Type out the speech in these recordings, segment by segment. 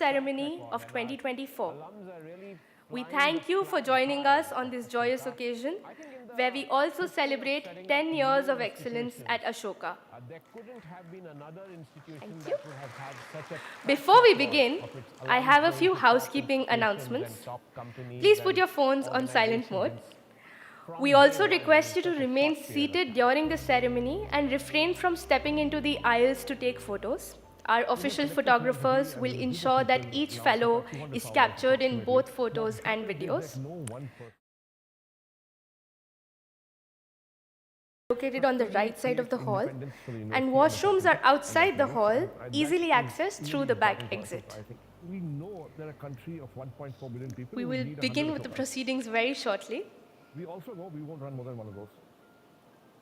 ceremony of 2024. We thank you for joining us on this joyous occasion, where we also celebrate 10 years of excellence at Ashoka. Thank you. Before we begin, I have a few housekeeping announcements. Please put your phones on silent mode. We also request you to remain seated during the ceremony and refrain from stepping into the aisles to take photos. Our official photographers will ensure that each fellow is captured in both photos and videos. Located on the right side of the hall, and washrooms are outside the hall, easily accessed through the back exit. We know they're a country of 1.4 billion people. We will begin with the proceedings very shortly. We also know we won't run more than one of those.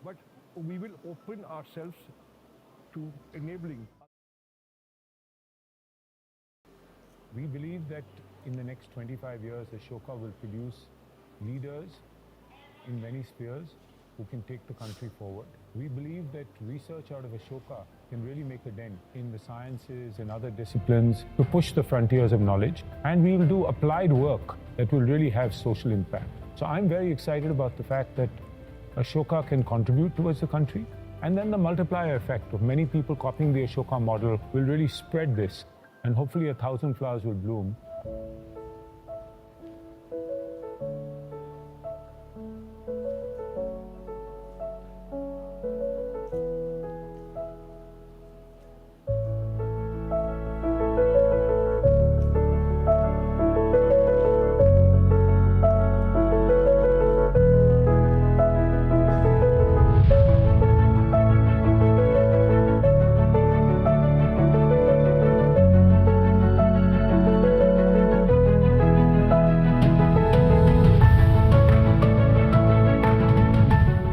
But we will open ourselves to enabling. We believe that in the next 25 years, Ashoka will produce leaders in many spheres who can take the country forward. We believe that research out of Ashoka can really make a dent in the sciences and other disciplines to push the frontiers of knowledge. And we will do applied work that will really have social impact. So I'm very excited about the fact that Ashoka can contribute towards the country. And then the multiplier effect of many people copying the Ashoka model will really spread this. And hopefully 1,000 flowers will bloom.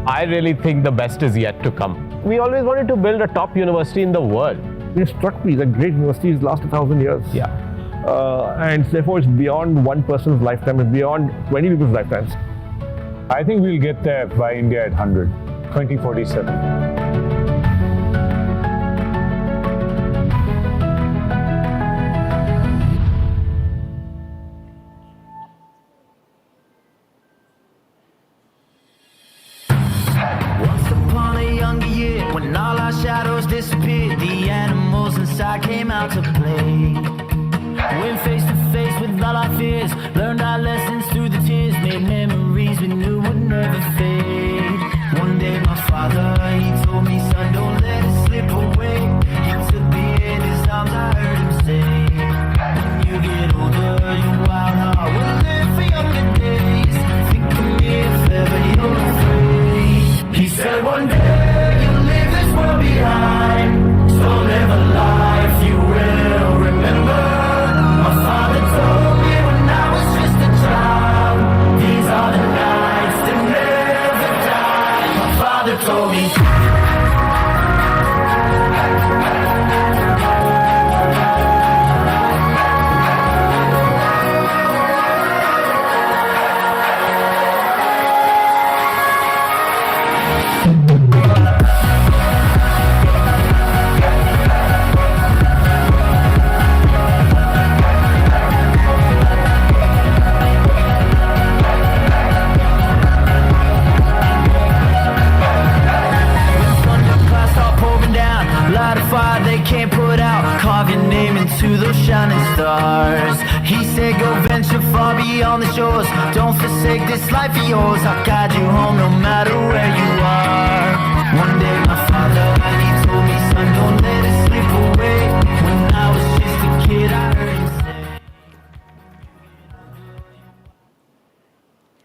I really think the best is yet to come. We always wanted to build a top university in the world. It struck me that great universities last 1,000 years. Yeah. And therefore it's beyond one person's lifetime, it's beyond 20 people's lifetimes. I think we'll get there by India at 100, 2047. When all our shadows disappeared, the animals inside came out to play. Went face to face with all our fears, learned our lessons through the tears, made memories we knew would never fade. One day my father, he told me, son, don't let it slip away. He took me in his arms, I heard him say, when you get older, your wild heart will live for younger days. Think of me if ever you're afraid. He said one day behind, so live a life you will remember. My father told me when I was just a child, these are the nights that never die. My father told me. They can't put out, carve your name into those shining stars. He said go venture far beyond the shores, don't forsake this life of yours. I'll guide you home no matter where you are. One day my father, he told me, son, don't let it slip away. When I was just a kid, I heard him say.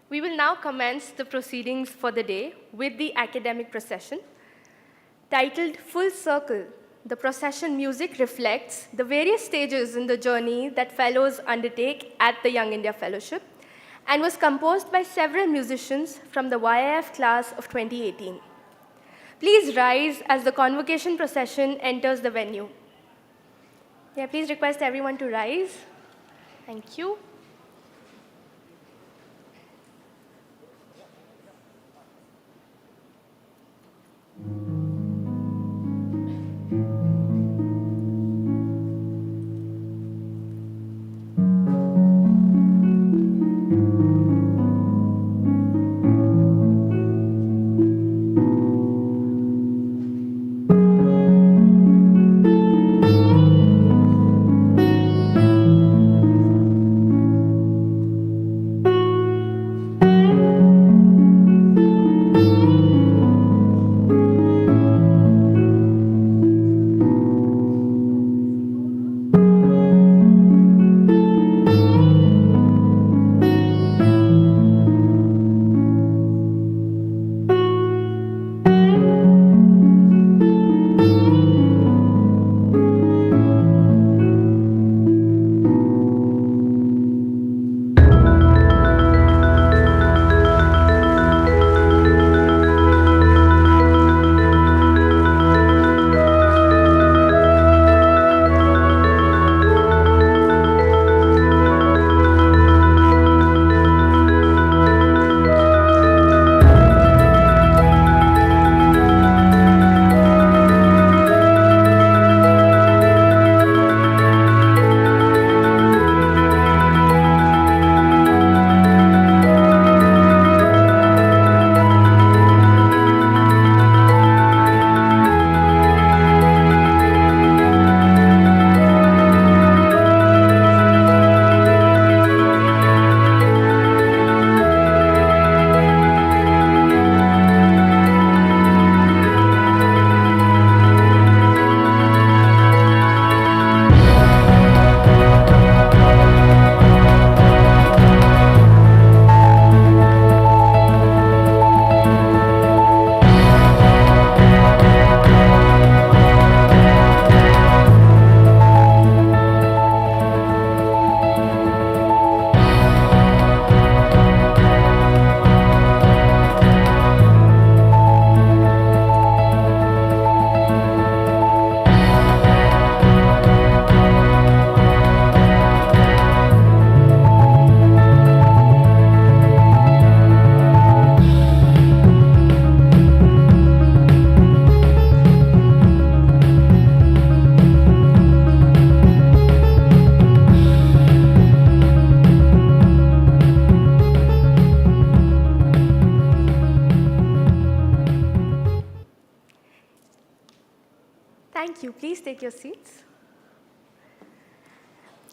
We will now commence the proceedings for the day with the academic procession. Titled Full Circle, the procession music reflects the various stages in the journey that fellows undertake at the Young India Fellowship and was composed by several musicians from the YIF class of 2018. Please rise as the convocation procession enters the venue. Yeah, please request everyone to rise. Thank you. take your seats.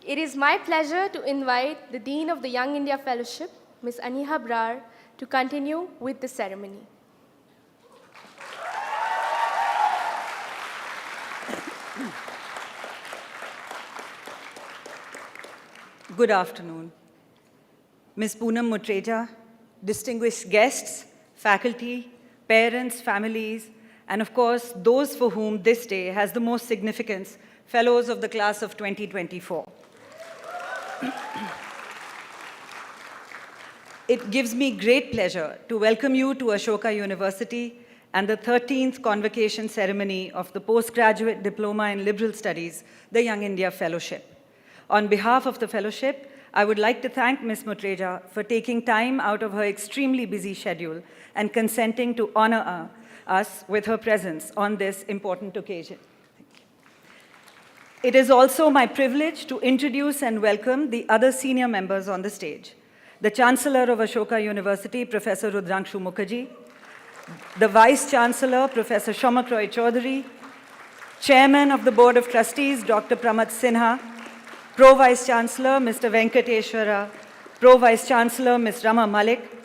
It is my pleasure to invite the Dean of the Young India Fellowship, Ms. Aniha Brar, to continue with the ceremony. Good afternoon. Ms. Poonam Mutreja, distinguished guests, faculty, parents, families, and of course, those for whom this day has the most significance, fellows of the class of 2024. It gives me great pleasure to welcome you to Ashoka University and the 13th Convocation Ceremony of the Postgraduate Diploma in Liberal Studies, the Young India Fellowship. On behalf of the Fellowship, I would like to thank Ms. Mutreja for taking time out of her extremely busy schedule and consenting to honor us with her presence on this important occasion. It is also my privilege to introduce and welcome the other senior members on the stage. The Chancellor of Ashoka University, Professor Rudrangshu Mukherjee, the Vice Chancellor, Professor Shomak Roy Chaudhary, Chairman of the Board of Trustees, Dr. Pramat Sinha, Pro-Vice Chancellor, Mr. Venkateshwara, Pro-Vice Chancellor, Ms. Rama Malik,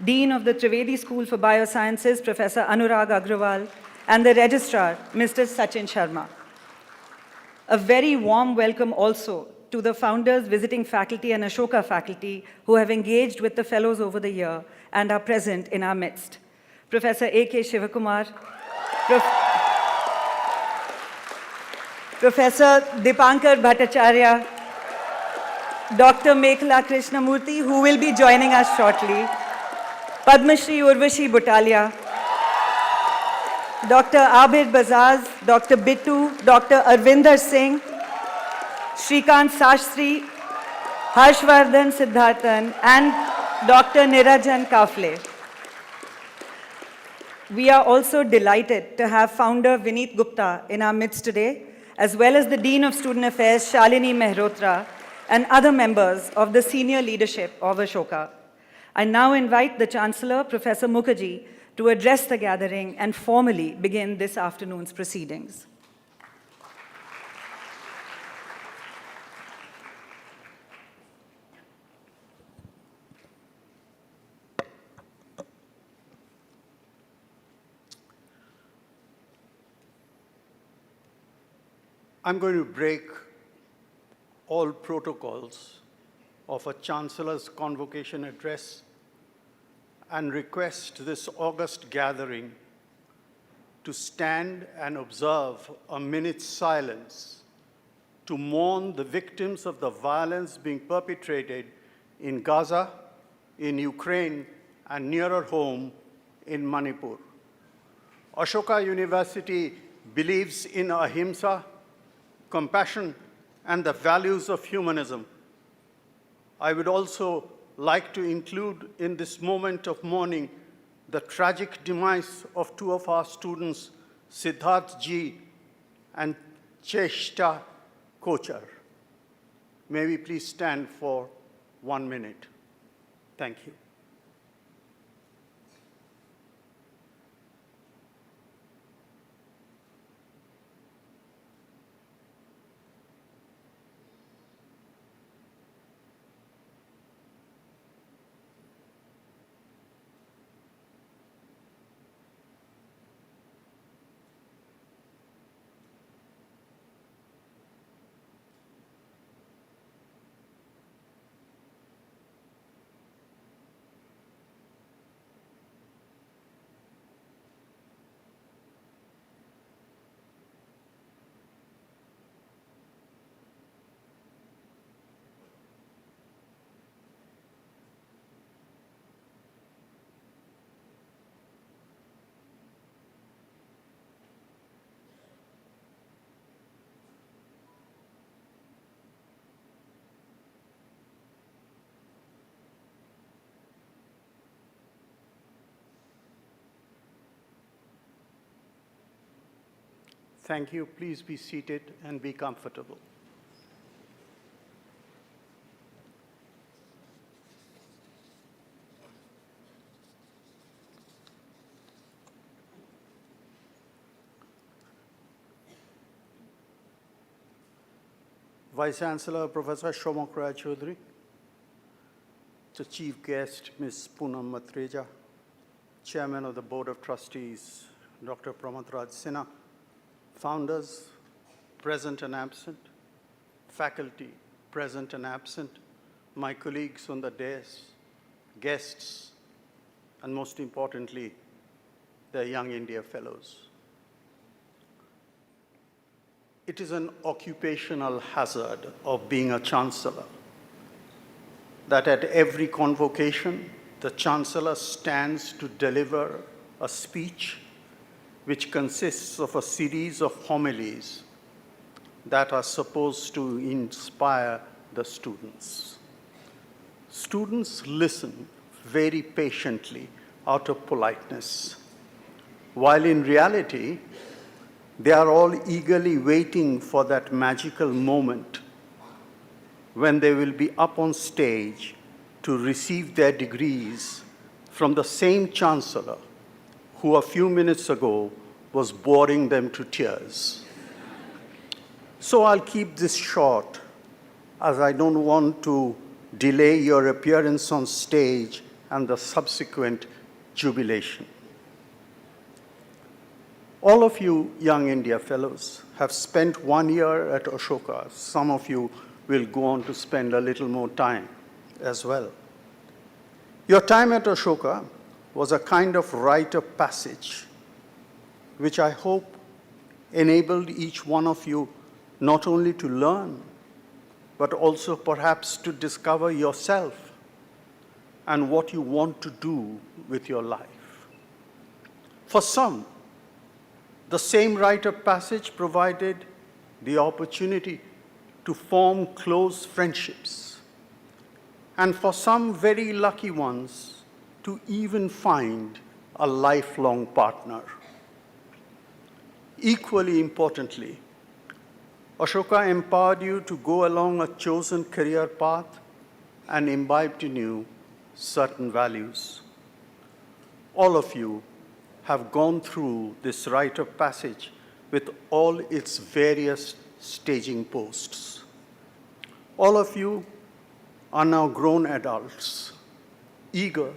Dean of the Trivedi School for Biosciences, Professor Anurag Agrawal, and the Registrar, Mr. Sachin Sharma. A very warm welcome also to the founders, visiting faculty, and Ashoka faculty who have engaged with the fellows over the year and are present in our midst. Professor A.K. Shivakumar, Professor Dipankar Bhattacharya, Dr. Mekhla Krishnamurthy, who will be joining us shortly, Padma Shri Urvashi Butalia, Dr. Abid Bazaz, Dr. Bittu, Dr. Arvinder Singh, Shrikant Sastri, Harshvardhan Siddharthan, and Dr. Nirajan Kafle. We are also delighted to have founder Vineet Gupta in our midst today, as well as the Dean of Student Affairs, Shalini Mehrotra, and other members of the senior leadership of Ashoka. I now invite the Chancellor, Professor Mukherjee, to address the gathering and formally begin this afternoon's proceedings. I'm going to break all protocols of a Chancellor's convocation address and request this august gathering to stand and observe a minute's silence to mourn the victims of the violence being perpetrated in Gaza, in Ukraine, and nearer home in Manipur. Ashoka University believes in ahimsa, compassion, and the values of humanism. I would also like to include in this moment of mourning the tragic demise of two of our students, Siddharth Ji and Cheshta Kochar. May we please stand for 1 minute. Thank you. Thank you. Please be seated and be comfortable. Vice Chancellor Professor Shomak Rai Chaudhary, the Chief Guest Ms. Poonam Matreja, Chairman of the Board of Trustees Dr. Pramod Raj Sinha, founders present and absent, faculty present and absent, my colleagues on the dais, guests, and most importantly, the Young India Fellows. It is an occupational hazard of being a chancellor that at every convocation, the chancellor stands to deliver a speech which consists of a series of homilies that are supposed to inspire the students. Students listen very patiently out of politeness, while in reality, they are all eagerly waiting for that magical moment when they will be up on stage to receive their degrees from the same chancellor who a few minutes ago was boring them to tears. So I'll keep this short, as I don't want to delay your appearance on stage and the subsequent jubilation. All of you Young India Fellows have spent 1 year at Ashoka. Some of you will go on to spend a little more time as well. Your time at Ashoka was a kind of rite of passage, which I hope enabled each one of you not only to learn, but also perhaps to discover yourself and what you want to do with your life. For some, the same rite of passage provided the opportunity to form close friendships, and for some very lucky ones, to even find a lifelong partner. Equally importantly, Ashoka empowered you to go along a chosen career path and imbibed in you certain values. All of you have gone through this rite of passage with all its various staging posts. All of you are now grown adults, eager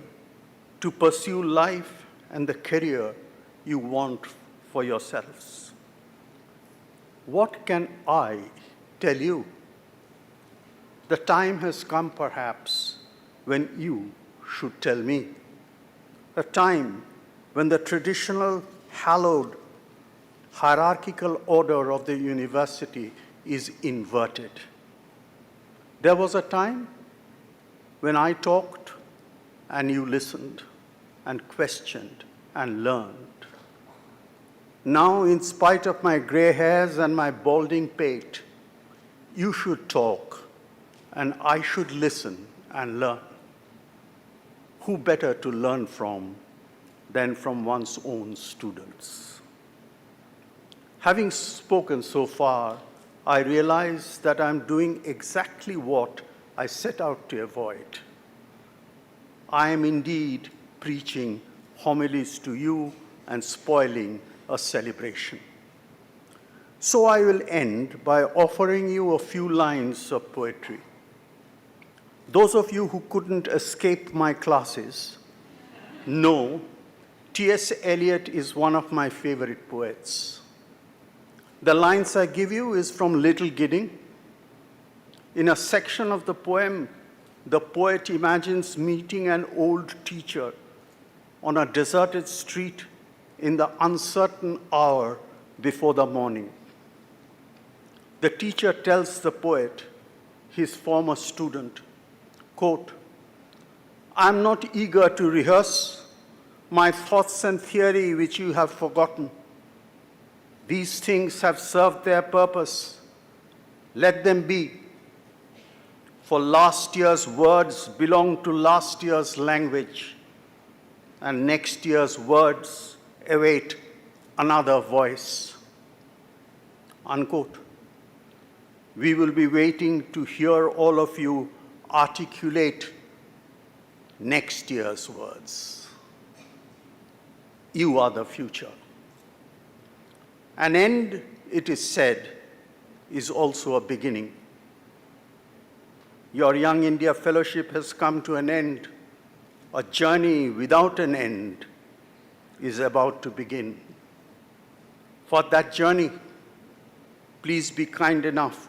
to pursue life and the career you want for yourselves. What can I tell you? The time has come, perhaps, when you should tell me. A time when the traditional, hallowed, hierarchical order of the university is inverted. There was a time when I talked and you listened and questioned and learned. Now, in spite of my gray hairs and my balding pate, you should talk and I should listen and learn. Who better to learn from than from one's own students? Having spoken so far, I realize that I'm doing exactly what I set out to avoid. I am indeed preaching homilies to you and spoiling a celebration. So I will end by offering you a few lines of poetry. Those of you who couldn't escape my classes know T.S. Eliot is one of my favorite poets. The lines I give you is from Little Gidding. In a section of the poem, the poet imagines meeting an old teacher on a deserted street in the uncertain hour before the morning. The teacher tells the poet, his former student, quote, "I'm not eager to rehearse my thoughts and theory which you have forgotten. These things have served their purpose. Let them be. For last year's words belong to last year's language, and next year's words await another voice." Unquote. We will be waiting to hear all of you articulate next year's words. You are the future. An end, it is said, is also a beginning. Your Young India Fellowship has come to an end. A journey without an end is about to begin. For that journey, please be kind enough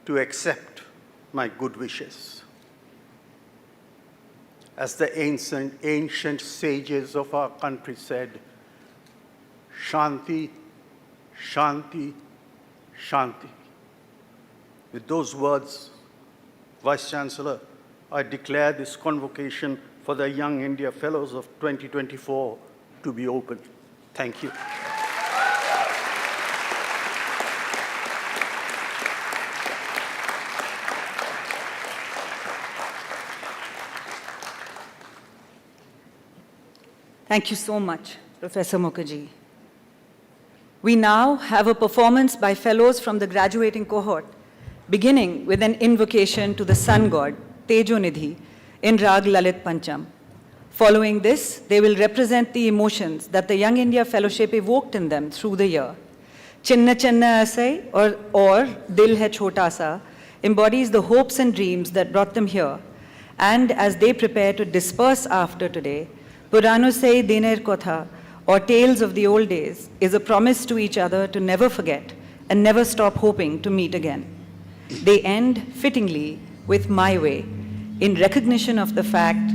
to accept my good wishes. As the ancient sages of our country said, Shanti, Shanti, Shanti. With those words, Vice Chancellor, I declare this convocation for the Young India Fellows of 2024 to be open. Thank you. Thank you so much, Professor Mukherjee. We now have a performance by fellows from the graduating cohort, beginning with an invocation to the sun god, Tejonidhi, in Rag Lalit Pancham. Following this, they will represent the emotions that the Young India Fellowship evoked in them through the year. Chinna Chinna Asai, or Dil Hai Chhota Sa, embodies the hopes and dreams that brought them here. And as they prepare to disperse after today, Purano Sei Diner Kotha, or Tales of the Old Days, is a promise to each other to never forget and never stop hoping to meet again. They end fittingly with My Way, in recognition of the fact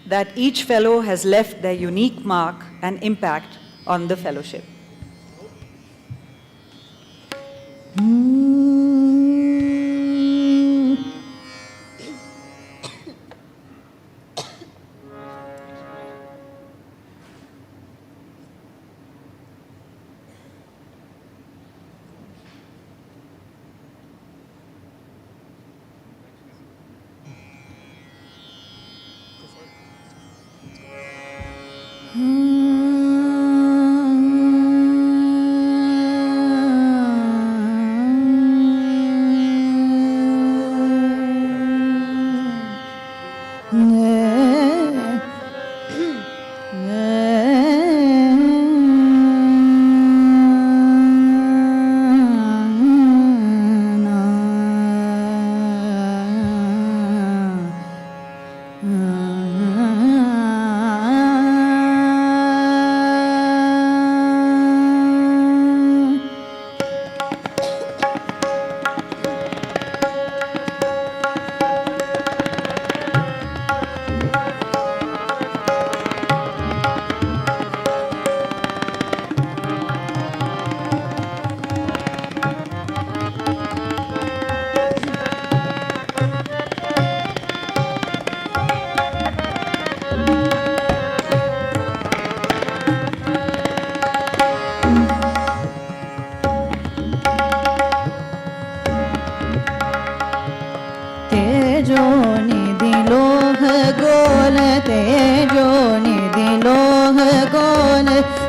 that each fellow has left their unique mark and impact on the fellowship.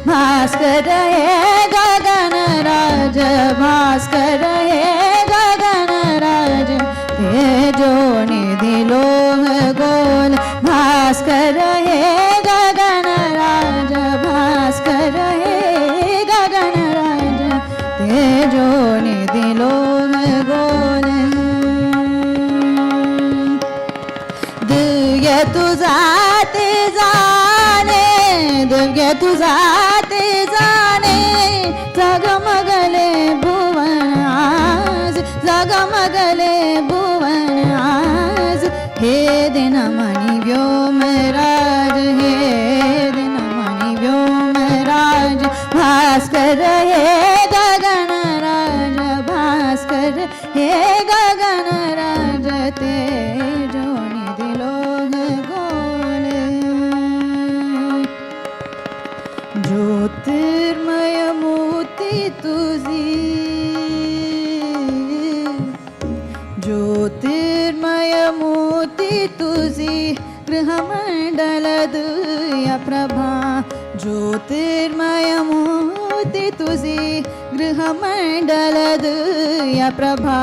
Bhaskar है गगन राज, भास्कर है गगन राज, तेजो निधि लोह गोल, भास्कर है गगन राज, भास्कर है गगन राज, तेजो निधि लोह गोल। दिव्य तुझा ते जाणे, दिव्य तुझा ते जाणे, जगमगले भुवन आज, जगमगले भुवन आज, हे दिन मणि व्योमराज, हे दिन मणि व्योमराज, भास्कर हे गगन राज, भास्कर हे गगन राज, तेजो निधि लोह गोल। ज्योतिर्मय मूर्ति तुझी, ज्योतिर्मय मूर्ति तुझी, गृहमंडल दिव्य प्रभा, ज्योतिर्मय मूर्ति तुझी, गृहमंडल दिव्य प्रभा,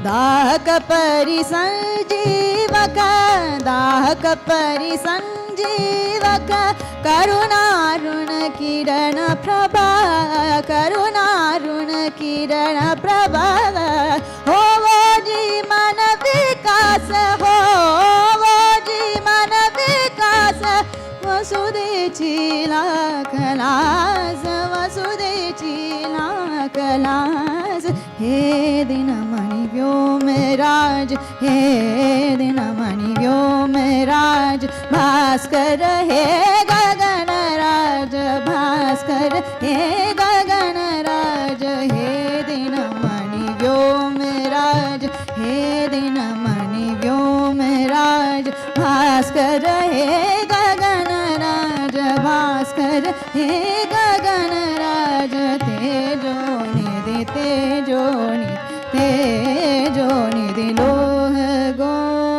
दाहक परिसंजीवक, दाहक परिसंजीवक, करुणारुण किरण प्रभा, करुणारुण किरण प्रभा, हो वो जी हे दिनमणि व्योमराज हे दिनमणि व्योमराज भास्कर हे गगनराज भास्कर हे गगनराज हे दिनमणि व्योमराज हे दिनमणि व्योमराज भास्कर हे गगनराज भास्कर हे गगनराज तेजो निधि तेजो निधि लोह गोल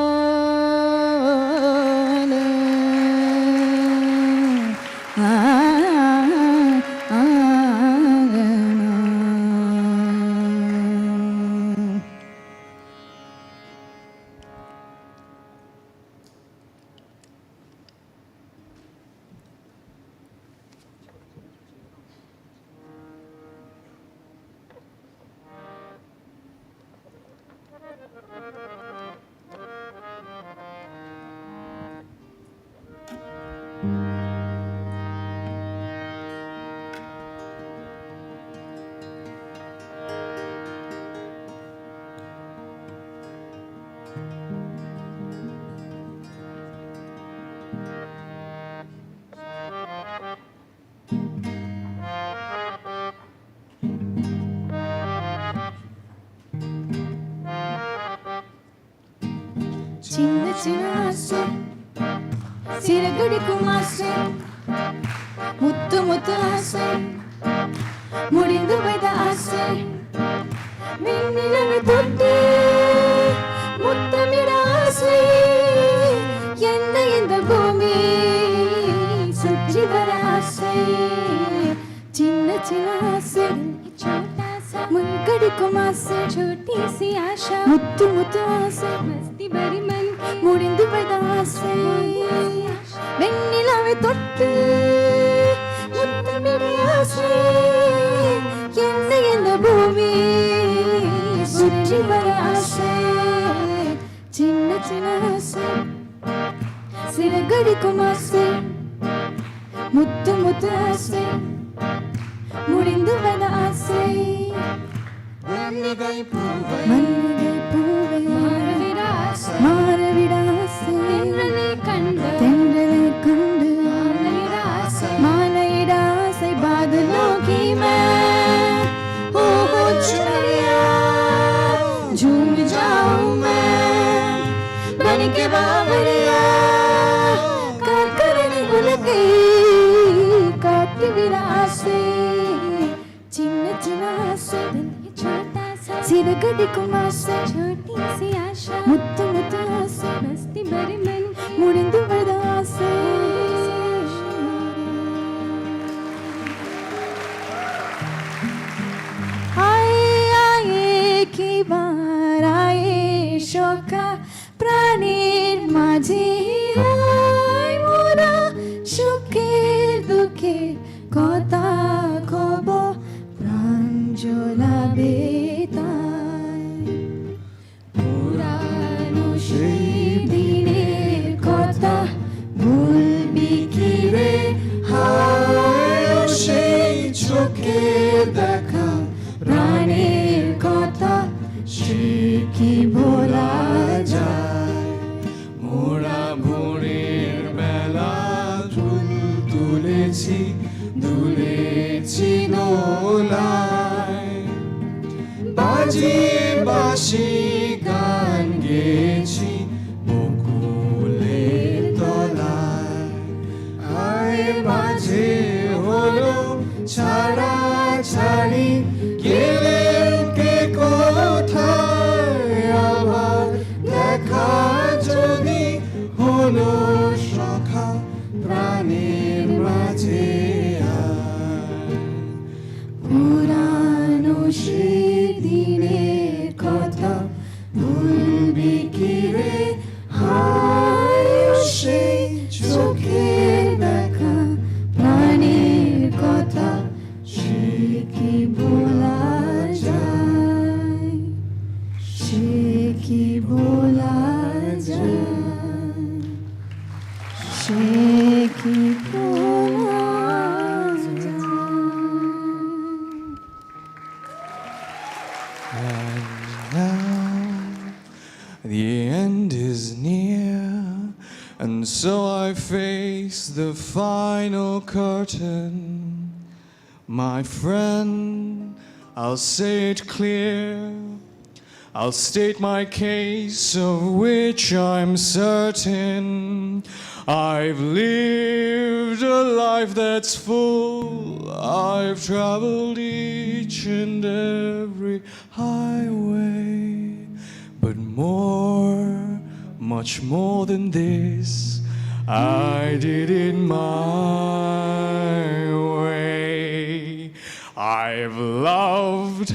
చిన్న చిన్న ఆశ சிறகடிக்கும் ஆசை முத்து முத்து ஆசை முடிந்து வைத்த ஆசை மின்னிலவை தொட்டு முத்தமிட ஆசை என்ன இந்த பூமி சுற்றி வர ஆசை சின்ன சின்ன ஆசை முன்கடிக்கும் ஆசை छोटी सी आशा முத்து முத்து ஆசை மஸ்தி भरी मन முடிந்து வைத்த ஆசை வெண்ணிலாவை தொட்டு முத்தமிட ஆசை என்ன இந்த பூமி சுற்றி வர ஆசை சின்ன சின்ன ஆசை சிறகடிக்கும் ஆசை முத்து முத்து ஆசை முடிந்து வைத்த ஆசை மல்லிகை பூவே மாறவிட ஆசை தென்றலை கண்டு மாலையிட ஆசை बादलों की मैं हो चुनरिया झूम जाऊं मैं बन के बावरिया काकरनी उलगी काटी विरा आसे चिन्न चिन्न आसे छोटा सा सिरगडिकुम आसे छोटी सी आशा मुत्तु मुत्तु आसे मस्ती भरी मन मुडिंदु वदा आसे की बार आए शोका प्राणीर माझे आय मोरा सुखेर दुखेर कथा खब प्रांजला बेताय पुरानो সেই দিনের কথা ভুলবি কি রে হায় সেই চোখে দেখা প্রাণের কথা সে কি ভোলা যায় মোরা ভোরের বেলা চুল তুলেছি দুলেছি দোলায় বাজিয়ে বাঁশি গান গেয়েছি বকুলের তলায় আয় মাঝে হলো ছাড়া ছাড়ি গেলেন কে কোথায় আবার দেখা যদি হলো সখা প্রাণের মাঝে পুরানো সেই দিনের কথা ভুলবি কি রে হায় সেই চোখের দেখা প্রাণের কথা সে কি ভোলা যায় সে কি ভোলা যায় সে কি ভোলা যায় The end is near, and so I face the final curtain. My friend, I'll say it clear. I'll state my case, of which I'm certain. I've lived a life that's full. I've traveled each and every highway. But more, much more than this, I did it my way. I've loved,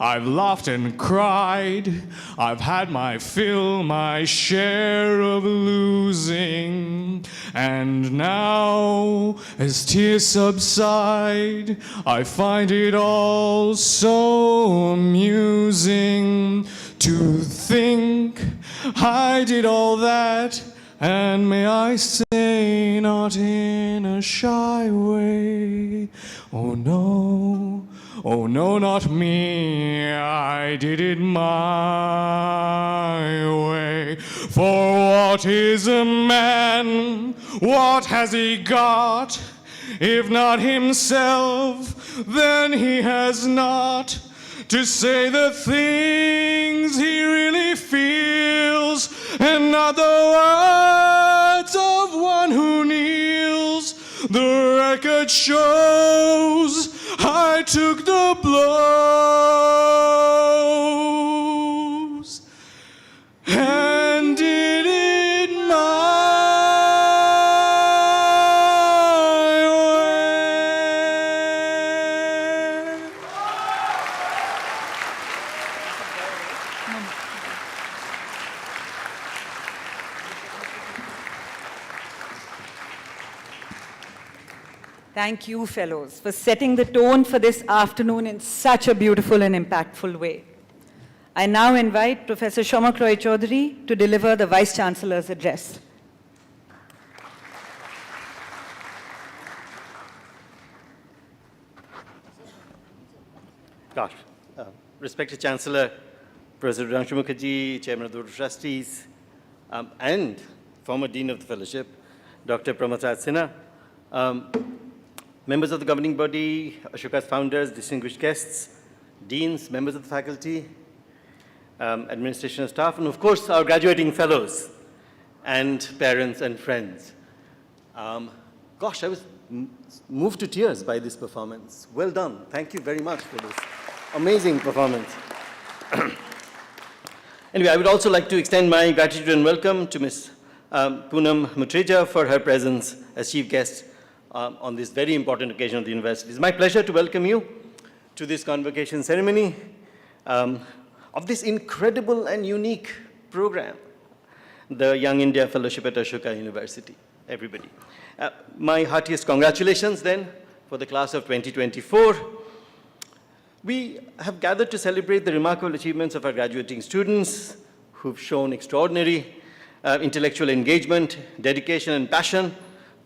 I've laughed and cried. I've had my fill, my share of losing. And now, as tears subside, I find it all so amusing to think I did all that, and may I say, not in a shy way. Oh no, not me, I did it my way. For what is a man? What has he got? If not himself, then he has not to say the things he really feels, and not the words of one who kneels. The record shows I took the blows and did it my way. Thank you, fellows, for setting the tone for this afternoon in such a beautiful and impactful way. I now invite Professor Shomak Roy Chaudhary to deliver the Vice-Chancellor's address. Gosh, respected Chancellor, Professor Udhanshu Mukherjee, Chairman of the Board of Trustees, and former Dean of the Fellowship, Dr. Pramasad Sinha, members of the governing body, Ashoka's founders, distinguished guests, deans, members of the faculty, administration and staff, and of course, our graduating fellows and parents and friends. Gosh, I was moved to tears by this performance. Well done. Thank you very much for this amazing performance. Anyway, I would also like to extend my gratitude and welcome to Ms. Poonam Mutreja for her presence as chief guest on this very important occasion of the university. It's my pleasure to welcome you to this convocation ceremony of this incredible and unique program, the Young India Fellowship at Ashoka University. Everybody. My heartiest congratulations then for the class of 2024. We have gathered to celebrate the remarkable achievements of our graduating students who've shown extraordinary intellectual engagement, dedication, and passion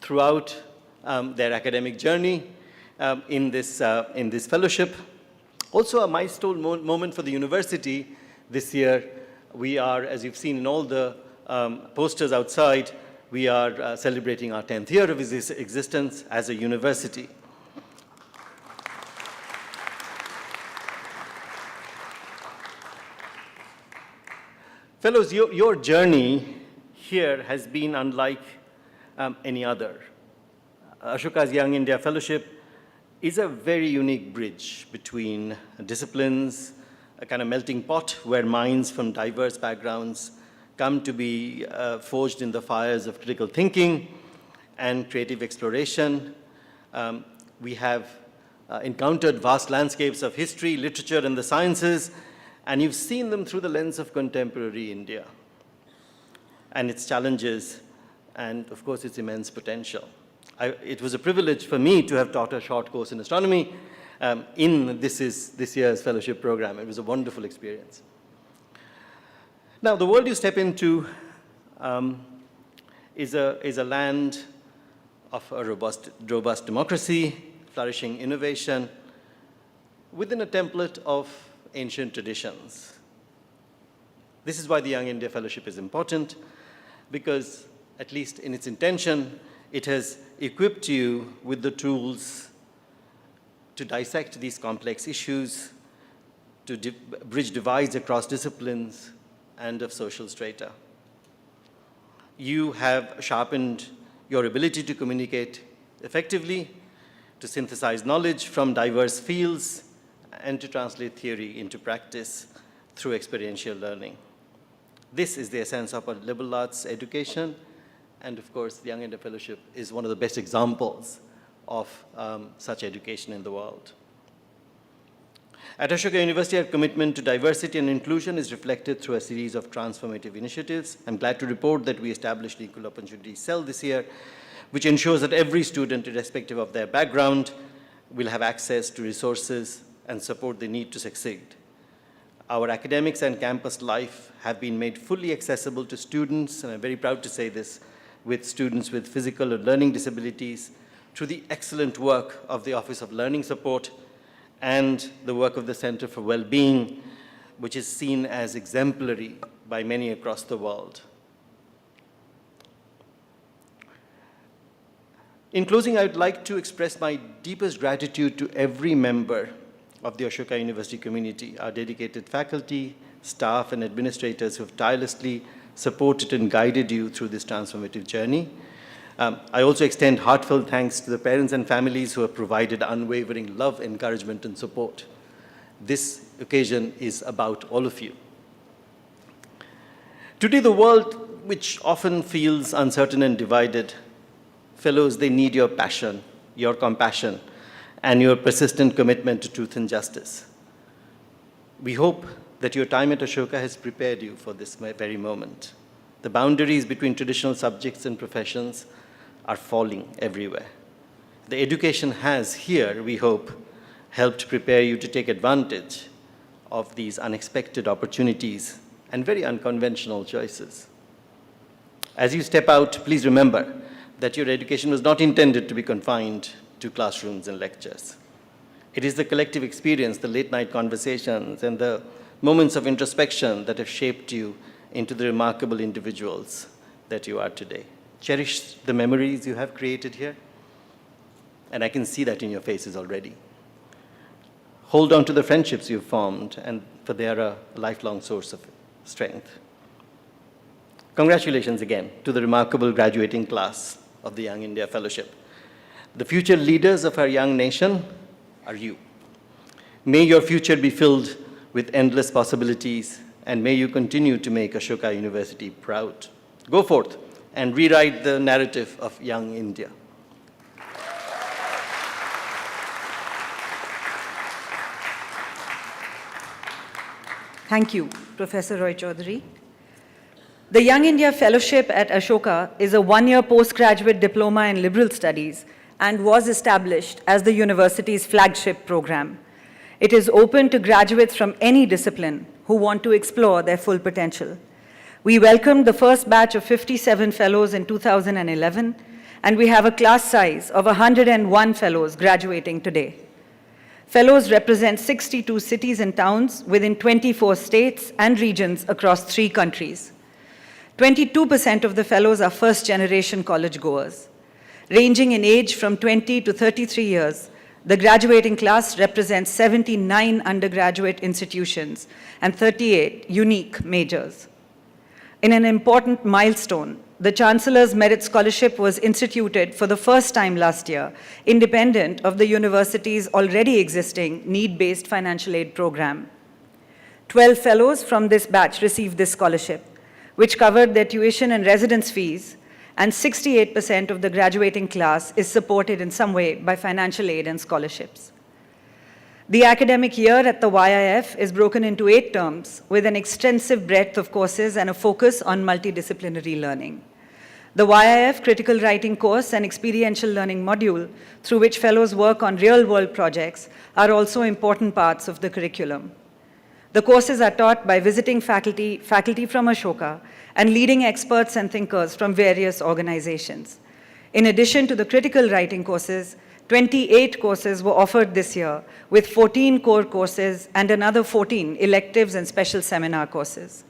throughout their academic journey in this fellowship. Also a milestone moment for the university this year. We are, as you've seen in all the posters outside, we are celebrating our 10th year of its existence as a university. Fellows, your journey here has been unlike any other. Ashoka's Young India Fellowship is a very unique bridge between disciplines, a kind of melting pot where minds from diverse backgrounds come to be forged in the fires of critical thinking and creative exploration. We have encountered vast landscapes of history, literature, and the sciences, and you've seen them through the lens of contemporary India and its challenges and, of course, its immense potential. It was a privilege for me to have taught a short course in astronomy in this year's fellowship program. It was a wonderful experience. Now, the world you step into is a land of a robust democracy, flourishing innovation, within a template of ancient traditions. This is why the Young India Fellowship is important, because at least in its intention, it has equipped you with the tools to dissect these complex issues, to bridge divides across disciplines and of social strata. You have sharpened your ability to communicate effectively, to synthesize knowledge from diverse fields, and to translate theory into practice through experiential learning. This is the essence of a liberal arts education, and of course, the Young India Fellowship is one of the best examples of such education in the world. At Ashoka University, our commitment to diversity and inclusion is reflected through a series of transformative initiatives. I'm glad to report that we established the Equal Opportunity Cell this year, which ensures that every student, irrespective of their background, will have access to resources and support they need to succeed. Our academics and campus life have been made fully accessible to students, and I'm very proud to say this, with students with physical or learning disabilities, through the excellent work of the Office of Learning Support and the work of the Center for Wellbeing, which is seen as exemplary by many across the world. In closing, I would like to express my deepest gratitude to every member of the Ashoka University community, our dedicated faculty, staff, and administrators who have tirelessly supported and guided you through this transformative journey. I also extend heartfelt thanks to the parents and families who have provided unwavering love, encouragement, and support. This occasion is about all of you. Today, the world, which often feels uncertain and divided, fellows, they need your passion, your compassion, and your persistent commitment to truth and justice. We hope that your time at Ashoka has prepared you for this very moment. The boundaries between traditional subjects and professions are falling everywhere. The education has here, we hope, helped prepare you to take advantage of these unexpected opportunities and very unconventional choices. As you step out, please remember that your education was not intended to be confined to classrooms and lectures. It is the collective experience, the late-night conversations, and the moments of introspection that have shaped you into the remarkable individuals that you are today. Cherish the memories you have created here, and I can see that in your faces already. Hold on to the friendships you've formed, and for they are a lifelong source of strength. Congratulations again to the remarkable graduating class of the Young India Fellowship. The future leaders of our young nation are you. May your future be filled with endless possibilities, and may you continue to make Ashoka University proud. Go forth and rewrite the narrative of young India. Thank you, Professor Roy Chaudhary. The Young India Fellowship at Ashoka is a one-year postgraduate diploma in liberal studies and was established as the university's flagship program. It is open to graduates from any discipline who want to explore their full potential. We welcomed the first batch of 57 fellows in 2011, and we have a class size of 101 fellows graduating today. Fellows represent 62 cities and towns within 24 states and regions across 3 countries. 22% of the fellows are first-generation college-goers. Ranging in age from 20 to 33 years, the graduating class represents 79 undergraduate institutions and 38 unique majors. In an important milestone, the Chancellor's Merit Scholarship was instituted for the first time last year, independent of the university's already existing need-based financial aid program. 12 fellows from this batch received this scholarship, which covered their tuition and residence fees, and 68% of the graduating class is supported in some way by financial aid and scholarships. The academic year at the YIF is broken into 8 terms with an extensive breadth of courses and a focus on multidisciplinary learning. The YIF Critical Writing course and Experiential Learning module, through which fellows work on real-world projects, are also important parts of the curriculum. The courses are taught by visiting faculty from Ashoka, and leading experts and thinkers from various organizations. In addition to the critical writing courses, 28 courses were offered this year, with 14 core courses and another 14 electives and special seminar courses.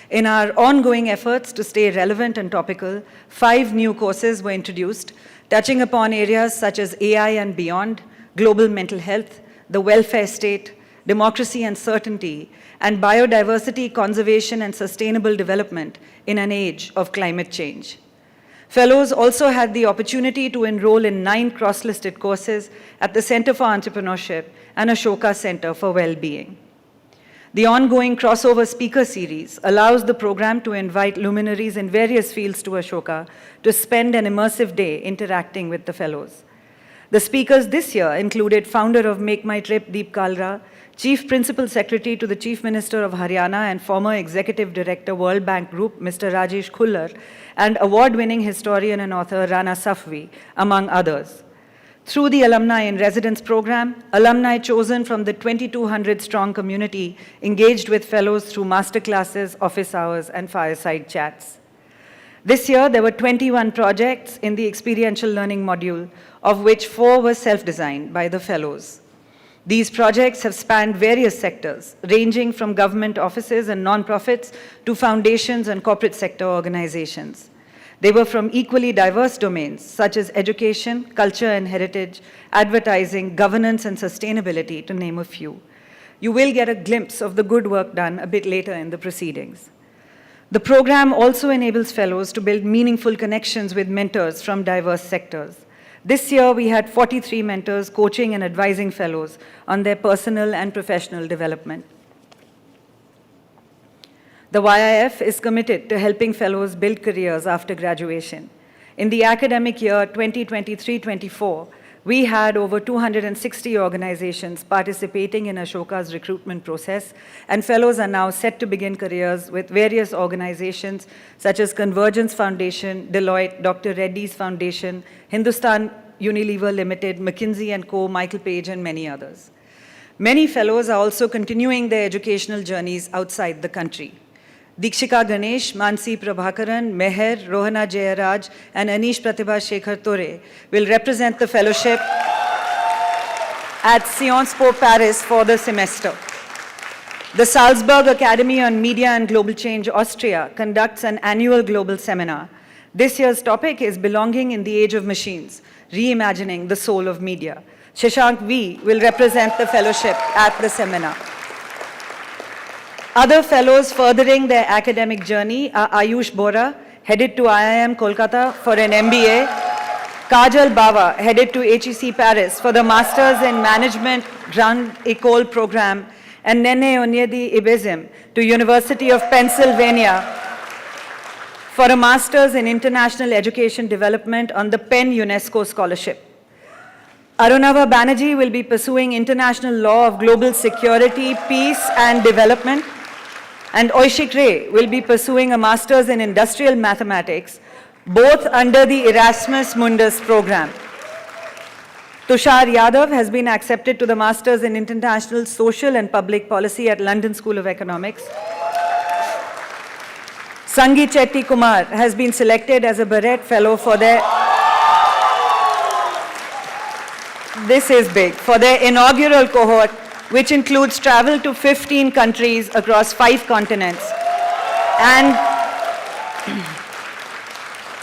In our ongoing efforts to stay relevant and topical, 5 new courses were introduced, touching upon areas such as AI and beyond, global mental health, the welfare state, democracy and certainty, and biodiversity conservation and sustainable development in an age of climate change. Fellows also had the opportunity to enroll in 9 cross-listed courses at the Center for Entrepreneurship and Ashoka Center for Well-Being. The ongoing crossover speaker series allows the program to invite luminaries in various fields to Ashoka to spend an immersive day interacting with the fellows. The speakers this year included founder of Make My Trip, Deep Kalra, Chief Principal Secretary to the Chief Minister of Haryana and former Executive Director, World Bank Group, Mr. Rajesh Khullar, and award-winning historian and author Rana Safvi, among others. Through the Alumni in Residence program, alumni chosen from the 2,200-strong community engaged with fellows through masterclasses, office hours, and fireside chats. This year, there were 21 projects in the experiential learning module, of which 4 were self-designed by the fellows. These projects have spanned various sectors, ranging from government offices and non-profits to foundations and corporate sector organizations. They were from equally diverse domains, such as education, culture and heritage, advertising, governance and sustainability, to name a few. You will get a glimpse of the good work done a bit later in the proceedings. The program also enables fellows to build meaningful connections with mentors from diverse sectors. This year, we had 43 mentors coaching and advising fellows on their personal and professional development. The YIF is committed to helping fellows build careers after graduation. In the academic year 2023-24, we had over 260 organizations participating in Ashoka's recruitment process, and fellows are now set to begin careers with various organizations such as Convergence Foundation, Deloitte, Dr. Reddy's Foundation, Hindustan Unilever Limited, McKinsey & Co., Michael Page, and many others. Many fellows are also continuing their educational journeys outside the country. Dikshika Ganesh, Mansi Prabhakaran, Meher, Rohana Jayaraj, and Anish Pratibha Shekhar Tore will represent the fellowship at Sciences Po Paris for the semester. The Salzburg Academy on Media and Global Change, Austria, conducts an annual global seminar. This year's topic is Belonging in the Age of Machines, Reimagining the Soul of Media. Shashank V will represent the fellowship at the seminar. Other fellows furthering their academic journey are Ayush Bora, headed to IIM Kolkata for an MBA, Kajal Bawa, headed to HEC Paris for the Masters in Management Grande École program, and Nene Onyedi Ibezim to University of Pennsylvania for a Masters in International Education Development on the Penn UNESCO Scholarship. Arunava Banerjee will be pursuing International Law of Global Security, Peace and Development, and Oishik Ray will be pursuing a Masters in Industrial Mathematics, both under the Erasmus Mundus program. Tushar Yadav has been accepted to the Masters in International Social and Public Policy at London School of Economics. Sangi Chetty Kumar has been selected as a Barrett Fellow for their this is big, for their inaugural cohort, which includes travel to 15 countries across 5 continents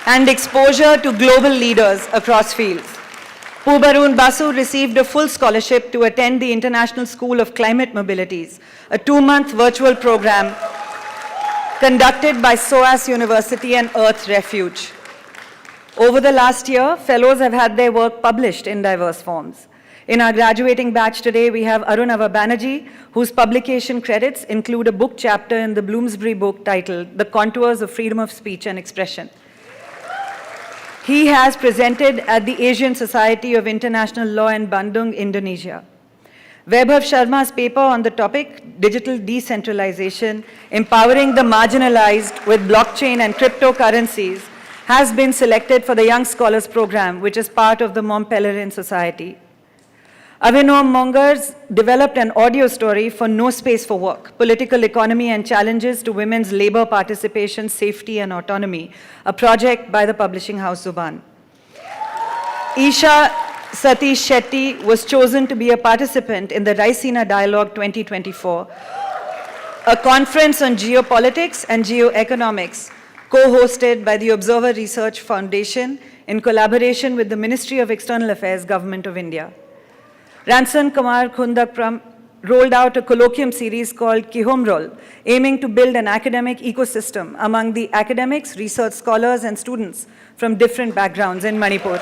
and exposure to global leaders across fields. Poobarun Basu received a full scholarship to attend the International School of Climate Mobilities, a 2-month virtual program conducted by SOAS University and Earth Refuge. Over the last year, fellows have had their work published in diverse forms. In our graduating batch today, we have Arunava Banerjee, whose publication credits include a book chapter in the Bloomsbury book titled The Contours of Freedom of Speech and Expression. He has presented at the Asian Society of International Law in Bandung, Indonesia. Vaibhav Sharma's paper on the topic, Digital Decentralization, Empowering the Marginalized with Blockchain and Cryptocurrencies, has been selected for the Young Scholars Program, which is part of the Mont Pelerin Society. Avinav Mongers developed an audio story for No Space for Work, Political Economy and Challenges to Women's Labor Participation, Safety and Autonomy, a project by the publishing house Zuban. Isha Satish Shetty was chosen to be a participant in the Raisina Dialogue 2024, a conference on geopolitics and geoeconomics, co-hosted by the Observer Research Foundation in collaboration with the Ministry of External Affairs, Government of India. Ransan Kumar Khundakpram rolled out a colloquium series called Kihomrol, aiming to build an academic ecosystem among the academics, research scholars, and students from different backgrounds in Manipur.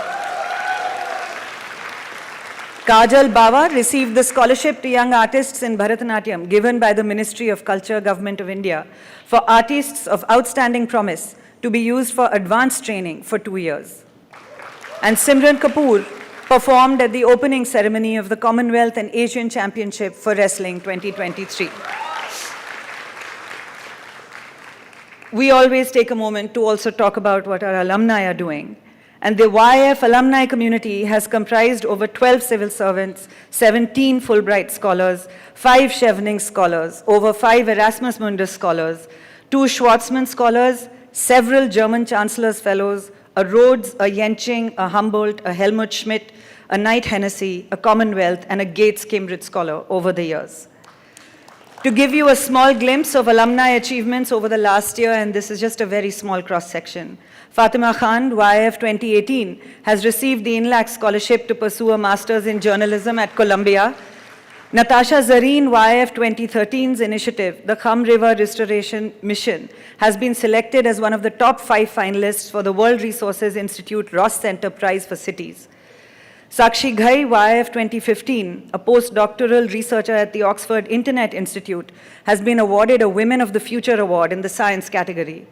Kajal Bawa received the scholarship to young artists in Bharatanatyam given by the Ministry of Culture, Government of India, for artists of outstanding promise to be used for advanced training for 2 years. And Simran Kapoor performed at the opening ceremony of the Commonwealth and Asian Championship for Wrestling 2023. We always take a moment to also talk about what our alumni are doing. And the YIF alumni community has comprised over 12 civil servants, 17 Fulbright scholars, 5 Chevening scholars, over 5 Erasmus Mundus scholars, 2 Schwarzman scholars, several German Chancellor's fellows, a Rhodes, a Yenching, a Humboldt, a Helmut Schmidt, a Knight Hennessy, a Commonwealth, and a Gates Cambridge scholar over the years. To give you a small glimpse of alumni achievements over the last year, and this is just a very small cross-section, Fatima Khan, YIF 2018, has received the INLAC scholarship to pursue a master's in journalism at Columbia. Natasha Zareen, YIF 2013's initiative, the Kham River Restoration Mission, has been selected as one of the top 5 finalists for the World Resources Institute Ross Center Prize for Cities. Sakshi Ghai, YIF 2015, a postdoctoral researcher at the Oxford Internet Institute, has been awarded a Women of the Future Award in the science category.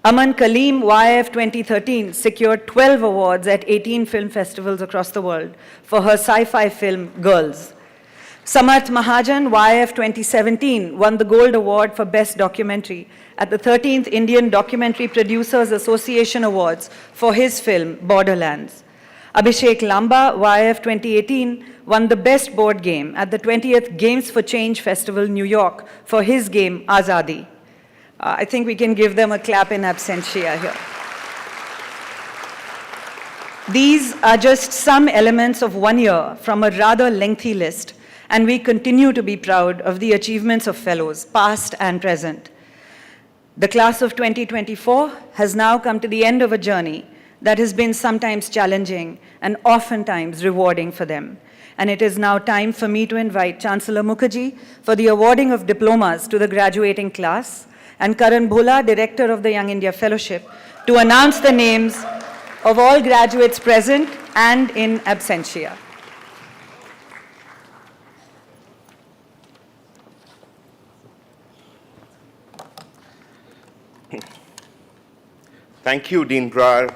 Aman Kaleem, YIF 2013, secured 12 awards at 18 film festivals across the world for her sci-fi film, Girls. Samarth Mahajan, YIF 2017, won the Gold Award for Best Documentary at the 13th Indian Documentary Producers Association Awards for his film, Borderlands. Abhishek Lamba, YIF 2018, won the Best Board Game at the 20th Games for Change Festival, New York, for his game, Azadi. I think we can give them a clap in absentia here. These are just some elements of 1 year from a rather lengthy list, and we continue to be proud of the achievements of fellows, past and present. The class of 2024 has now come to the end of a journey that has been sometimes challenging and oftentimes rewarding for them. And it is now time for me to invite Chancellor Mukherjee for the awarding of diplomas to the graduating class, and Karan Bhola, Director of the Young India Fellowship, to announce the names of all graduates present and in absentia. Thank you, Dean Brar.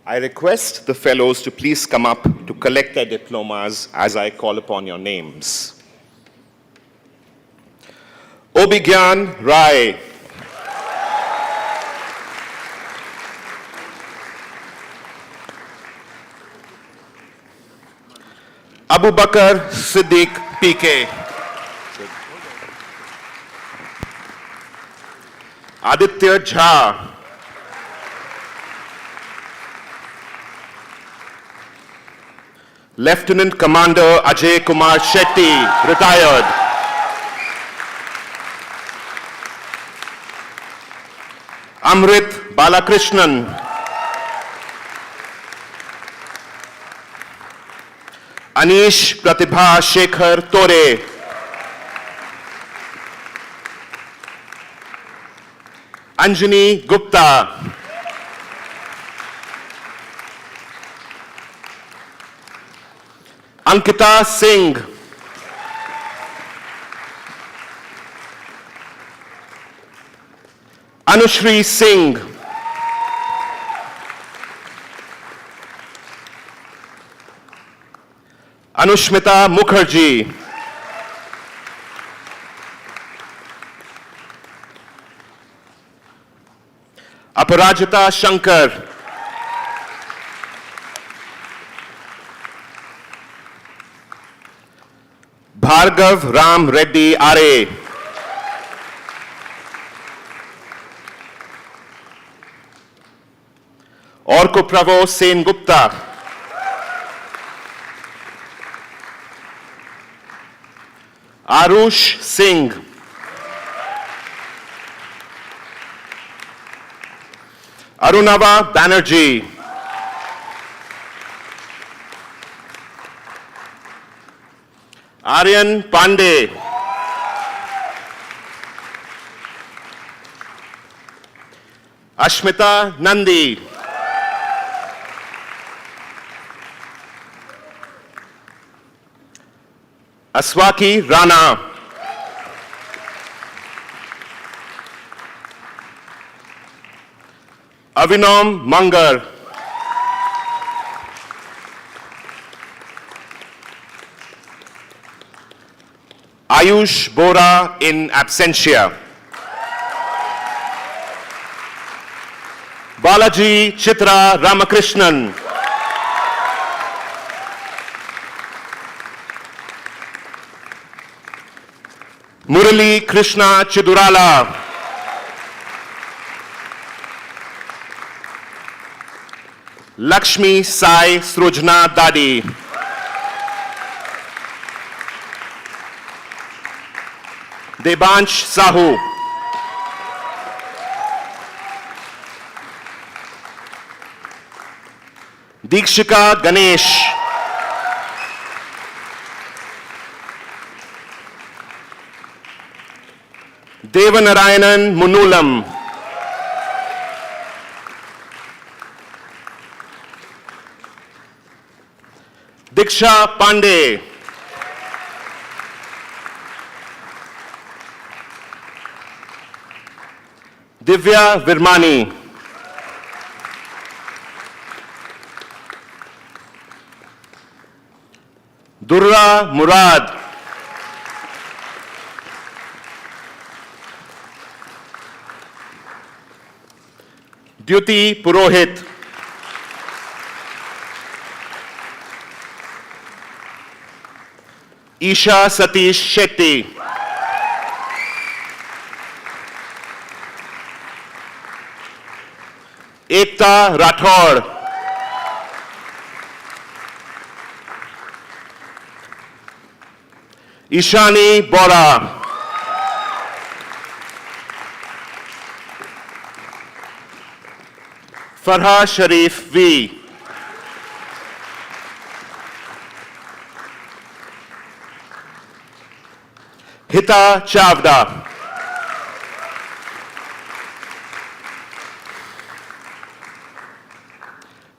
I request the fellows to please come up to collect their diplomas as I call upon your names. Obigyan Rai. Abu Bakr Siddiq PK. Aditya Jha. Lieutenant Commander Ajay Kumar Shetty, retired. Amrit Balakrishnan. Anish Pratibha Shekhar Tore. Anjani Gupta. Ankita Singh. Anushri Singh. Anushmita Mukherjee. Aparajita Shankar. Bhargav Ram Reddy R.A. Orko Sen Gupta. Arush Singh. Arunava Banerjee. Aryan Pandey. Ashmita Nandi. Aswaki Rana. Avinom Mangar. Ayush Bora in absentia. Balaji Chitra Ramakrishnan. Murali Krishna Chidurala. Lakshmi Sai Srujna Dadi. Debansh Sahu. Dikshika Ganesh. Devanarayanan Munulam. Diksha Pandey. Divya Virmani. Durra Murad. Dyuti Purohit. Isha Satish Shetty. Ekta Rathod. Ishani Bora. Farha Sharif V. Hita Chavda.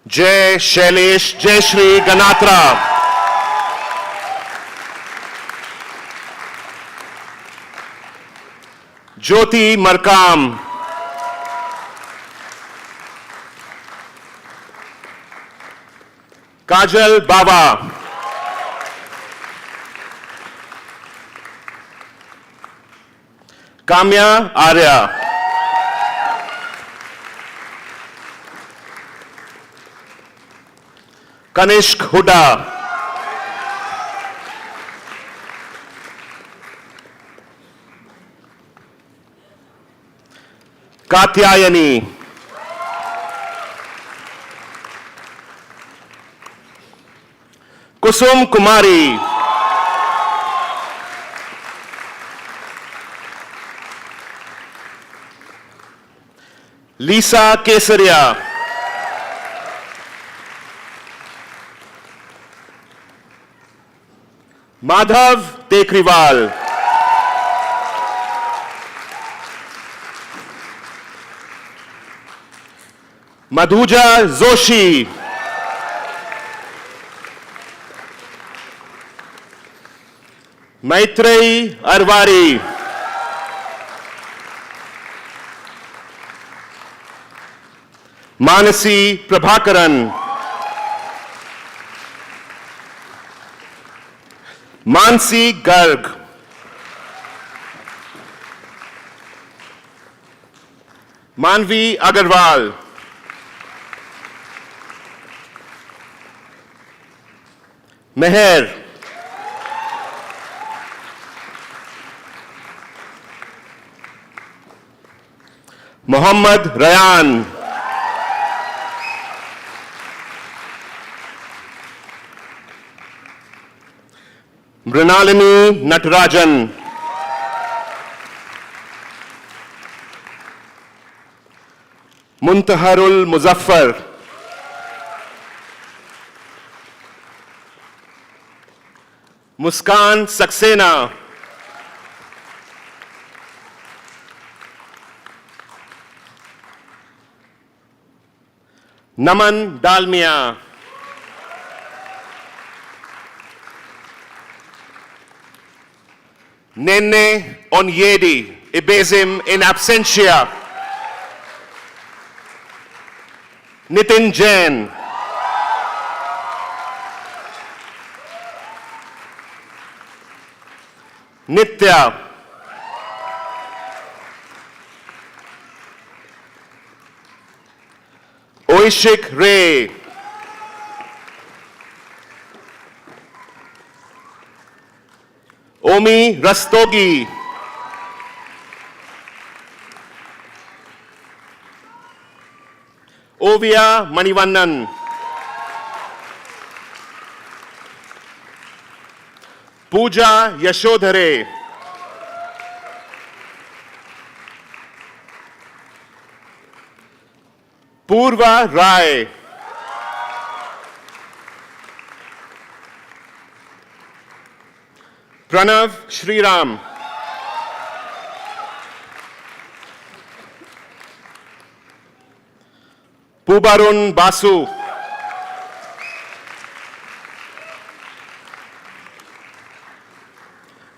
Jay Shailesh Jayashri Ganatra. Jyoti Markam. Kajal Baba. Kamya Arya. Kanishk Huda. Katyayani. Kusum Kumari. Lisa Kesaria. Madhav Tekriwal. Madhuja Zoshi. Maitreyi Arwari. Manasi Prabhakaran. Mansi Garg. Manvi Agarwal. Meher. Muhammad Rayan. Mrinalini Natarajan. Muntaharul Muzaffar, Muskan Saxena, Naman Dalmia, Nene Onyedi, Ibezim in absentia, Nitin Jain, Nitya, Oishik Ray, Omi Rastogi, Ovia Manivannan, Pooja Yashodhare, Purva Rai, Pranav Shriram, Pubarun Basu,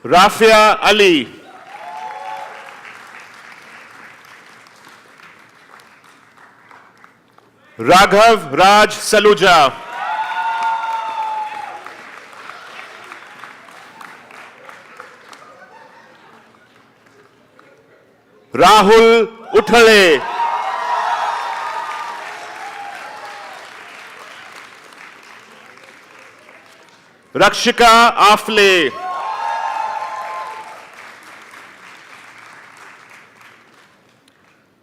Rafia Ali, Raghav Raj Saluja, Rahul Uthale, Rakshika Afle,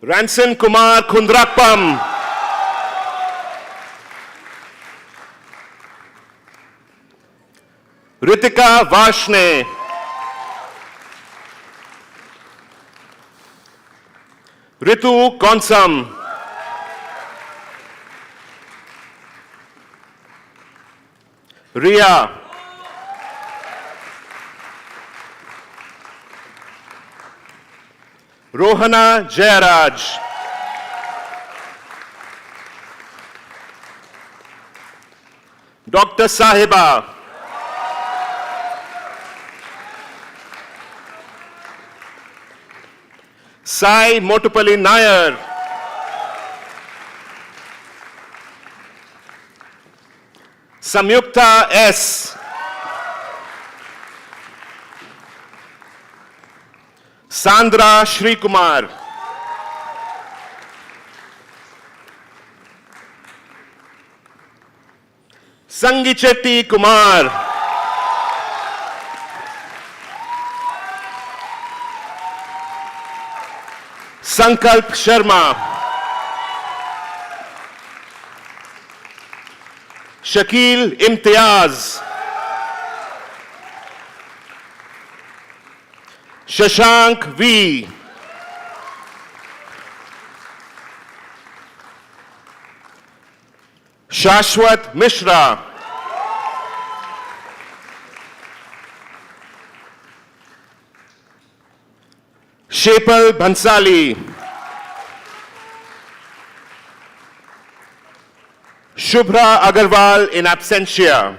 Ranson Kumar Kundrakpam, Ritika Vashne, Ritu Konsam, Ria, Rohana Jayaraj, Dr. Sahiba, Sai Motupalli Nair, Samyukta S, Sandra Shrikumar, Sangichetti Kumar, Sankalp Sharma, Shakil Imtiaz, Shashank V, Shashwat Mishra, Shepal Bhansali, Shubhra Agarwal in absentia,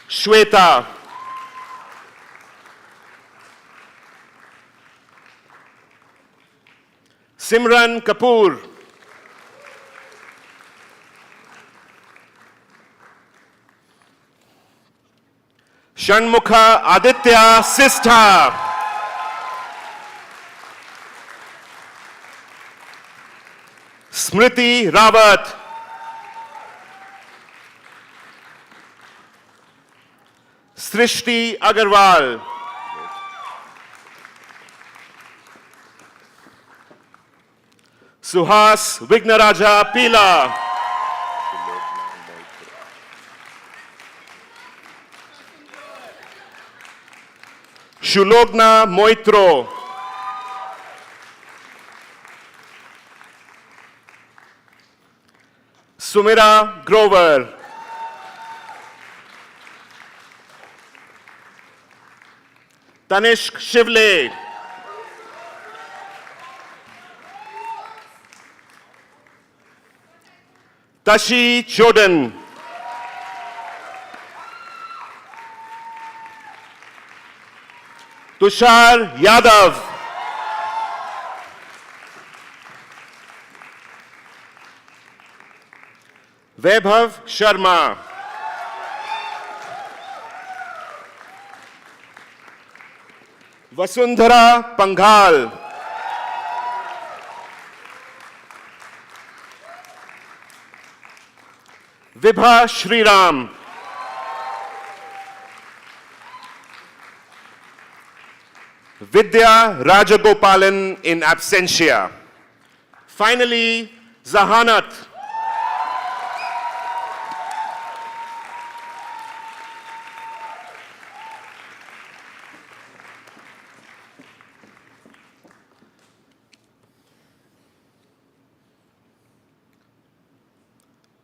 Shweta, Simran Kapoor, Shanmukha Aditya Sistha, Smriti Rawat, Srishti Agarwal, Suhas Vignaraja Pila, Shulogna Moitro, Sumira Grover. Tanishk Shivle. Tashi Chodan. Tushar Yadav. Vaibhav Sharma. Vasundhara Panghal. Vibha Shriram. Vidya Rajagopalan in absentia. Finally, Zahanat.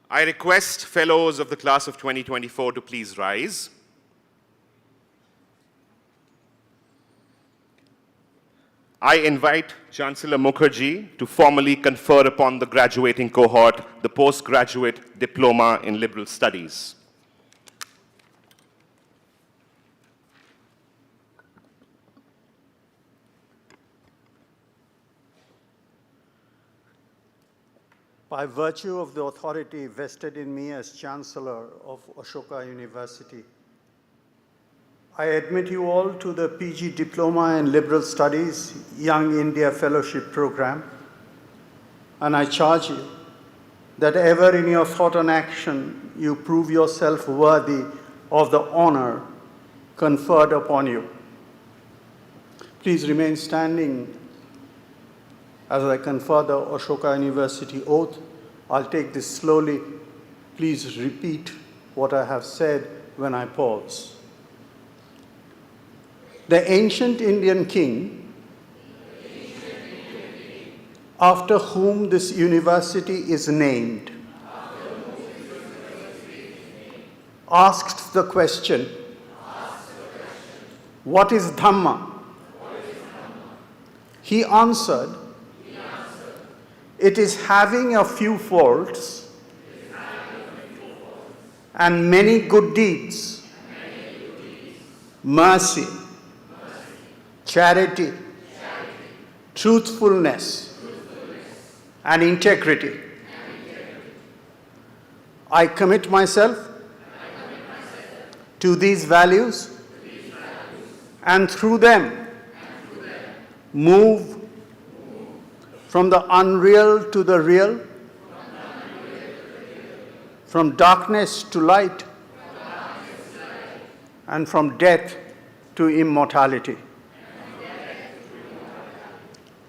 I request fellows of the class of 2024 to please rise. I invite Chancellor Mukherjee to formally confer upon the graduating cohort the postgraduate diploma in liberal studies. By virtue of the authority vested in me as Chancellor of Ashoka University, I admit you all to the PG Diploma in Liberal Studies Young India Fellowship Program, and I charge you that ever in your thought and action you prove yourself worthy of the honor conferred upon you. Please remain standing as I confer the Ashoka University oath. I'll take this slowly. Please repeat what I have said when I pause. The ancient Indian king, after whom this university is named, asked the question, what is Dhamma? He answered, it is having a few faults and many good deeds, mercy, charity, truthfulness, and integrity. I commit myself to these values and through them move from the unreal to the real, from darkness to light, and from death to immortality.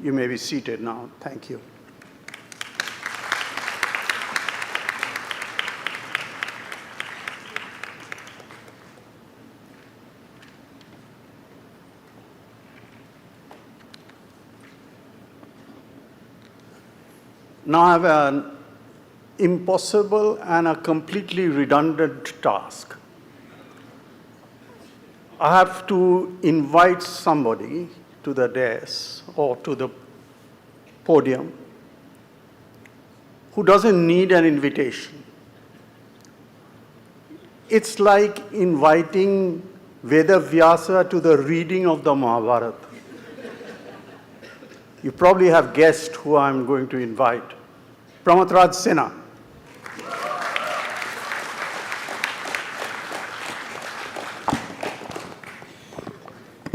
You may be seated now. Thank you. Now I have an impossible and a completely redundant task. I have to invite somebody to the dais or to the podium who doesn't need an invitation. It's like inviting Vedavyasa to the reading of the Mahabharata. You probably have guessed who I'm going to invite. Pramatraj Sinha.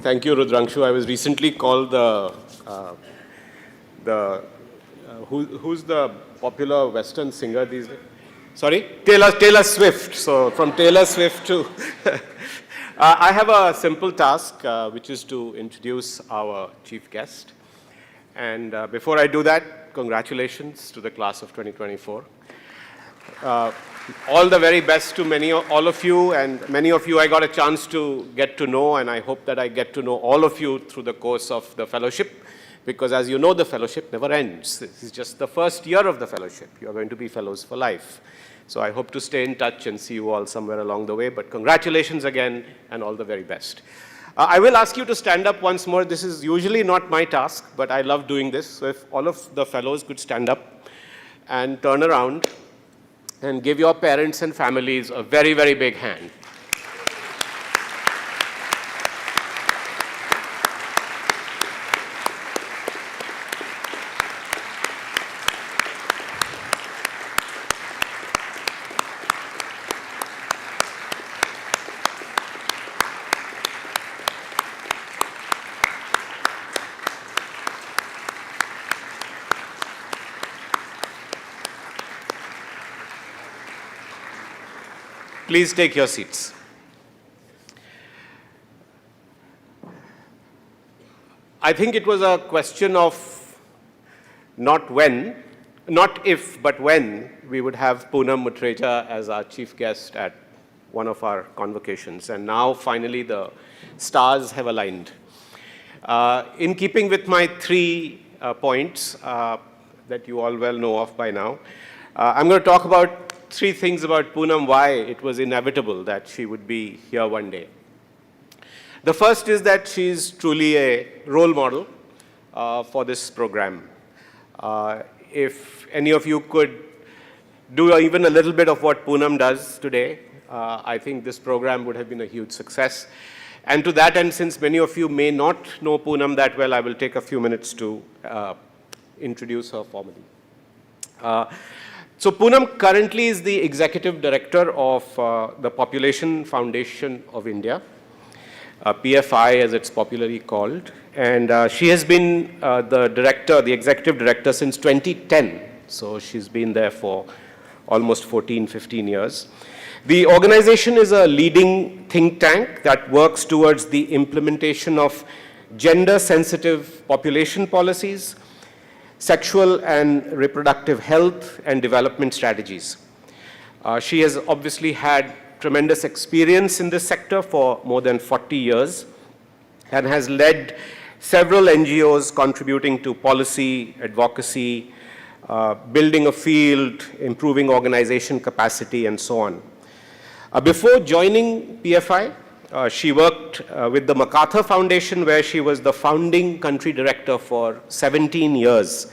Thank you, Rudrangshu. I was recently called who's the popular Western singer these days? Sorry? Taylor Swift. So from Taylor Swift to... I have a simple task, which is to introduce our chief guest. And before I do that, congratulations to the class of 2024. All the very best to all of you, and many of you I got a chance to get to know, and I hope that I get to know all of you through the course of the fellowship. because as you know, the fellowship never ends. This is just the first year of the fellowship. You are going to be fellows for life. So I hope to stay in touch and see you all somewhere along the way. But congratulations again, and all the very best. I will ask you to stand up once more. This is usually not my task, but I love doing this. So if all of the fellows could stand up and turn around and give your parents and families a very, very big hand. Please take your seats. I think it was a question of not if, but when we would have Poonam Mutreja as our chief guest at one of our convocations. And now, finally, the stars have aligned. In keeping with my 3 points that you all well know of by now, I'm going to talk about 3 things about Poonam, why it was inevitable that she would be here one day. The first is that she's truly a role model for this program. If any of you could do even a little bit of what Poonam does today, I think this program would have been a huge success. And to that end, since many of you may not know Poonam that well, I will take a few minutes to introduce her formally. So Poonam currently is the executive director of the Population Foundation of India, PFI as it's popularly called. And she has been the executive director since 2010. So she's been there for almost 14, 15 years. The organization is a leading think tank that works towards the implementation of gender-sensitive population policies, sexual and reproductive health and development strategies. She has obviously had tremendous experience in this sector for more than 40 years and has led several NGOs contributing to policy, advocacy, building a field, improving organization capacity, and so on. Before joining PFI, she worked with the MacArthur Foundation, where she was the founding country director for 17 years.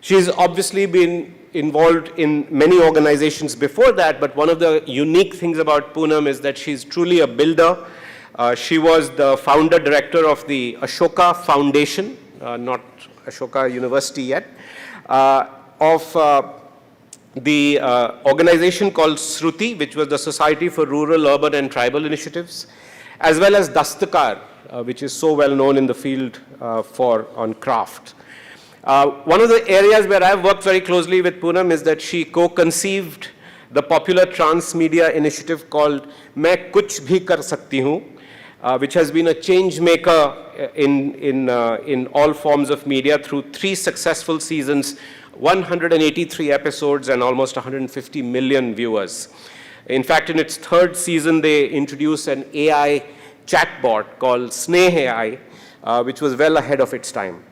She's obviously been involved in many organizations before that, but one of the unique things about Poonam is that she's truly a builder. She was the founder director of the Ashoka Foundation, not Ashoka University yet, of the organization called Shruti, which was the Society for Rural, Urban and Tribal Initiatives, as well as Dastakar, which is so well known in the field on craft. One of the areas where I've worked very closely with Poonam is that she co-conceived the popular transmedia initiative called Main Kuch Bhi Kar Sakti Hoon, which has been a change maker in all forms of media through 3 successful seasons, 183 episodes and almost 150 million viewers. In fact, in its 3rd season, they introduced an AI chatbot called Sneh AI, which was well ahead of its time.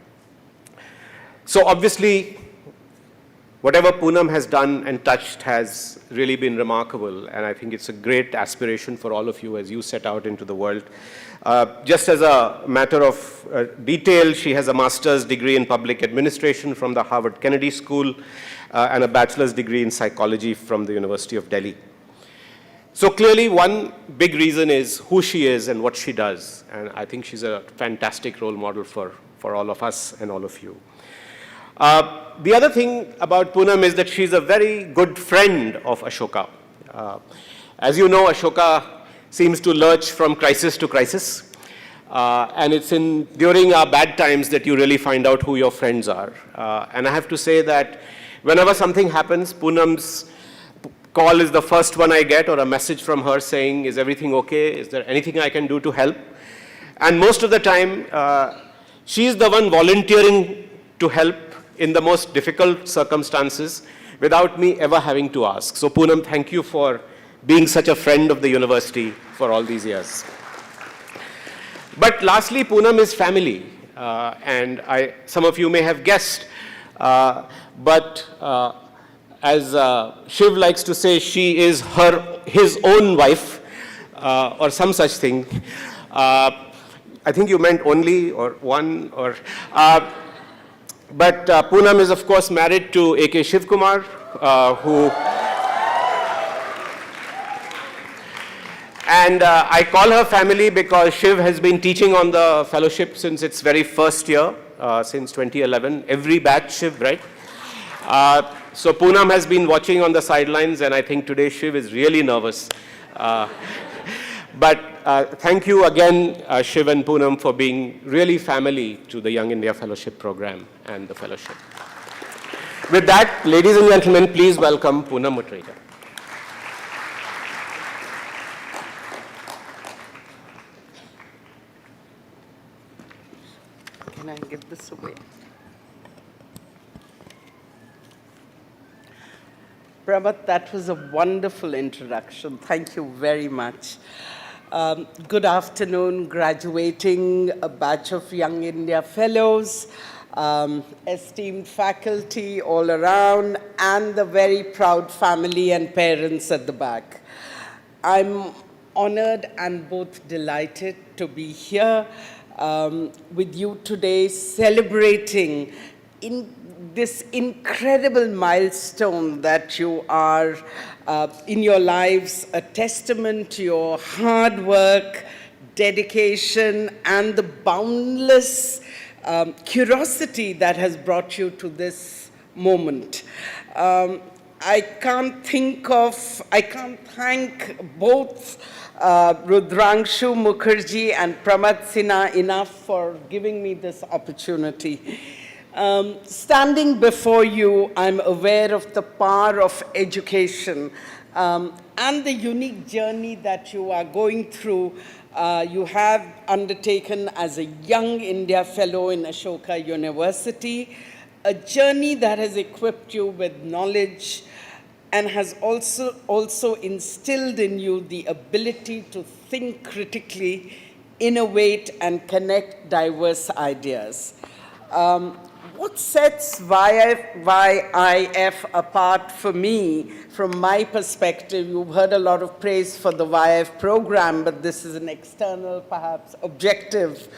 So obviously, whatever Poonam has done and touched has really been remarkable, and I think it's a great aspiration for all of you as you set out into the world. Just as a matter of detail, she has a master's degree in public administration from the Harvard Kennedy School and a bachelor's degree in psychology from the University of Delhi. So clearly, one big reason is who she is and what she does, and I think she's a fantastic role model for all of us and all of you. The other thing about Poonam is that she's a very good friend of Ashoka. As you know, Ashoka seems to lurch from crisis to crisis. And it's during our bad times that you really find out who your friends are. And I have to say that whenever something happens, Poonam's call is the first one I get, or a message from her saying, is everything okay? Is there anything I can do to help? And most of the time, she's the one volunteering to help in the most difficult circumstances without me ever having to ask. So Poonam, thank you for being such a friend of the university for all these years. But lastly, Poonam is family. and some of you may have guessed, but as Shiv likes to say, she is his own wife, or some such thing. I think you meant only, or one, or... but Poonam is, of course, married to A.K. Shiv Kumar, who... And I call her family because Shiv has been teaching on the fellowship since its very first year, since 2011. Every batch, Shiv, right? So Poonam has been watching on the sidelines, and I think today Shiv is really nervous. But thank you again, Shiv and Poonam, for being really family to the Young India Fellowship Program and the fellowship. With that, ladies and gentlemen, please welcome Poonam Mutreja. Can I give this away? Prabhat, that was a wonderful introduction. Thank you very much. Good afternoon, graduating a batch of Young India Fellows, esteemed faculty all around, and the very proud family and parents at the back. I'm honored and both delighted to be here with you today, celebrating in this incredible milestone that you are in your lives, a testament to your hard work, dedication, and the boundless curiosity that has brought you to this moment. I can't thank both Rudrangshu Mukherjee and Pramad Sinha enough for giving me this opportunity. Standing before you, I'm aware of the power of education and the unique journey that you are going through. You have undertaken as a Young India Fellow in Ashoka University, a journey that has equipped you with knowledge and has also instilled in you the ability to think critically, innovate, and connect diverse ideas. What sets YIF apart for me, from my perspective, you've heard a lot of praise for the YIF program, but this is an external, perhaps objective,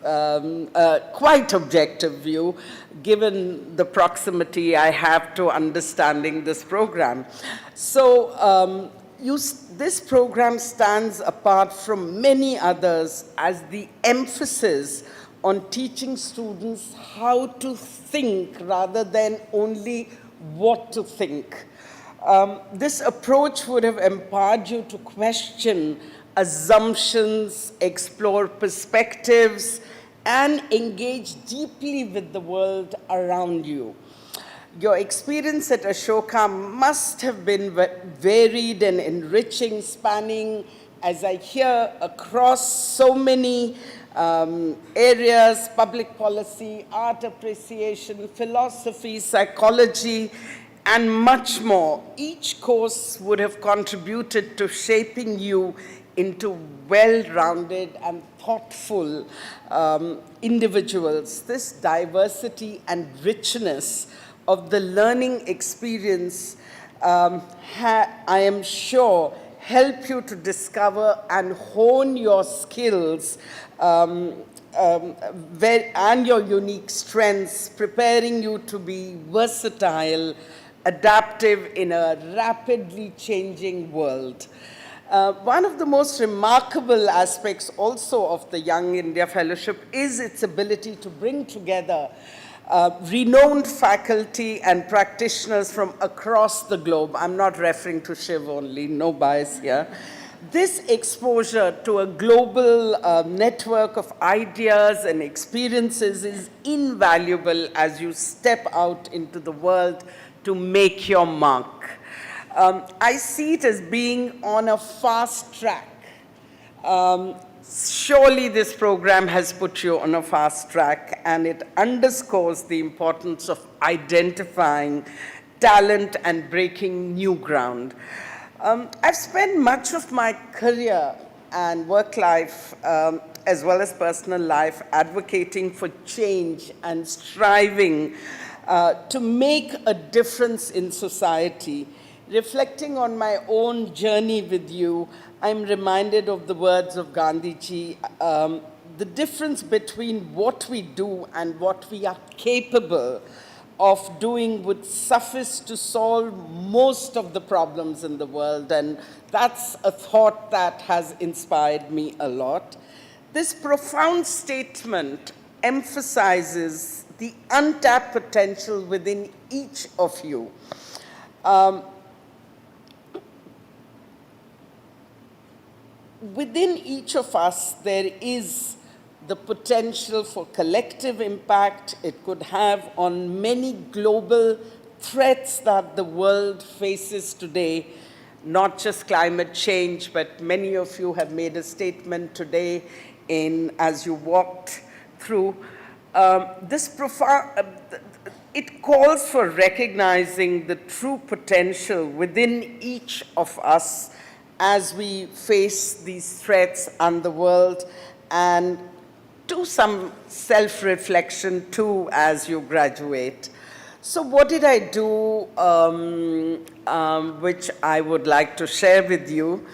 quite objective view, given the proximity I have to understanding this program. So this program stands apart from many others as the emphasis on teaching students how to think rather than only what to think. This approach would have empowered you to question assumptions, explore perspectives, and engage deeply with the world around you. Your experience at Ashoka must have been varied and enriching, spanning, as I hear, across so many areas: public policy, art appreciation, philosophy, psychology, and much more. Each course would have contributed to shaping you into well-rounded and thoughtful individuals. This diversity and richness of the learning experience, I am sure, help you to discover and hone your skills and your unique strengths, preparing you to be versatile, adaptive in a rapidly changing world. One of the most remarkable aspects also of the Young India Fellowship is its ability to bring together renowned faculty and practitioners from across the globe. I'm not referring to Shiv only, no bias here. This exposure to a global network of ideas and experiences is invaluable as you step out into the world to make your mark. I see it as being on a fast track. Surely this program has put you on a fast track, and it underscores the importance of identifying talent and breaking new ground. I've spent much of my career and work life as well as personal life, advocating for change and striving to make a difference in society. Reflecting on my own journey with you, I'm reminded of the words of Gandhiji, the difference between what we do and what we are capable of doing would suffice to solve most of the problems in the world, and that's a thought that has inspired me a lot. This profound statement emphasizes the untapped potential within each of you. Within each of us, there is the potential for collective impact it could have on many global threats that the world faces today, not just climate change, but many of you have made a statement today as you walked through. It calls for recognizing the true potential within each of us as we face these threats and the world, and do some self-reflection too as you graduate. So what did I do, which I would like to share with you?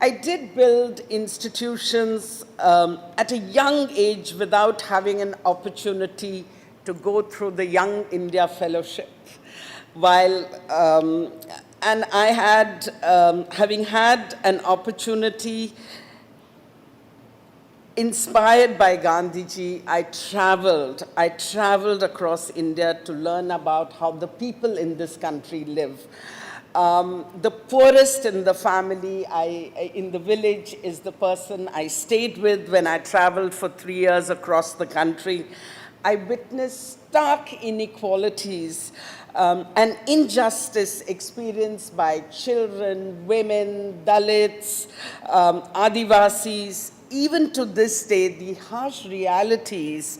I did build institutions at a young age without having an opportunity to go through the Young India Fellowship. And I had, having had an opportunity inspired by Gandhiji, I traveled across India to learn about how the people in this country live. The poorest in the family, in the village, is the person I stayed with when I traveled for 3 years across the country. I witnessed stark inequalities and injustice experienced by children, women, Dalits, Adivasis. Even to this day, the harsh realities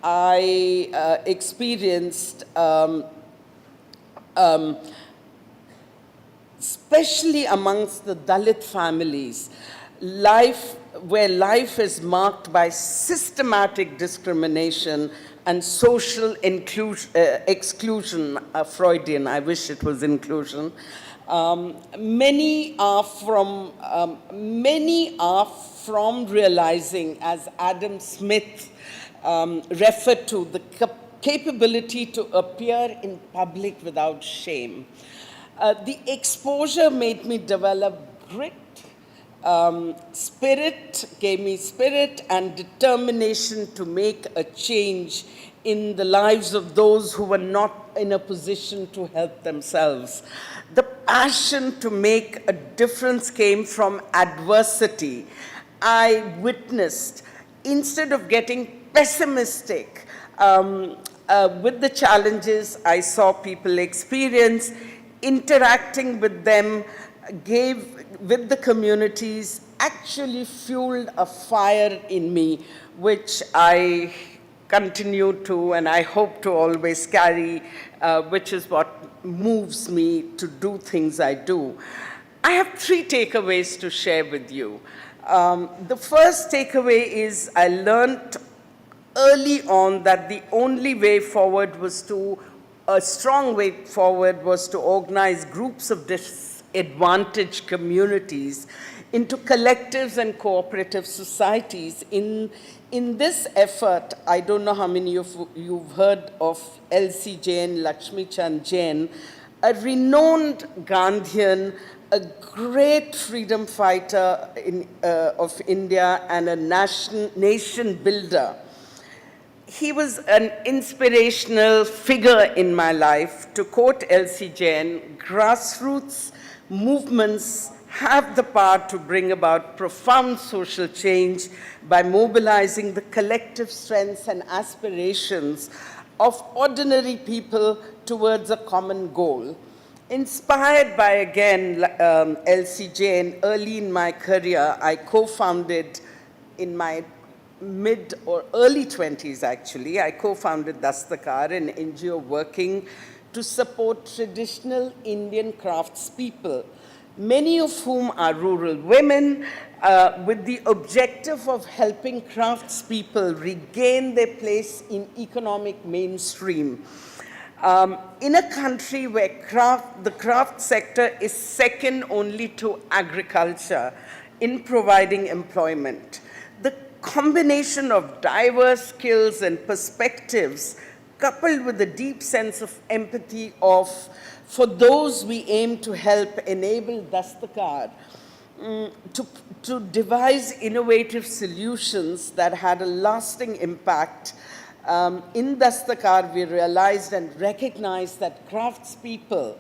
I experienced, especially amongst the Dalit families, where life is marked by systematic discrimination and social exclusion, Freudian, I wish it was inclusion. Many are from realizing, as Adam Smith referred to, the capability to appear in public without shame. The exposure made me develop grit, gave me spirit and determination to make a change in the lives of those who were not in a position to help themselves. The passion to make a difference came from adversity. I witnessed, instead of getting pessimistic with the challenges I saw people experience, interacting with them, with the communities, actually fueled a fire in me, which I continue to, and I hope to always carry, which is what moves me to do things I do. I have 3 takeaways to share with you. The first takeaway is I learned early on that the only way forward a strong way forward was to organize groups of disadvantaged communities into collectives and cooperative societies. In this effort, I don't know how many of you've heard of L.C. Jain, Lakshmi Chand Jain, a renowned Gandhian, a great freedom fighter of India and a nation builder. He was an inspirational figure in my life. To quote L.C. Jain, grassroots movements have the power to bring about profound social change by mobilizing the collective strengths and aspirations of ordinary people towards a common goal. Inspired by, again, L.C. Jain, early in my career, I co-founded, in my mid or early 20s actually, I co-founded Dastakar, an NGO working to support traditional Indian craftspeople. many of whom are rural women, with the objective of helping craftspeople regain their place in economic mainstream. In a country where the craft sector is second only to agriculture in providing employment, the combination of diverse skills and perspectives, coupled with a deep sense of empathy for those we aim to help, enable Dastakar to devise innovative solutions that had a lasting impact. In Dastakar, we realized and recognized that craftspeople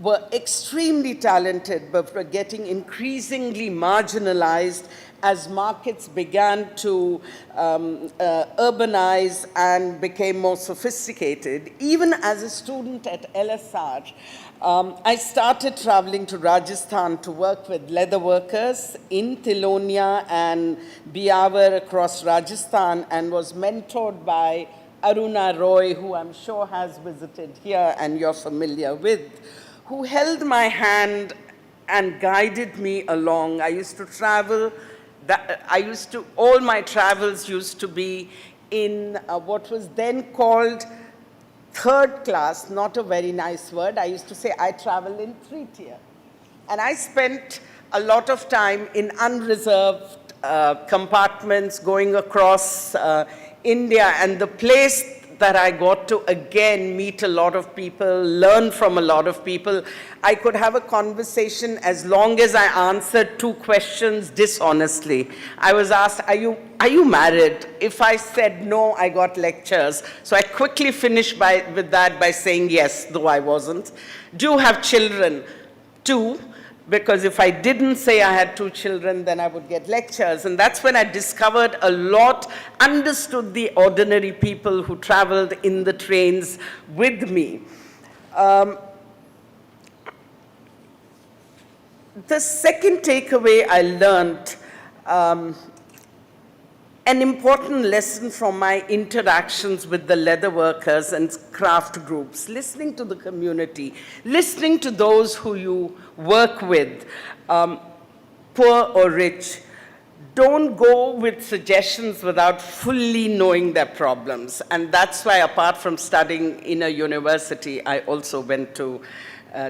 were extremely talented, but were getting increasingly marginalized as markets began to urbanize and became more sophisticated. Even as a student at LSR, I started traveling to Rajasthan to work with leather workers in Tilonia and Biawar across Rajasthan, and was mentored by Aruna Roy, who I'm sure has visited here and you're familiar with, who held my hand and guided me along. I used to travel. All my travels used to be in what was then called third class, not a very nice word. I used to say I travel in 3-tier. And I spent a lot of time in unreserved compartments going across India, and the place that I got to again meet a lot of people, learn from a lot of people. I could have a conversation as long as I answered 2 questions dishonestly. I was asked, are you married? If I said no, I got lectures. So I quickly finished with that by saying yes, though I wasn't. Do you have children? 2. Because if I didn't say I had 2 children, then I would get lectures. And that's when I discovered a lot, understood the ordinary people who traveled in the trains with me. The second takeaway I learned, an important lesson from my interactions with the leather workers and craft groups, listening to the community, listening to those who you work with, poor or rich. Don't go with suggestions without fully knowing their problems. And that's why, apart from studying in a university, I also went to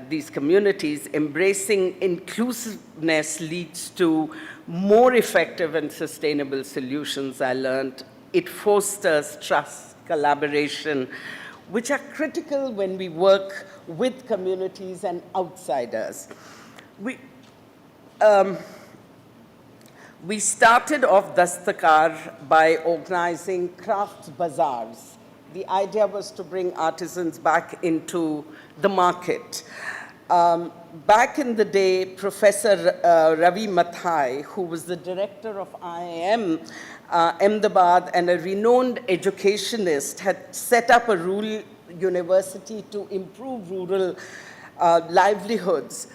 these communities. Embracing inclusiveness leads to more effective and sustainable solutions, I learned. It fosters trust, collaboration, which are critical when we work with communities and outsiders. We started off Dastakar by organizing craft bazaars. The idea was to bring artisans back into the market. Back in the day, Professor Ravi Mathai, who was the director of IIM Ahmedabad and a renowned educationist, had set up a rural university to improve rural livelihoods.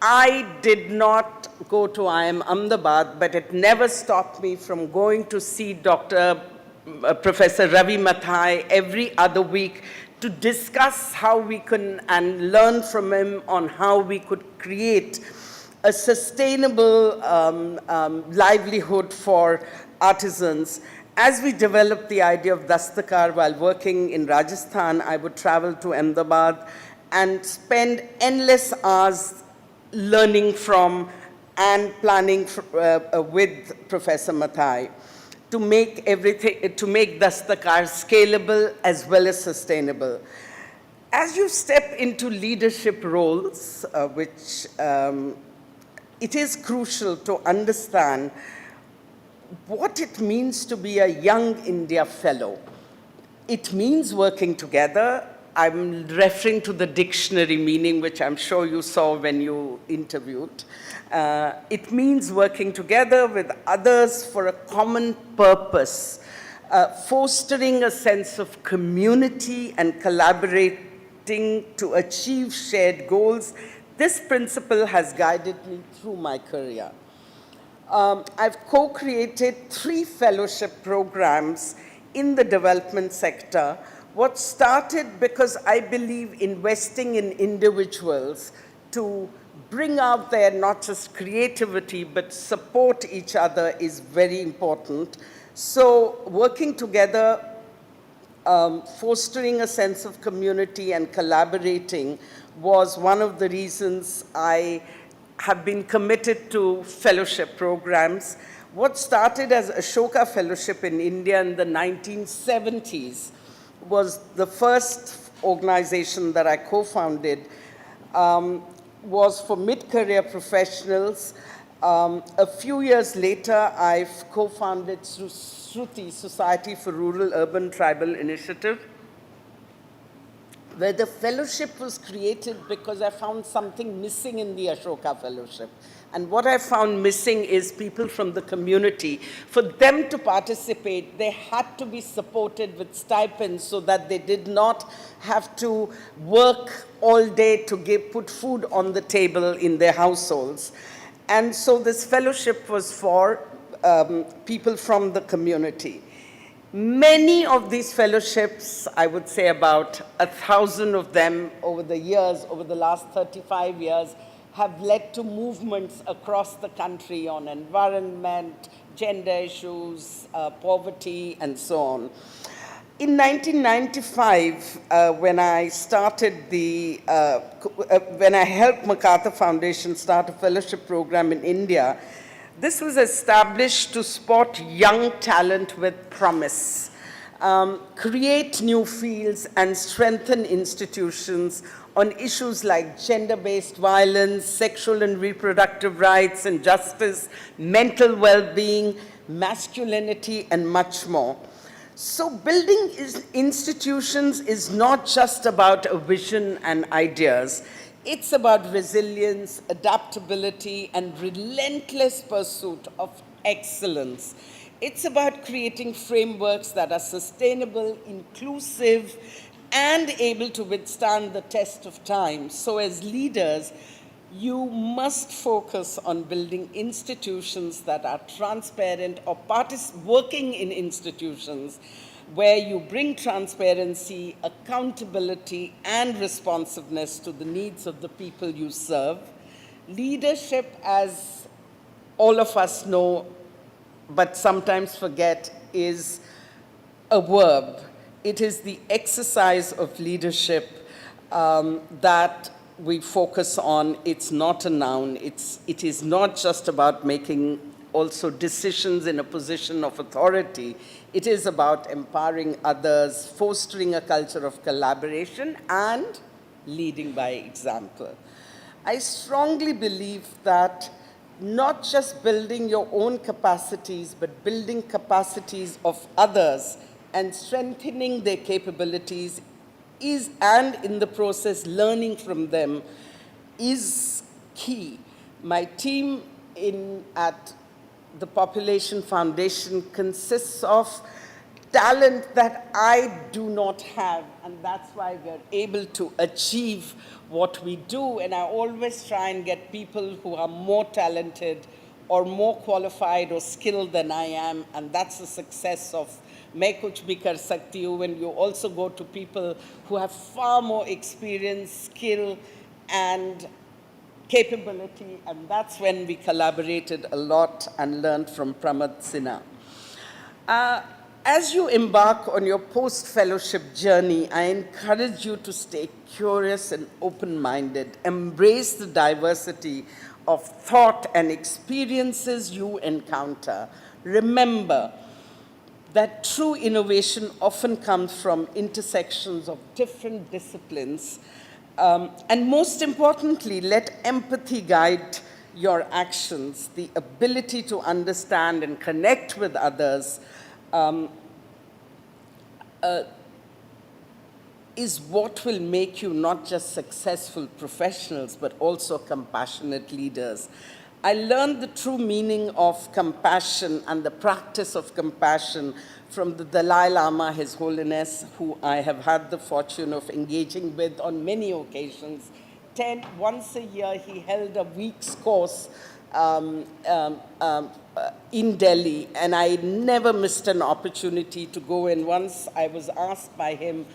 I did not go to IIM Ahmedabad, but it never stopped me from going to see Professor Ravi Mathai every other week to discuss how we can, and learn from him on how we could create a sustainable livelihood for artisans. As we developed the idea of Dastakar while working in Rajasthan, I would travel to Ahmedabad and spend endless hours learning from and planning with Professor Mathai to make Dastakar scalable as well as sustainable. As you step into leadership roles, it is crucial to understand what it means to be a Young India Fellow. It means working together. I'm referring to the dictionary meaning, which I'm sure you saw when you interviewed. It means working together with others for a common purpose, fostering a sense of community and collaborating to achieve shared goals. This principle has guided me through my career. I've co-created 3 fellowship programs in the development sector. What started because I believe investing in individuals to bring out their not just creativity, but support each other is very important. So working together, fostering a sense of community and collaborating was one of the reasons I have been committed to fellowship programs. What started as Ashoka Fellowship in India in the 1970s was the first organization that I co-founded, was for mid-career professionals. A few years later, I've co-founded Shruti, Society for Rural Urban Tribal Initiative, where the fellowship was created because I found something missing in the Ashoka Fellowship. And what I found missing is people from the community. For them to participate, they had to be supported with stipends so that they did not have to work all day to put food on the table in their households. And so this fellowship was for people from the community. Many of these fellowships, I would say about 1,000 of them over the years, over the last 35 years, have led to movements across the country on environment, gender issues, poverty, and so on. In 1995, when I helped MacArthur Foundation start a fellowship program in India, this was established to spot young talent with promise, create new fields, and strengthen institutions on issues like gender-based violence, sexual and reproductive rights and justice, mental well-being, masculinity, and much more. So building institutions is not just about a vision and ideas. It's about resilience, adaptability, and relentless pursuit of excellence. It's about creating frameworks that are sustainable, inclusive, and able to withstand the test of time. So as leaders, you must focus on building institutions that are transparent, or working in institutions where you bring transparency, accountability, and responsiveness to the needs of the people you serve. Leadership, as all of us know, but sometimes forget, is a verb. It is the exercise of leadership that we focus on. It's not a noun. It is not just about making also decisions in a position of authority. It is about empowering others, fostering a culture of collaboration, and leading by example. I strongly believe that not just building your own capacities, but building capacities of others and strengthening their capabilities and in the process learning from them is key. My team at the Population Foundation consists of talent that I do not have, and that's why we're able to achieve what we do. And I always try and get people who are more talented or more qualified or skilled than I am, and that's the success of Main Kuch Bhi Kar Sakti Hu, when you also go to people who have far more experience, skill, and capability, and that's when we collaborated a lot and learned from Pramad Sinha. As you embark on your post-fellowship journey, I encourage you to stay curious and open-minded. Embrace the diversity of thought and experiences you encounter. Remember that true innovation often comes from intersections of different disciplines. And most importantly, let empathy guide your actions. The ability to understand and connect with others is what will make you not just successful professionals, but also compassionate leaders. I learned the true meaning of compassion and the practice of compassion from the Dalai Lama, His Holiness, who I have had the fortune of engaging with on many occasions. Once a year, he held a week's course in Delhi, and I never missed an opportunity to go. And once I was asked by him,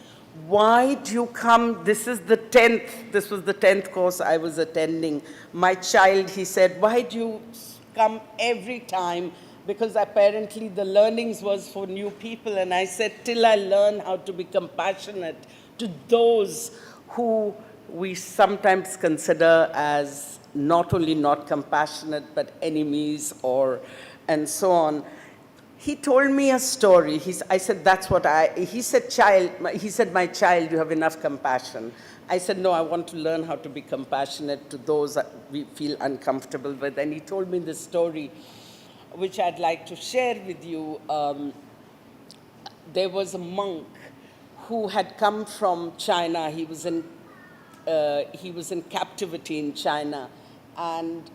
why do you come? This was the 10th course I was attending. My child, he said, why do you come every time? Because apparently the learnings was for new people. And I said, till I learn how to be compassionate to those who we sometimes consider as not only not compassionate, but enemies and so on. He told me a story. I said, he said, my child, you have enough compassion. I said, no, I want to learn how to be compassionate to those that we feel uncomfortable with. And he told me this story, which I'd like to share with you. There was a monk who had come from China. He was in captivity in China, and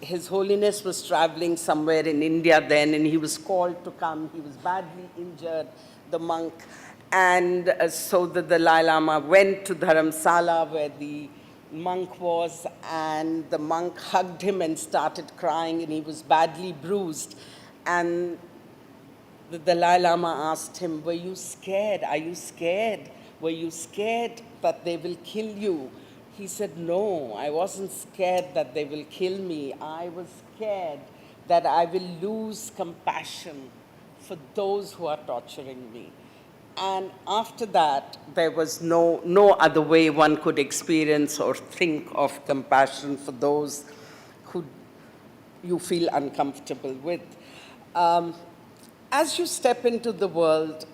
His Holiness was traveling somewhere in India then, and he was called to come. He was badly injured, the monk, and so the Dalai Lama went to Dharamsala where the monk was, and the monk hugged him and started crying, and he was badly bruised. And the Dalai Lama asked him, were you scared? Are you scared? Were you scared that they will kill you? He said, no, I wasn't scared that they will kill me. I was scared that I will lose compassion for those who are torturing me. And after that, there was no other way one could experience or think of compassion for those who you feel uncomfortable with. As you step into the world,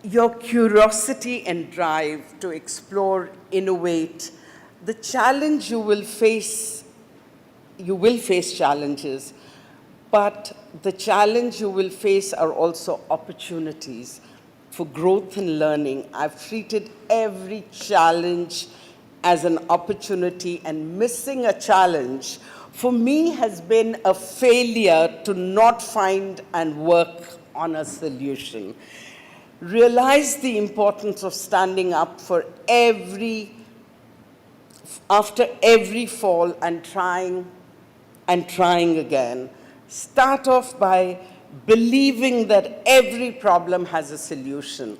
your curiosity and drive to explore, innovate, the challenge you will face challenges, but the challenge you will face are also opportunities for growth and learning. I've treated every challenge as an opportunity, and missing a challenge for me has been a failure to not find and work on a solution. Realize the importance of standing up for after every fall and trying again. Start off by believing that every problem has a solution.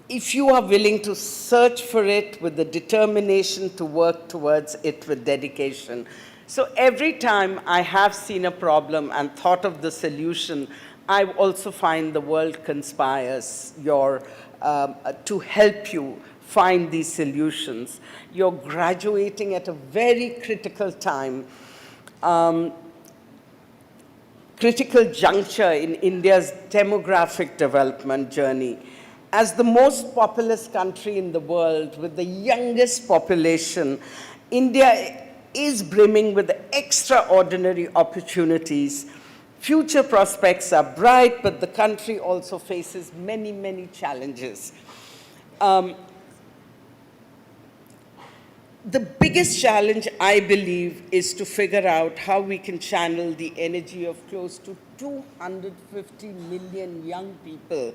If you are willing to search for it with the determination to work towards it with dedication. So every time I have seen a problem and thought of the solution, I also find the world conspires to help you find these solutions. You're graduating at a very critical time, critical juncture in India's demographic development journey. As the most populous country in the world with the youngest population, India is brimming with extraordinary opportunities. Future prospects are bright, but the country also faces many, many challenges. The biggest challenge, I believe, is to figure out how we can channel the energy of close to 250 million young people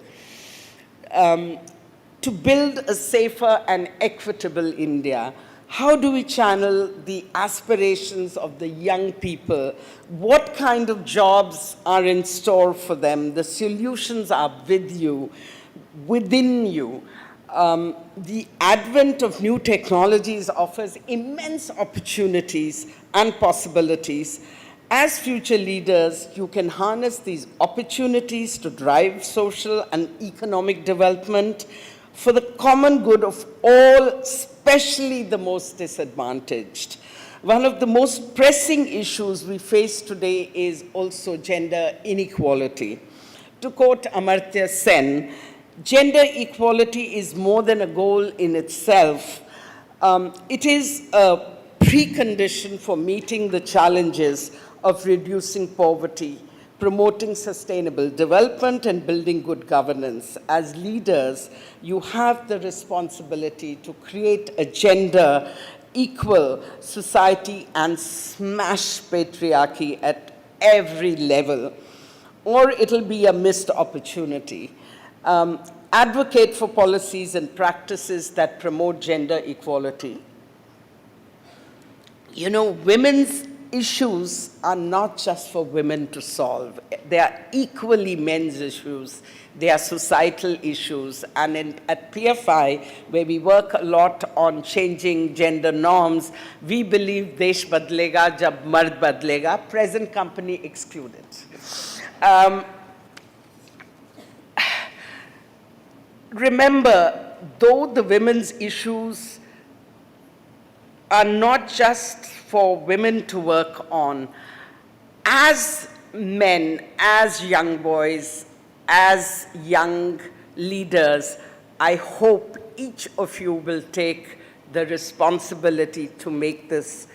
to build a safer and equitable India. How do we channel the aspirations of the young people? What kind of jobs are in store for them? The solutions are within you. The advent of new technologies offers immense opportunities and possibilities. As future leaders, you can harness these opportunities to drive social and economic development for the common good of all, especially the most disadvantaged. One of the most pressing issues we face today is also gender inequality. To quote Amartya Sen, gender equality is more than a goal in itself. It is a precondition for meeting the challenges of reducing poverty, promoting sustainable development, and building good governance. As leaders, you have the responsibility to create a gender equal society and smash patriarchy at every level, or it'll be a missed opportunity. Advocate for policies and practices that promote gender equality. You know, women's issues are not just for women to solve. They are equally men's issues. They are societal issues. And at PFI, where we work a lot on changing gender norms, we believe desh badlega jab mard badlega, present company excluded. Remember, though the women's issues are not just for women to work on, as men, as young boys, as young leaders, I hope each of you will take the responsibility to make this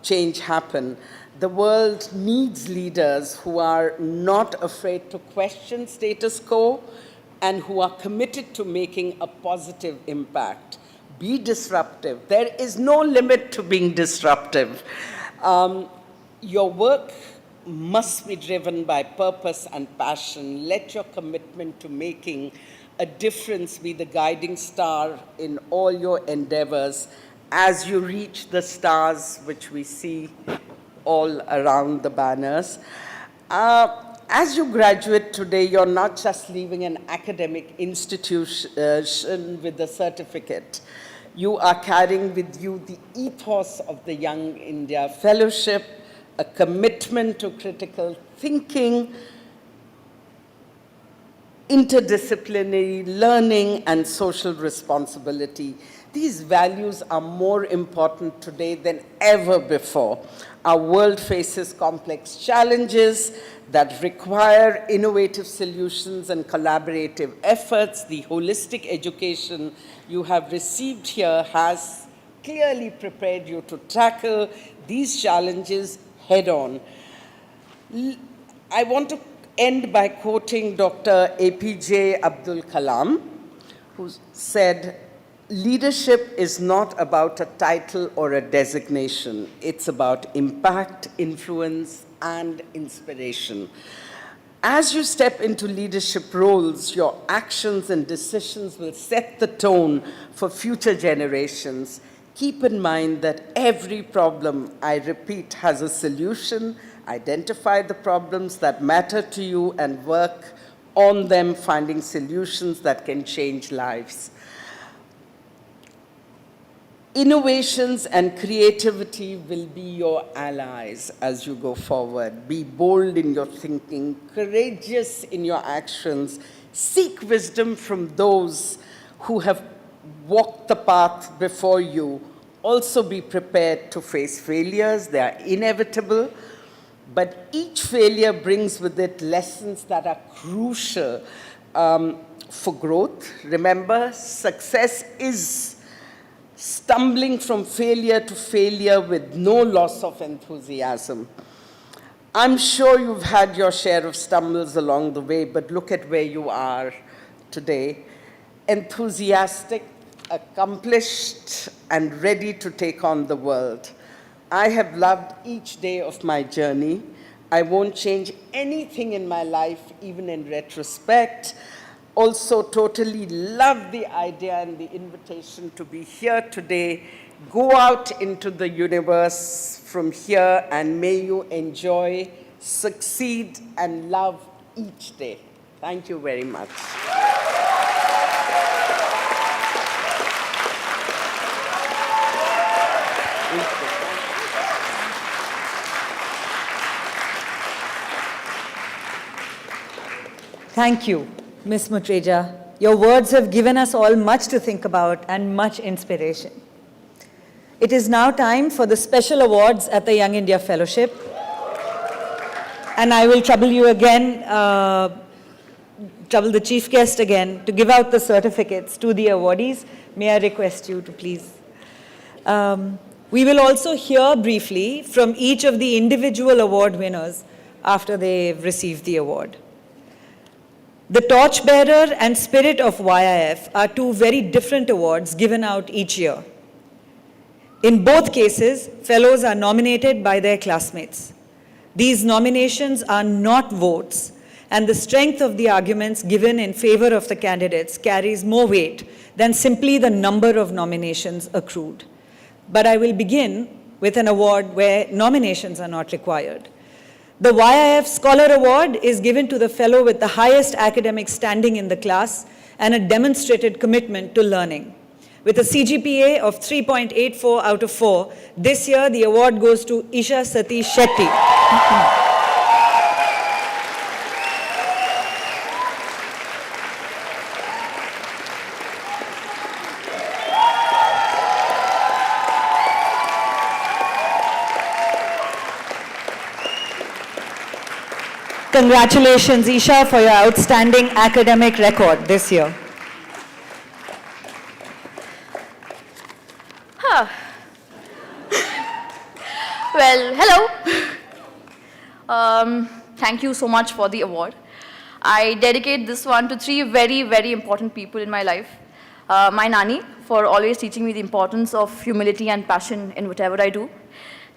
change happen. The world needs leaders who are not afraid to question status quo and who are committed to making a positive impact. Be disruptive. There is no limit to being disruptive. Your work must be driven by purpose and passion. Let your commitment to making a difference be the guiding star in all your endeavors as you reach the stars which we see all around the banners. As you graduate today, you're not just leaving an academic institution with a certificate. You are carrying with you the ethos of the Young India Fellowship, a commitment to critical thinking, interdisciplinary learning, and social responsibility. These values are more important today than ever before. Our world faces complex challenges that require innovative solutions and collaborative efforts. The holistic education you have received here has clearly prepared you to tackle these challenges head-on. I want to end by quoting Dr. APJ Abdul Kalam, who said, "Leadership is not about a title or a designation. It's about impact, influence, and inspiration." As you step into leadership roles, your actions and decisions will set the tone for future generations. Keep in mind that every problem, I repeat, has a solution. Identify the problems that matter to you and work on them, finding solutions that can change lives. Innovations and creativity will be your allies as you go forward. Be bold in your thinking, courageous in your actions. Seek wisdom from those who have walked the path before you. Also be prepared to face failures. They are inevitable, but each failure brings with it lessons that are crucial for growth. Remember, success is stumbling from failure to failure with no loss of enthusiasm. I'm sure you've had your share of stumbles along the way, but look at where you are today. Enthusiastic, accomplished, and ready to take on the world. I have loved each day of my journey. I won't change anything in my life, even in retrospect. Also totally love the idea and the invitation to be here today. Go out into the universe from here, and may you enjoy, succeed, and love each day. Thank you very much. Thank you, Ms. Mutreja. Your words have given us all much to think about and much inspiration. It is now time for the special awards at the Young India Fellowship. And I will trouble you again, trouble the chief guest again, to give out the certificates to the awardees. May I request you to please. We will also hear briefly from each of the individual award winners after they've received the award. The Torchbearer and Spirit of YIF are two very different awards given out each year. In both cases, fellows are nominated by their classmates. These nominations are not votes, and the strength of the arguments given in favor of the candidates carries more weight than simply the number of nominations accrued. But I will begin with an award where nominations are not required. The YIF Scholar Award is given to the fellow with the highest academic standing in the class and a demonstrated commitment to learning. With a CGPA of 3.84 out of 4, this year the award goes to Isha Satish Shetty. Congratulations, Isha, for your outstanding academic record this year. Well, hello. Thank you so much for the award. I dedicate this one to three very, very important people in my life. My Nani, for always teaching me the importance of humility and passion in whatever I do.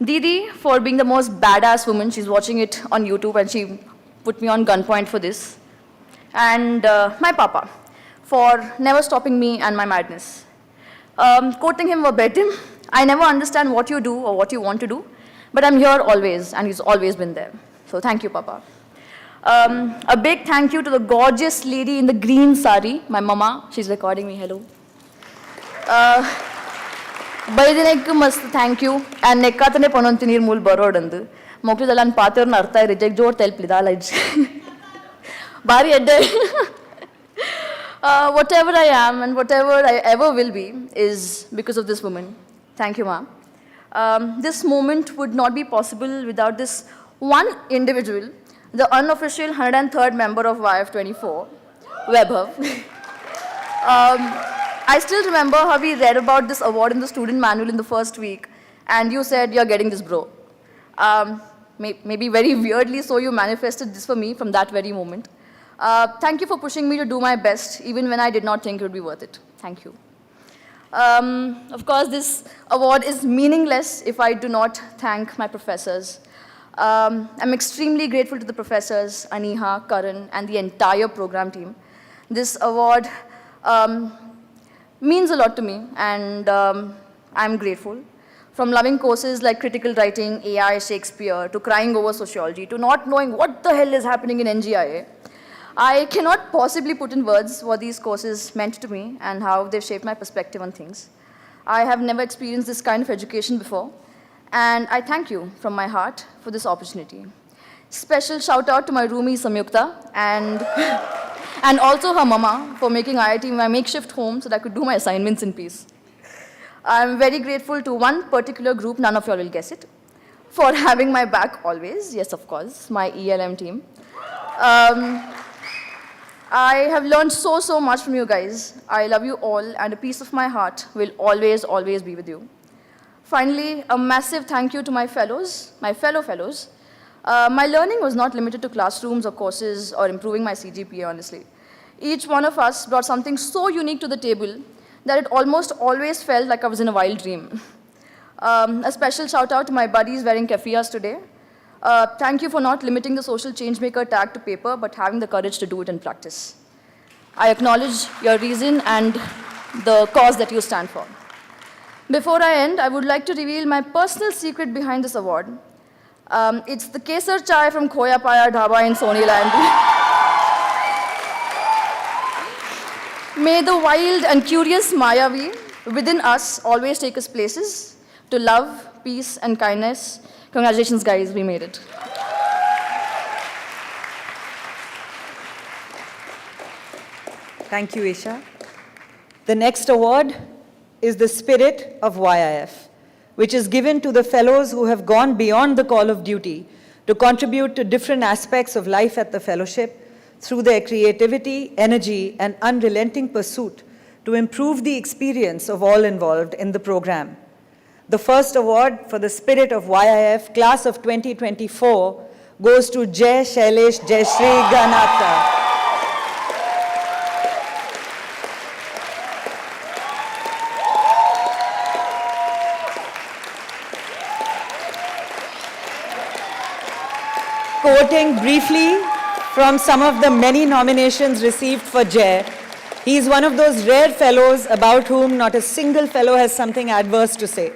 Didi, for being the most badass woman. She's watching it on YouTube and she put me on gunpoint for this. And my papa, for never stopping me and my madness. Quoting him verbatim, I never understand what you do or what you want to do, but I'm here always, and he's always been there. So thank you, Papa. A big thank you to the gorgeous lady in the green sari, my mama. She's recording me, hello. Baidinekku must thank you, and nekkatane ponontinir mul barodandu. Mokli dalan patir nartai reject jor telplidalaj. Bari edde. Whatever I am and whatever I ever will be is because of this woman. Thank you, Ma. This moment would not be possible without this one individual, the unofficial 103rd member of YIF 24, Webhav. I still remember how we read about this award in the student manual in the first week, and you said, "You're getting this, bro." Maybe very weirdly so, you manifested this for me from that very moment. Thank you for pushing me to do my best, even when I did not think it would be worth it. Thank you. Of course, this award is meaningless if I do not thank my professors. I'm extremely grateful to the professors, Aniha, Karan, and the entire program team. This award means a lot to me, and I'm grateful. From loving courses like critical writing, AI, Shakespeare, to crying over sociology, to not knowing what the hell is happening in NGIA, I cannot possibly put in words what these courses meant to me and how they've shaped my perspective on things. I have never experienced this kind of education before, and I thank you from my heart for this opportunity. Special shout out to my roomie Samyukta and also her mama for making IIT my makeshift home so that I could do my assignments in peace. I'm very grateful to one particular group, none of y'all will guess it, for having my back always. Yes, of course, my ELM team. I have learned so much from you guys. I love you all, and a piece of my heart will always be with you. Finally, a massive thank you to my fellows, my fellow fellows. My learning was not limited to classrooms or courses or improving my CGPA, honestly. Each one of us brought something so unique to the table that it almost always felt like I was in a wild dream. A special shout out to my buddies wearing keffiyehs today. Thank you for not limiting the social changemaker tag to paper, but having the courage to do it in practice. I acknowledge your reason and the cause that you stand for. Before I end, I would like to reveal my personal secret behind this award. It's the Kesar Chai from Khoya Paya Dhaba in Soniland. May the wild and curious Mayavi within us always take us places to love, peace, and kindness. Congratulations, guys, we made it. Thank you, Isha. The next award is the Spirit of YIF, which is given to the fellows who have gone beyond the call of duty to contribute to different aspects of life at the fellowship through their creativity, energy, and unrelenting pursuit to improve the experience of all involved in the program. The first award for the Spirit of YIF class of 2024 goes to Jai Shailesh Jayashree Ganata. Quoting briefly from some of the many nominations received for Jai, he is one of those rare fellows about whom not a single fellow has something adverse to say.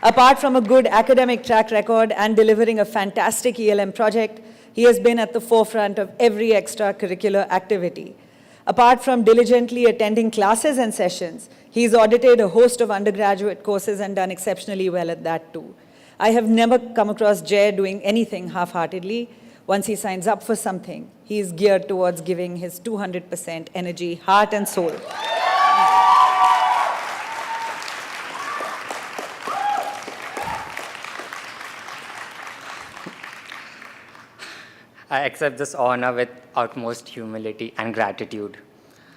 Apart from a good academic track record and delivering a fantastic ELM project, he has been at the forefront of every extracurricular activity. Apart from diligently attending classes and sessions, he's audited a host of undergraduate courses and done exceptionally well at that too. I have never come across Jay doing anything half-heartedly. Once he signs up for something, he is geared towards giving his 200% energy, heart and soul. I accept this honor with utmost humility and gratitude.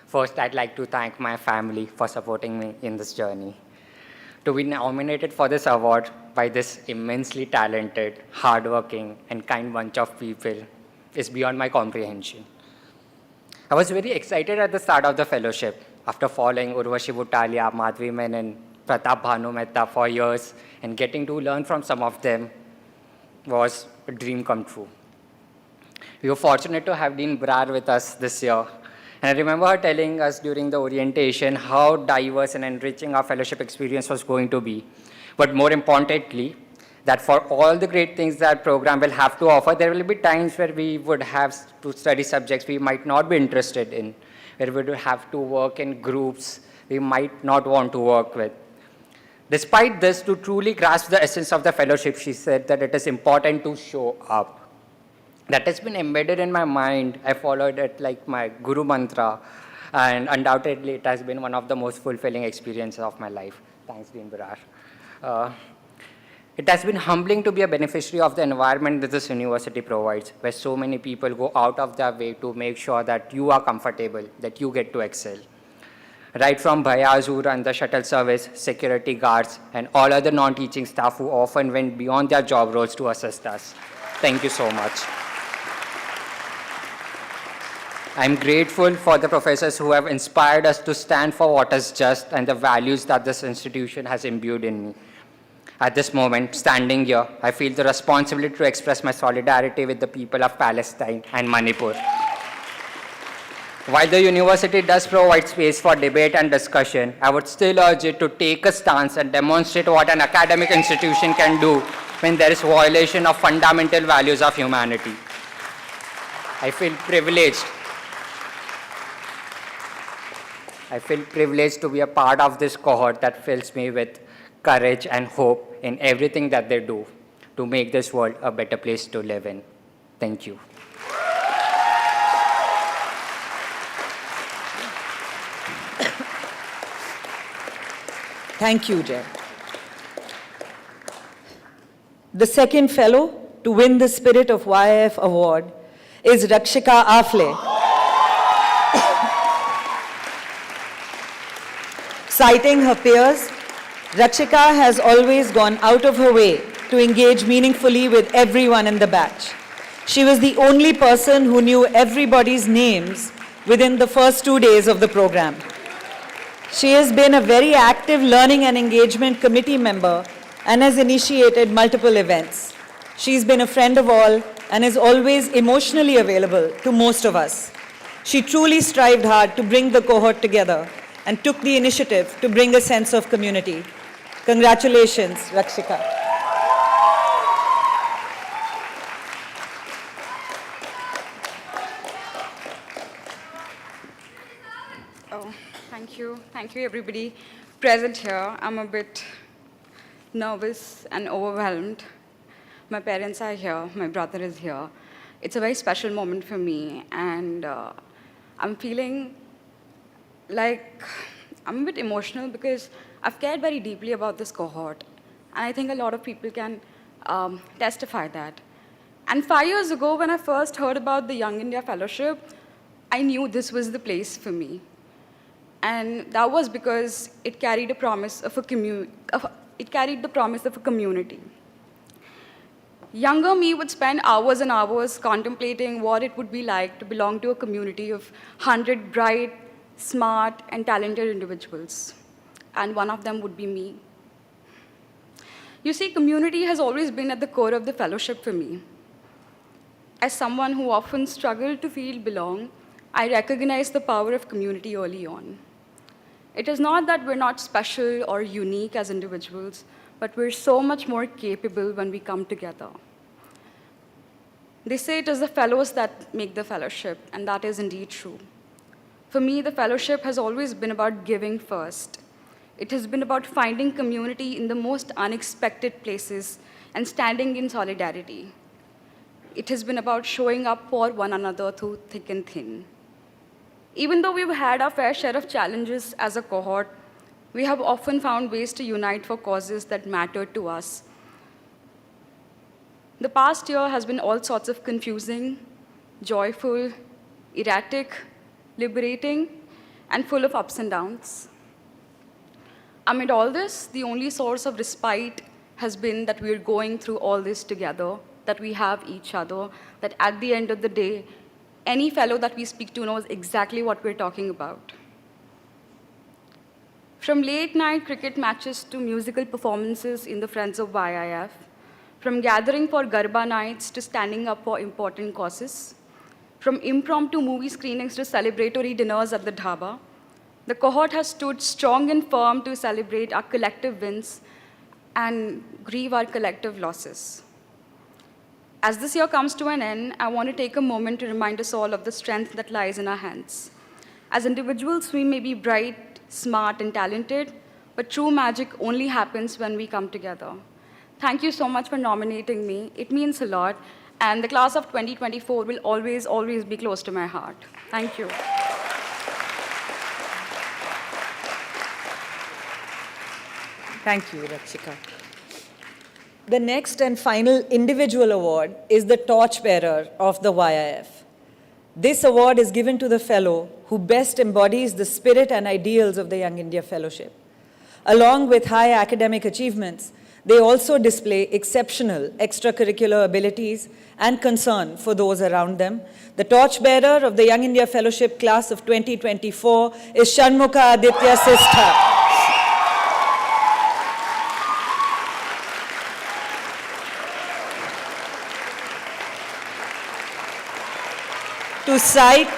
First, I'd like to thank my family for supporting me in this journey. To be nominated for this award by this immensely talented, hardworking, and kind bunch of people is beyond my comprehension. I was very excited at the start of the fellowship after following Urvashi Bhutalia, Madhvi Menon, Pratap Bhanu Mehta for years, and getting to learn from some of them was a dream come true. We were fortunate to have Dean Brar with us this year. And I remember her telling us during the orientation how diverse and enriching our fellowship experience was going to be. But more importantly, that for all the great things that program will have to offer, there will be times where we would have to study subjects we might not be interested in, where we would have to work in groups we might not want to work with. Despite this, to truly grasp the essence of the fellowship, she said that it is important to show up. That has been embedded in my mind. I followed it like my guru mantra, and undoubtedly it has been one of the most fulfilling experiences of my life. Thanks, Dean Brar. It has been humbling to be a beneficiary of the environment that this university provides, where so many people go out of their way to make sure that you are comfortable, that you get to excel. Right from Bhaias who run the shuttle service, security guards, and all other non-teaching staff who often went beyond their job roles to assist us. Thank you so much. I'm grateful for the professors who have inspired us to stand for what is just and the values that this institution has imbued in me. At this moment, standing here, I feel the responsibility to express my solidarity with the people of Palestine and Manipur. While the university does provide space for debate and discussion, I would still urge it to take a stance and demonstrate what an academic institution can do when there is violation of fundamental values of humanity. I feel privileged to be a part of this cohort that fills me with courage and hope in everything that they do to make this world a better place to live in. Thank you. Thank you, Jay. The second fellow to win the Spirit of YIF Award is Rakshika Afle. Citing her peers, Rakshika has always gone out of her way to engage meaningfully with everyone in the batch. She was the only person who knew everybody's names within the first 2 days of the program. She has been a very active learning and engagement committee member and has initiated multiple events. She's been a friend of all and is always emotionally available to most of us. She truly strived hard to bring the cohort together and took the initiative to bring a sense of community. Congratulations, Rakshika. Oh, thank you. Thank you, everybody present here. I'm a bit nervous and overwhelmed. My parents are here. My brother is here. It's a very special moment for me, and I'm feeling like I'm a bit emotional because I've cared very deeply about this cohort, and I think a lot of people can testify that. And 5 years ago, when I first heard about the Young India Fellowship, I knew this was the place for me. And that was because it carried a promise of it carried the promise of a community. Younger me would spend hours and hours contemplating what it would be like to belong to a community of 100 bright, smart, and talented individuals. And one of them would be me. You see, community has always been at the core of the fellowship for me. As someone who often struggled to feel belong, I recognized the power of community early on. It is not that we're not special or unique as individuals, but we're so much more capable when we come together. They say it is the fellows that make the fellowship, and that is indeed true. For me, the fellowship has always been about giving first. It has been about finding community in the most unexpected places and standing in solidarity. It has been about showing up for one another through thick and thin. Even though we've had our fair share of challenges as a cohort, we have often found ways to unite for causes that matter to us. The past year has been all sorts of confusing, joyful, erratic, liberating, and full of ups and downs. Amid all this, the only source of respite has been that we're going through all this together, that we have each other, that at the end of the day, any fellow that we speak to knows exactly what we're talking about. From late-night cricket matches to musical performances in the Friends of YIF, from gathering for Garba nights to standing up for important causes, from impromptu movie screenings to celebratory dinners at the dhaba, the cohort has stood strong and firm to celebrate our collective wins and grieve our collective losses. As this year comes to an end, I want to take a moment to remind us all of the strength that lies in our hands. As individuals, we may be bright, smart, and talented, but true magic only happens when we come together. Thank you so much for nominating me. It means a lot, and the class of 2024 will always, always be close to my heart. Thank you. Thank you, Rakshika. The next and final individual award is the torchbearer of the YIF. This award is given to the fellow who best embodies the spirit and ideals of the Young India Fellowship. Along with high academic achievements, they also display exceptional extracurricular abilities and concern for those around them. The torchbearer of the Young India Fellowship class of 2024 is Shanmukha Aditya Sistha. To cite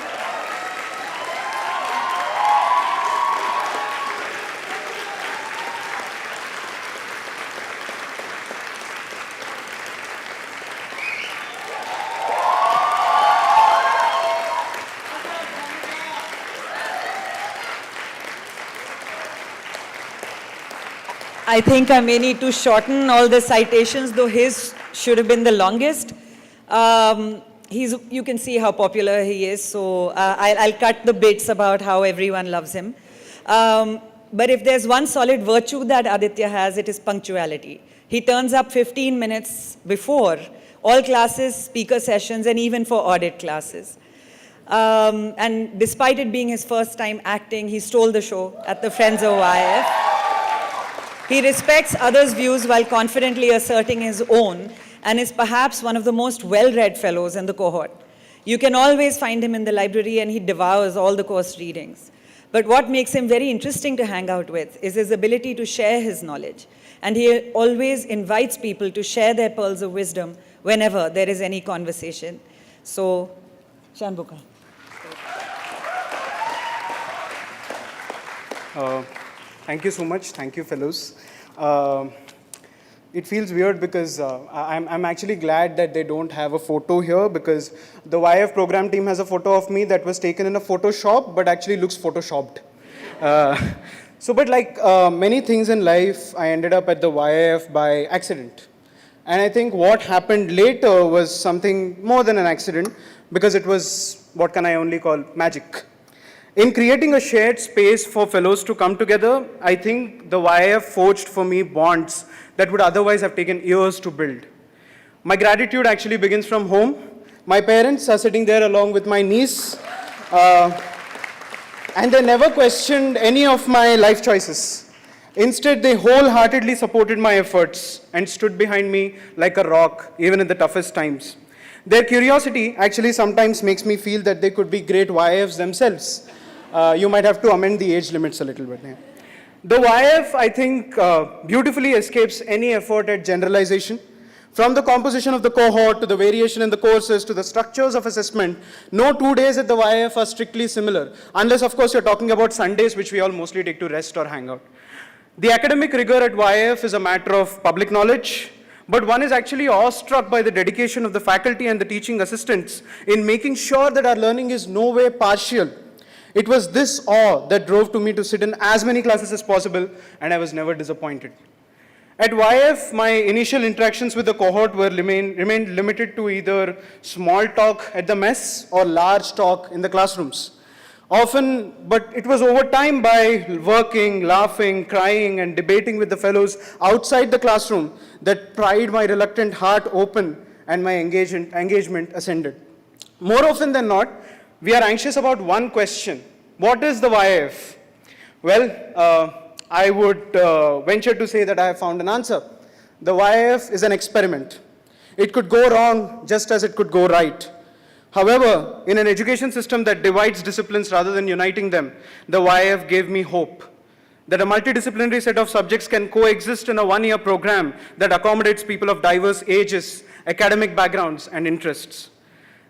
I think I may need to shorten all the citations, though his should have been the longest. You can see how popular he is, so I'll cut the bits about how everyone loves him. But if there's one solid virtue that Aditya has, it is punctuality. He turns up 15 minutes before all classes, speaker sessions, and even for audit classes. And despite it being his first time acting, he stole the show at the Friends of YIF. He respects others' views while confidently asserting his own, and is perhaps one of the most well-read fellows in the cohort. You can always find him in the library, and he devours all the course readings. But what makes him very interesting to hang out with is his ability to share his knowledge. And he always invites people to share their pearls of wisdom whenever there is any conversation. So, Shanmukha. Thank you so much. Thank you, fellows. It feels weird because I'm actually glad that they don't have a photo here, because the YF program team has a photo of me that was taken in a Photoshop but actually looks Photoshopped. But like many things in life, I ended up at the YF by accident. And I think what happened later was something more than an accident, because it was what can I only call magic. In creating a shared space for fellows to come together, I think the YIF forged for me bonds that would otherwise have taken years to build. My gratitude actually begins from home. My parents are sitting there along with my niece, and they never questioned any of my life choices. Instead, they wholeheartedly supported my efforts and stood behind me like a rock, even in the toughest times. Their curiosity actually sometimes makes me feel that they could be great YIFs themselves. You might have to amend the age limits a little bit. Yeah. The YIF, I think, beautifully escapes any effort at generalization. From the composition of the cohort to the variation in the courses to the structures of assessment, no 2 days at the YIF are strictly similar, unless of course you're talking about Sundays, which we all mostly take to rest or hang out. The academic rigor at YIF is a matter of public knowledge, but one is actually awestruck by the dedication of the faculty and the teaching assistants in making sure that our learning is no way partial. It was this awe that drove me to sit in as many classes as possible, and I was never disappointed. At YIF, my initial interactions with the cohort remained limited to either small talk at the mess or large talk in the classrooms. Often, but it was over time by working, laughing, crying, and debating with the fellows outside the classroom that pried my reluctant heart open and my engagement ascended. More often than not, we are anxious about one question: what is the YIF? Well, I would venture to say that I have found an answer. The YIF is an experiment. It could go wrong just as it could go right. However, in an education system that divides disciplines rather than uniting them, the YIF gave me hope that a multidisciplinary set of subjects can coexist in a one-year program that accommodates people of diverse ages, academic backgrounds, and interests.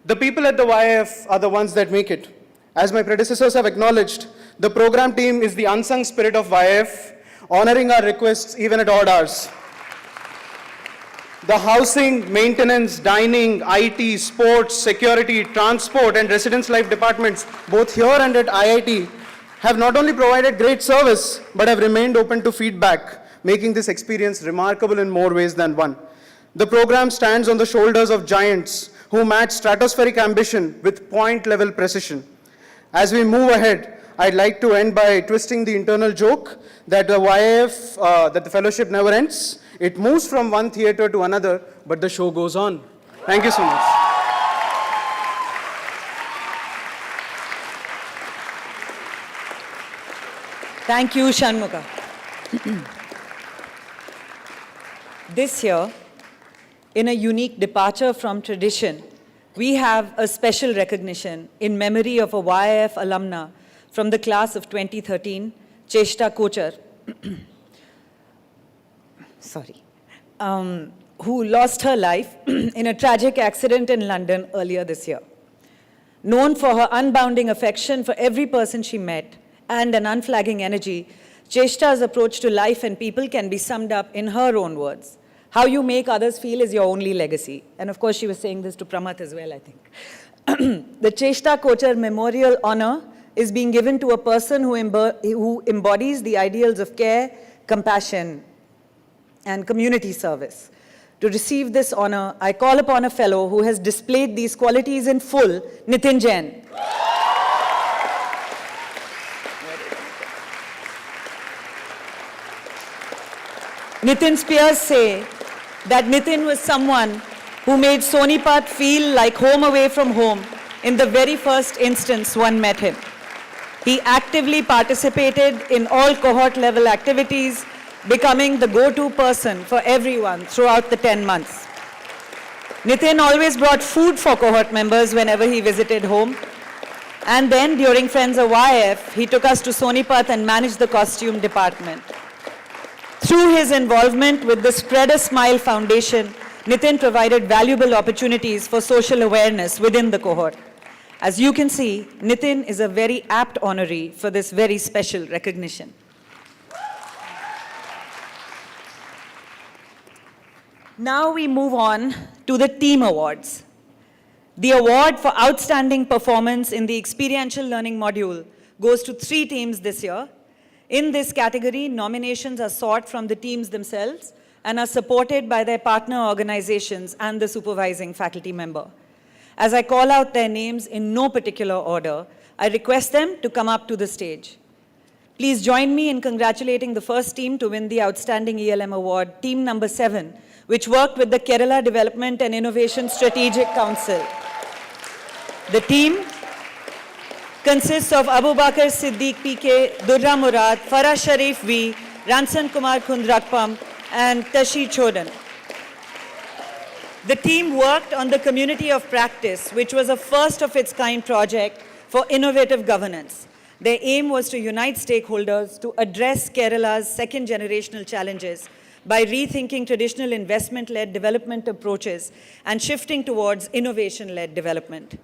The people at the YIF are the ones that make it. As my predecessors have acknowledged, the program team is the unsung spirit of YIF, honoring our requests even at odd hours. The housing, maintenance, dining, IT, sports, security, transport, and residence life departments, both here and at IIT, have not only provided great service, but have remained open to feedback, making this experience remarkable in more ways than one. The program stands on the shoulders of giants who match stratospheric ambition with point-level precision. As we move ahead, I'd like to end by twisting the internal joke that the YIF, that the fellowship never ends. It moves from one theater to another, but the show goes on. Thank you so much. Thank you, Shanmugha. This year, in a unique departure from tradition, we have a special recognition in memory of a YIF alumna from the class of 2013, Cheshta Kochar, who lost her life in a tragic accident in London earlier this year. Known for her unbounding affection for every person she met and an unflagging energy, Cheshta's approach to life and people can be summed up in her own words: how you make others feel is your only legacy. And of course, she was saying this to Pramath as well, I think. The Cheshta Kochar Memorial Honor is being given to a person who embodies the ideals of care, compassion, and community service. To receive this honor, I call upon a fellow who has displayed these qualities in full, Nitin Jain. Nitin's peers say that Nitin was someone who made Sonipat feel like home away from home in the very first instance one met him. He actively participated in all cohort-level activities, becoming the go-to person for everyone throughout the 10 months. Nitin always brought food for cohort members whenever he visited home. And then, during Friends of YIF, he took us to Sonipat and managed the costume department. Through his involvement with the Spread a Smile Foundation, Nitin provided valuable opportunities for social awareness within the cohort. As you can see, Nitin is a very apt honoree for this very special recognition. Now we move on to the team awards. The award for outstanding performance in the experiential learning module goes to 3 teams this year. In this category, nominations are sought from the teams themselves and are supported by their partner organizations and the supervising faculty member. As I call out their names in no particular order, I request them to come up to the stage. Please join me in congratulating the first team to win the Outstanding ELM Award, team number 7, which worked with the Kerala Development and Innovation Strategic Council. The team consists of Abu Bakr Siddiq PK, Durra Murad, Farah Sharif V, Ransan Kumar Khundrakpam, and Tashi Chodan. The team worked on the Community of Practice, which was a first-of-its-kind project for innovative governance. Their aim was to unite stakeholders to address Kerala's second-generational challenges by rethinking traditional investment-led development approaches and shifting towards innovation-led development.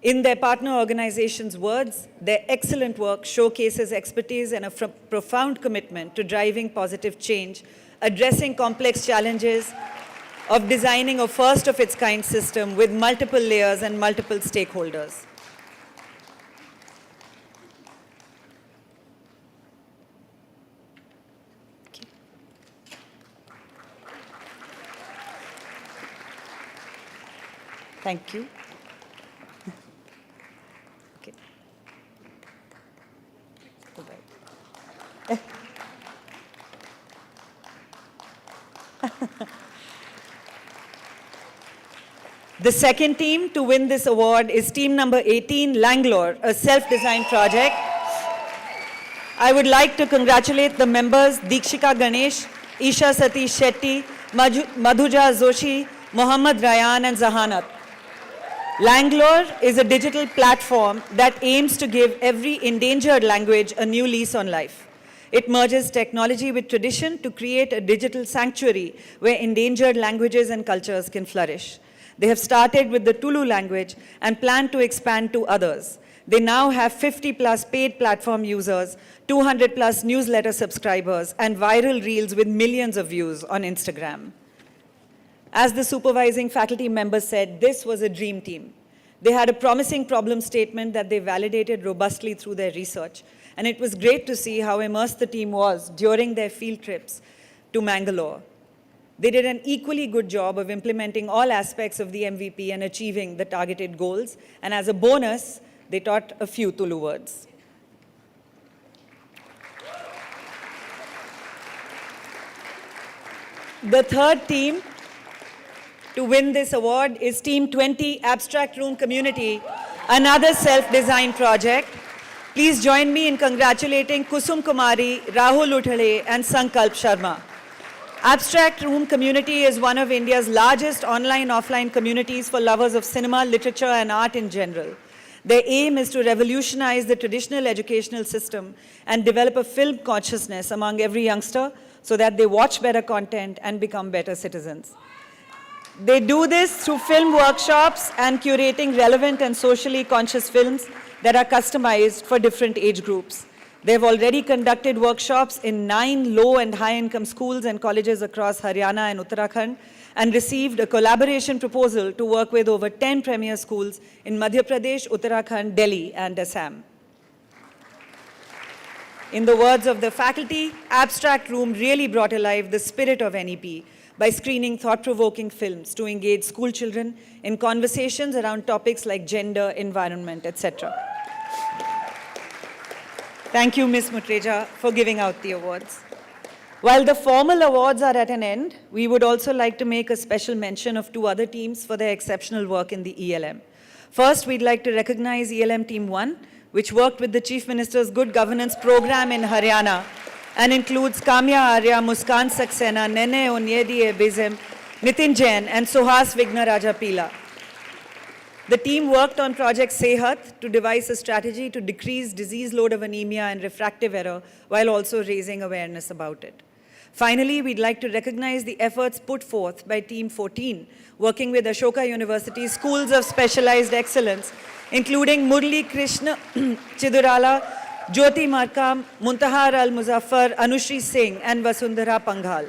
In their partner organizations' words, their excellent work showcases expertise and a profound commitment to driving positive change, addressing complex challenges of designing a first-of-its-kind system with multiple layers and multiple stakeholders. Thank you. Okay. Bye-bye. The second team to win this award is team number 18, Langlore, a self-designed project. I would like to congratulate the members Dikshika Ganesh, Isha Satish Shetty, Madhuja Zoshi, Mohammad Rayan and Zahanat. Langlore is a digital platform that aims to give every endangered language a new lease on life. It merges technology with tradition to create a digital sanctuary where endangered languages and cultures can flourish. They have started with the Tulu language and plan to expand to others. They now have 50+ paid platform users, 200+ newsletter subscribers, and viral reels with millions of views on Instagram. As the supervising faculty member said, this was a dream team. They had a promising problem statement that they validated robustly through their research, and it was great to see how immersed the team was during their field trips to Mangalore. They did an equally good job of implementing all aspects of the MVP and achieving the targeted goals, and as a bonus, they taught a few Tulu words. The third team to win this award is Team 20 Abstract Room Community, another self-designed project. Please join me in congratulating Kusum Kumari, Rahul Uthale, and Sankalp Sharma. Abstract Room Community is one of India's largest online-offline communities for lovers of cinema, literature, and art in general. Their aim is to revolutionize the traditional educational system and develop a film consciousness among every youngster so that they watch better content and become better citizens. They do this through film workshops and curating relevant and socially conscious films that are customized for different age groups. They have already conducted workshops in 9 low and high-income schools and colleges across Haryana and Uttarakhand, and received a collaboration proposal to work with over 10 premier schools in Madhya Pradesh, Uttarakhand, Delhi, and Assam. In the words of the faculty, Abstract Room really brought alive the spirit of NEP by screening thought-provoking films to engage school children in conversations around topics like gender, environment, etc. Thank you, Ms. Mutreja, for giving out the awards. While the formal awards are at an end, we would also like to make a special mention of 2 other teams for their exceptional work in the ELM. First, we'd like to recognize ELM Team 1, which worked with the Chief Minister's Good Governance Program in Haryana and includes Kamya Arya, Muskan Saxena, Nene Onyedi Ebizem, Nitin Jain, and Suhas Vigna Rajapila. The team worked on Project Sehat to devise a strategy to decrease disease load of anemia and refractive error while also raising awareness about it. Finally, we'd like to recognize the efforts put forth by Team 14, working with Ashoka University's Schools of Specialized Excellence, including Murli Krishna Chidurala, Jyoti Markam, Muntahar Al-Muzaffar, Anushri Singh, and Vasundhara Panghal.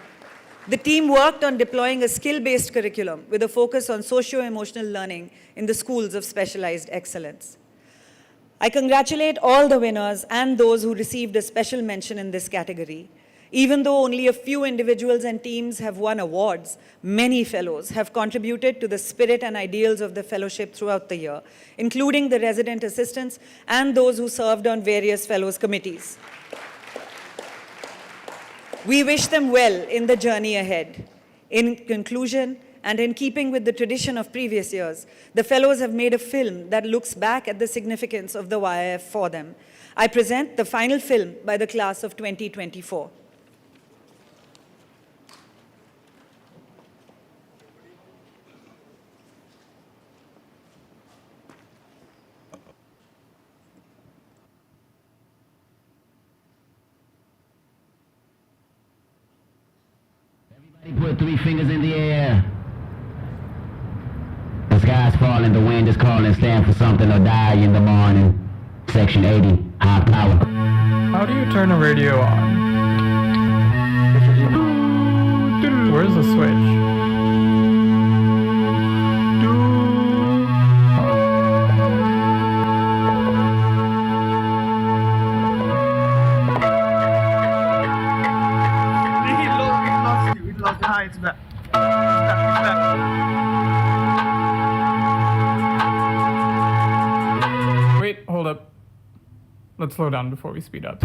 The team worked on deploying a skill-based curriculum with a focus on socio-emotional learning in the schools of specialized excellence. I congratulate all the winners and those who received a special mention in this category. Even though only a few individuals and teams have won awards, many fellows have contributed to the spirit and ideals of the fellowship throughout the year, including the resident assistants and those who served on various fellows committees. We wish them well in the journey ahead. In conclusion, and in keeping with the tradition of previous years, the fellows have made a film that looks back at the significance of the YIF for them. I present the final film by the class of 2024. Put 3 fingers in the air. The sky's falling, the wind is calling, stand for something or die in the morning. Section 80, high power. How do you turn a radio on? Where's the switch? It's back. Wait, hold up. Let's slow down before we speed up.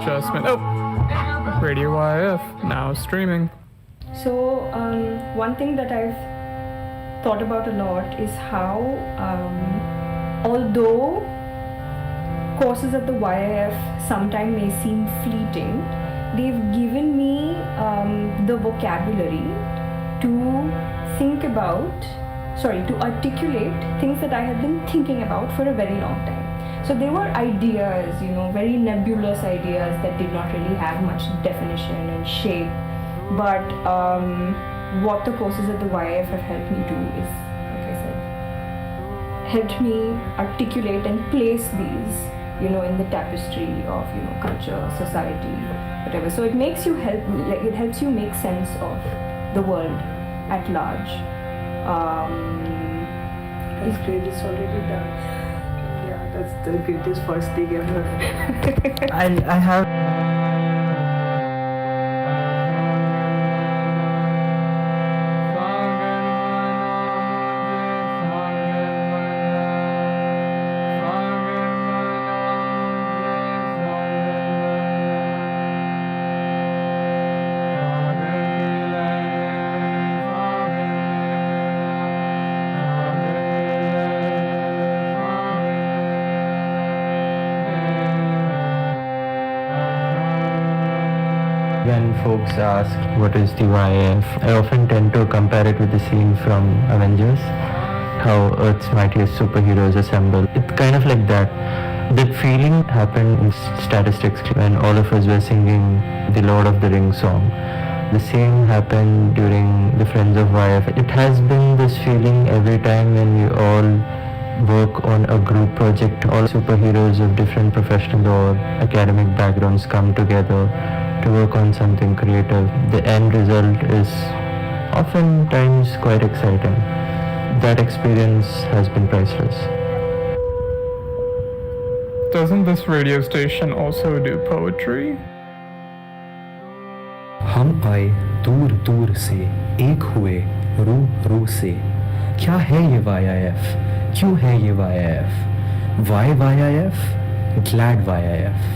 Adjustment. Oh, Radio YIF now streaming. So one thing that I've thought about a lot is how, although courses at the YIF sometimes may seem fleeting, they've given me the vocabulary to think about, to articulate things that I have been thinking about for a very long time. So they were ideas, very nebulous ideas that did not really have much definition and shape. But what the courses at the YIF have helped me do is, like I said, helped me articulate and place these, in the tapestry of, culture, society, whatever. So it makes you it helps you make sense of the world at large. That's great, it's already done. That's the greatest first thing ever. I have. When folks ask what is the YIF, I often tend to compare it with the scene from Avengers, how Earth's mightiest superheroes assemble. It's kind of like that. That feeling happened in statistics when all of us were singing the Lord of the Rings song. The same happened during the Friends of YIF. It has been this feeling every time when we all work on a group project. All superheroes of different professional or academic backgrounds come together to work on something creative. The end result is oftentimes quite exciting. That experience has been priceless. Doesn't this radio station also do poetry? हम आए दूर दूर से एक हुए रू से क्या है ये YIF क्यों है ये YIF Why YIF Glad YIF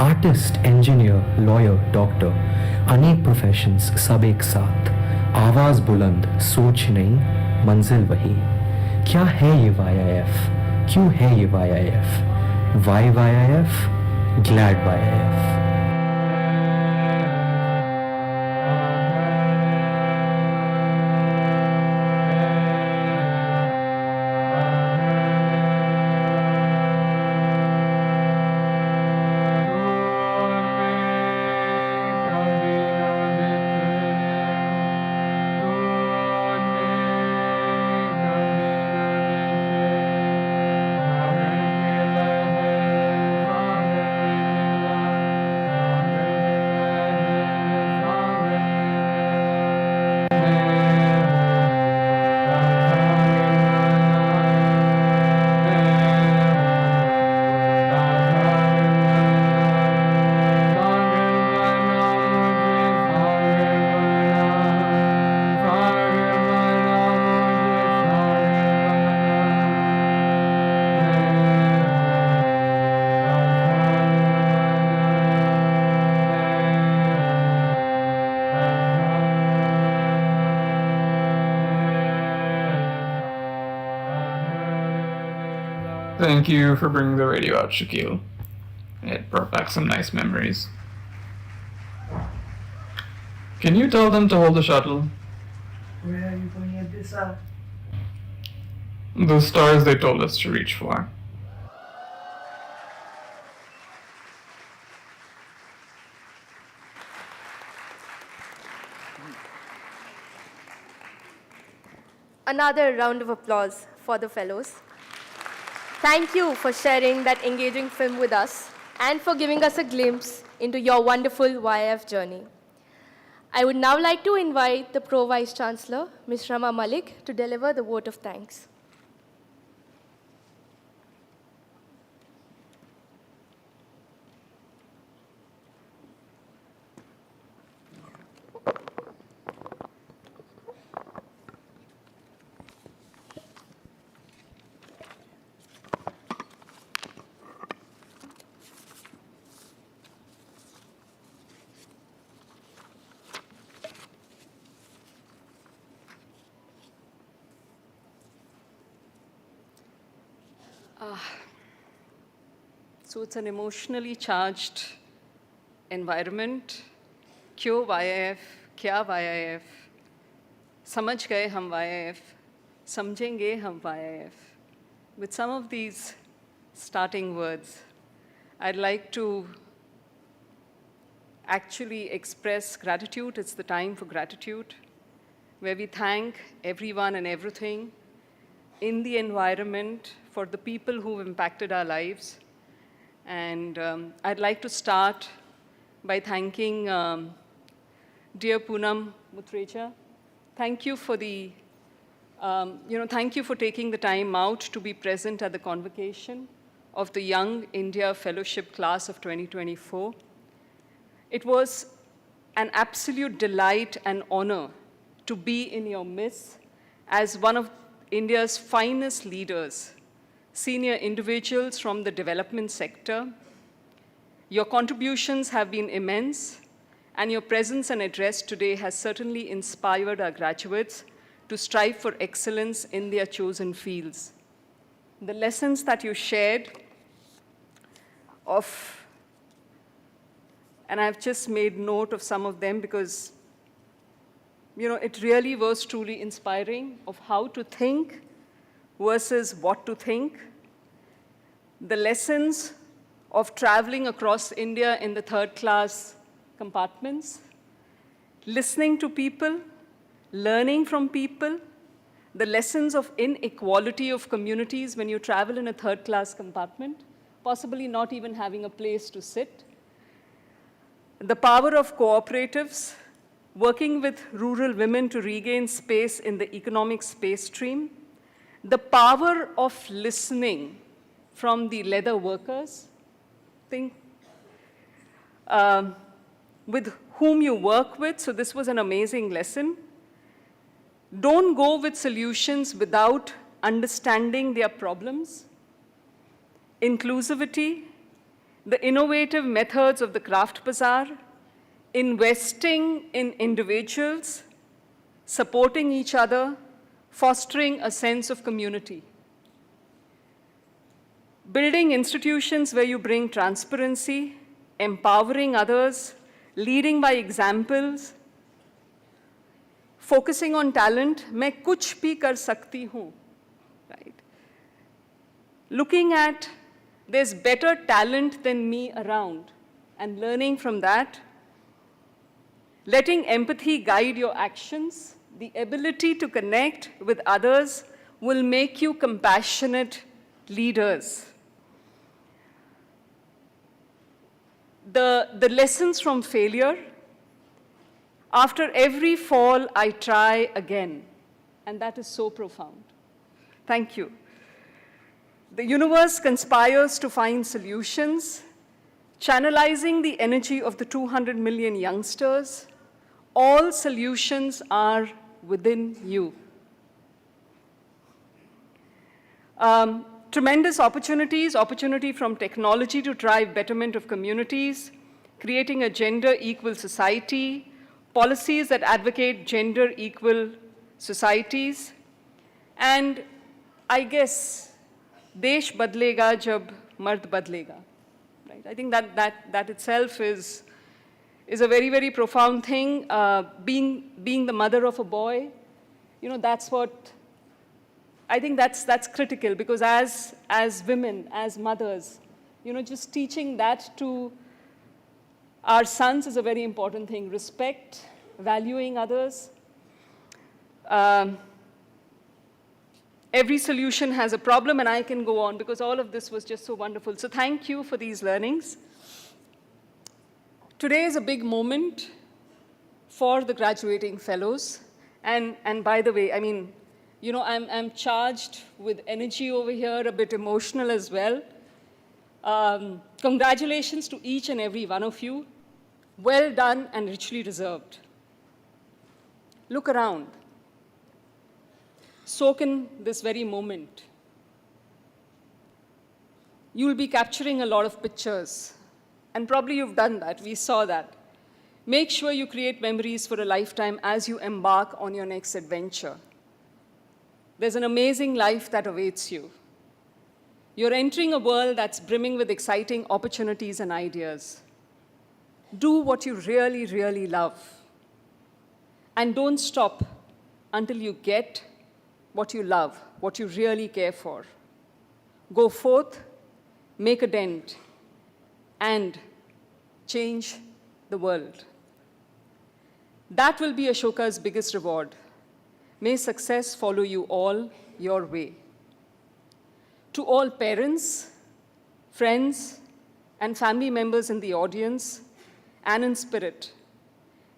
artist engineer lawyer doctor अनेक प्रोफेशंस सब एक साथ आवाज बुलंद सोच नहीं मंजिल वही क्या है ये YIF क्यों है ये YIF Why YIF Glad YIF Thank you for bringing the radio out, Shaquille. It brought back some nice memories. Can you tell them to hold the shuttle? Where are you pointing this out? The stars they told us to reach for. Another round of applause for the fellows. Thank you for sharing that engaging film with us and for giving us a glimpse into your wonderful YIF journey. I would now like to invite the Pro Vice Chancellor, Ms. Rama Malik, to deliver the vote of thanks. So it's an emotionally charged environment. क्यों YIF, क्या YIF, समझ गए हम YIF, समझेंगे हम YIF. With some of these starting words, I'd like to actually express gratitude. It's the time for gratitude, where we thank everyone and everything in the environment for the people who've impacted our lives. And I'd like to start by thanking dear Poonam Mutreja. Thank you for the, thank you for taking the time out to be present at the convocation of the Young India Fellowship Class of 2024. It was an absolute delight and honor to be in your midst as one of India's finest leaders, senior individuals from the development sector. Your contributions have been immense, and your presence and address today has certainly inspired our graduates to strive for excellence in their chosen fields. The lessons that you shared and I've just made note of some of them because it really was truly inspiring of how to think versus what to think. The lessons of traveling across India in the third-class compartments, listening to people, learning from people, the lessons of inequality of communities when you travel in a third-class compartment, possibly not even having a place to sit. The power of cooperatives, working with rural women to regain space in the economic space stream, the power of listening from the leather workers, with whom you work with, so this was an amazing lesson. Don't go with solutions without understanding their problems. Inclusivity, the innovative methods of the craft bazaar, investing in individuals, supporting each other, fostering a sense of community. Building institutions where you bring transparency, empowering others, leading by examples, focusing on talent, मैं कुछ भी कर सकती हूँ, right? Looking at there's better talent than me around and learning from that, letting empathy guide your actions, the ability to connect with others will make you compassionate leaders. The lessons from failure, after every fall, I try again. And that is so profound. Thank you. The universe conspires to find solutions, channelizing the energy of the 200 million youngsters. All solutions are within you. Tremendous opportunity from technology to drive betterment of communities, creating a gender-equal society, policies that advocate gender-equal societies, and I guess Desh badlega jab mard badlega. Right? I think that itself is a very, very profound thing. Being the mother of a boy, that's what, I think that's critical, because as women, as mothers, just teaching that to our sons is a very important thing. Respect, valuing others. Every solution has a problem, and I can go on because all of this was just so wonderful. So thank you for these learnings. Today is a big moment for the graduating fellows. And by the way, I mean, I'm charged with energy over here, a bit emotional as well. Congratulations to each and every one of you. Well done and richly deserved. Look around. Soak in this very moment. You'll be capturing a lot of pictures, and probably you've done that. We saw that. Make sure you create memories for a lifetime as you embark on your next adventure. There's an amazing life that awaits you. You're entering a world that's brimming with exciting opportunities and ideas. Do what you really, really love. And don't stop until you get what you love, what you really care for. Go forth, make a dent, and change the world. That will be Ashoka's biggest reward. May success follow you all your way. To all parents, friends, and family members in the audience and in spirit,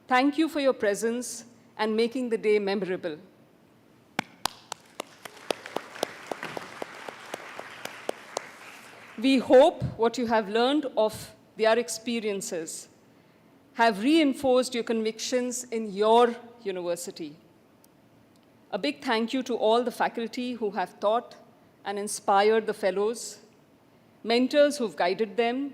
thank you for your presence and making the day memorable. We hope what you have learned of their experiences have reinforced your convictions in your university. A big thank you to all the faculty who have taught and inspired the fellows, mentors who've guided them,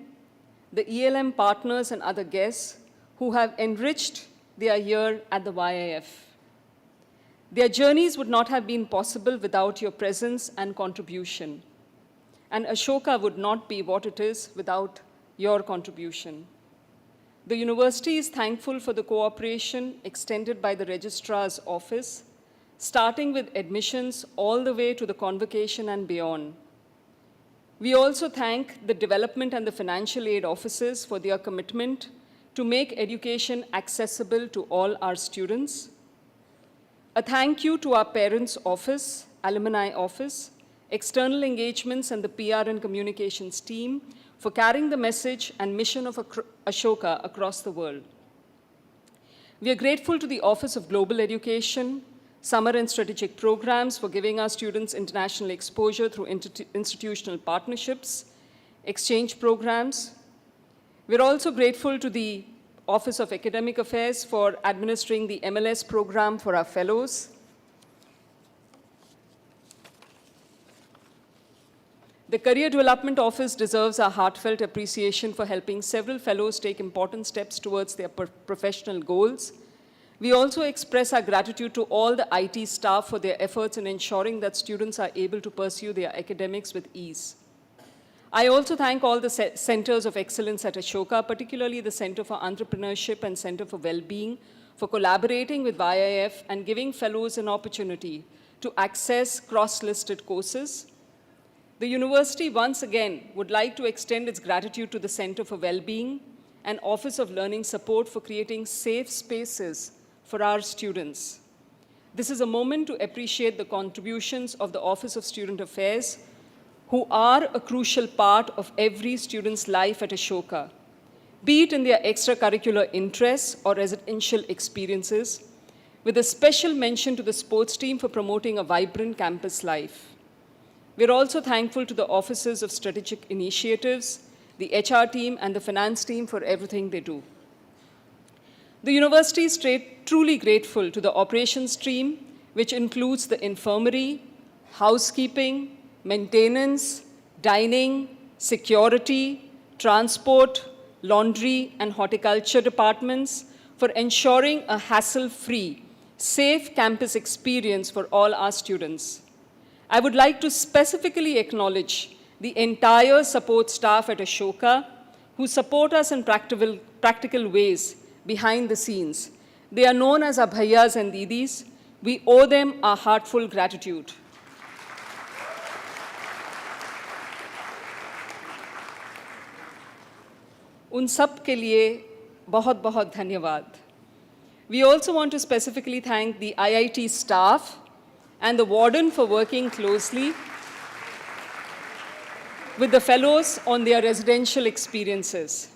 the ELM partners and other guests who have enriched their year at the YIF. Their journeys would not have been possible without your presence and contribution. And Ashoka would not be what it is without your contribution. The university is thankful for the cooperation extended by the Registrar's Office, starting with admissions all the way to the convocation and beyond. We also thank the development and the financial aid offices for their commitment to make education accessible to all our students. A thank you to our parents' office, alumni office, external engagements, and the PR and communications team for carrying the message and mission of Ashoka across the world. We are grateful to the Office of Global Education, Summer and Strategic Programs for giving our students international exposure through institutional partnerships, exchange programs. We're also grateful to the Office of Academic Affairs for administering the MLS program for our fellows. The Career Development Office deserves our heartfelt appreciation for helping several fellows take important steps towards their professional goals. We also express our gratitude to all the IT staff for their efforts in ensuring that students are able to pursue their academics with ease. I also thank all the centers of excellence at Ashoka, particularly the Center for Entrepreneurship and Center for Wellbeing, for collaborating with YIF and giving fellows an opportunity to access cross-listed courses. The university once again would like to extend its gratitude to the Center for Wellbeing and Office of Learning Support for creating safe spaces for our students. This is a moment to appreciate the contributions of the Office of Student Affairs, who are a crucial part of every student's life at Ashoka, be it in their extracurricular interests or residential experiences, with a special mention to the sports team for promoting a vibrant campus life. We're also thankful to the Offices of Strategic Initiatives, the HR team, and the finance team for everything they do. The university is truly grateful to the operations team, which includes the infirmary, housekeeping, maintenance, dining, security, transport, laundry, and horticulture departments for ensuring a hassle-free, safe campus experience for all our students. I would like to specifically acknowledge the entire support staff at Ashoka who support us in practical ways behind the scenes. They are known as our bhaiyas and didis. We owe them our heartfelt gratitude. उन सब के लिए बहुत बहुत धन्यवाद. We also want to specifically thank the IIT staff and the warden for working closely with the fellows on their residential experiences.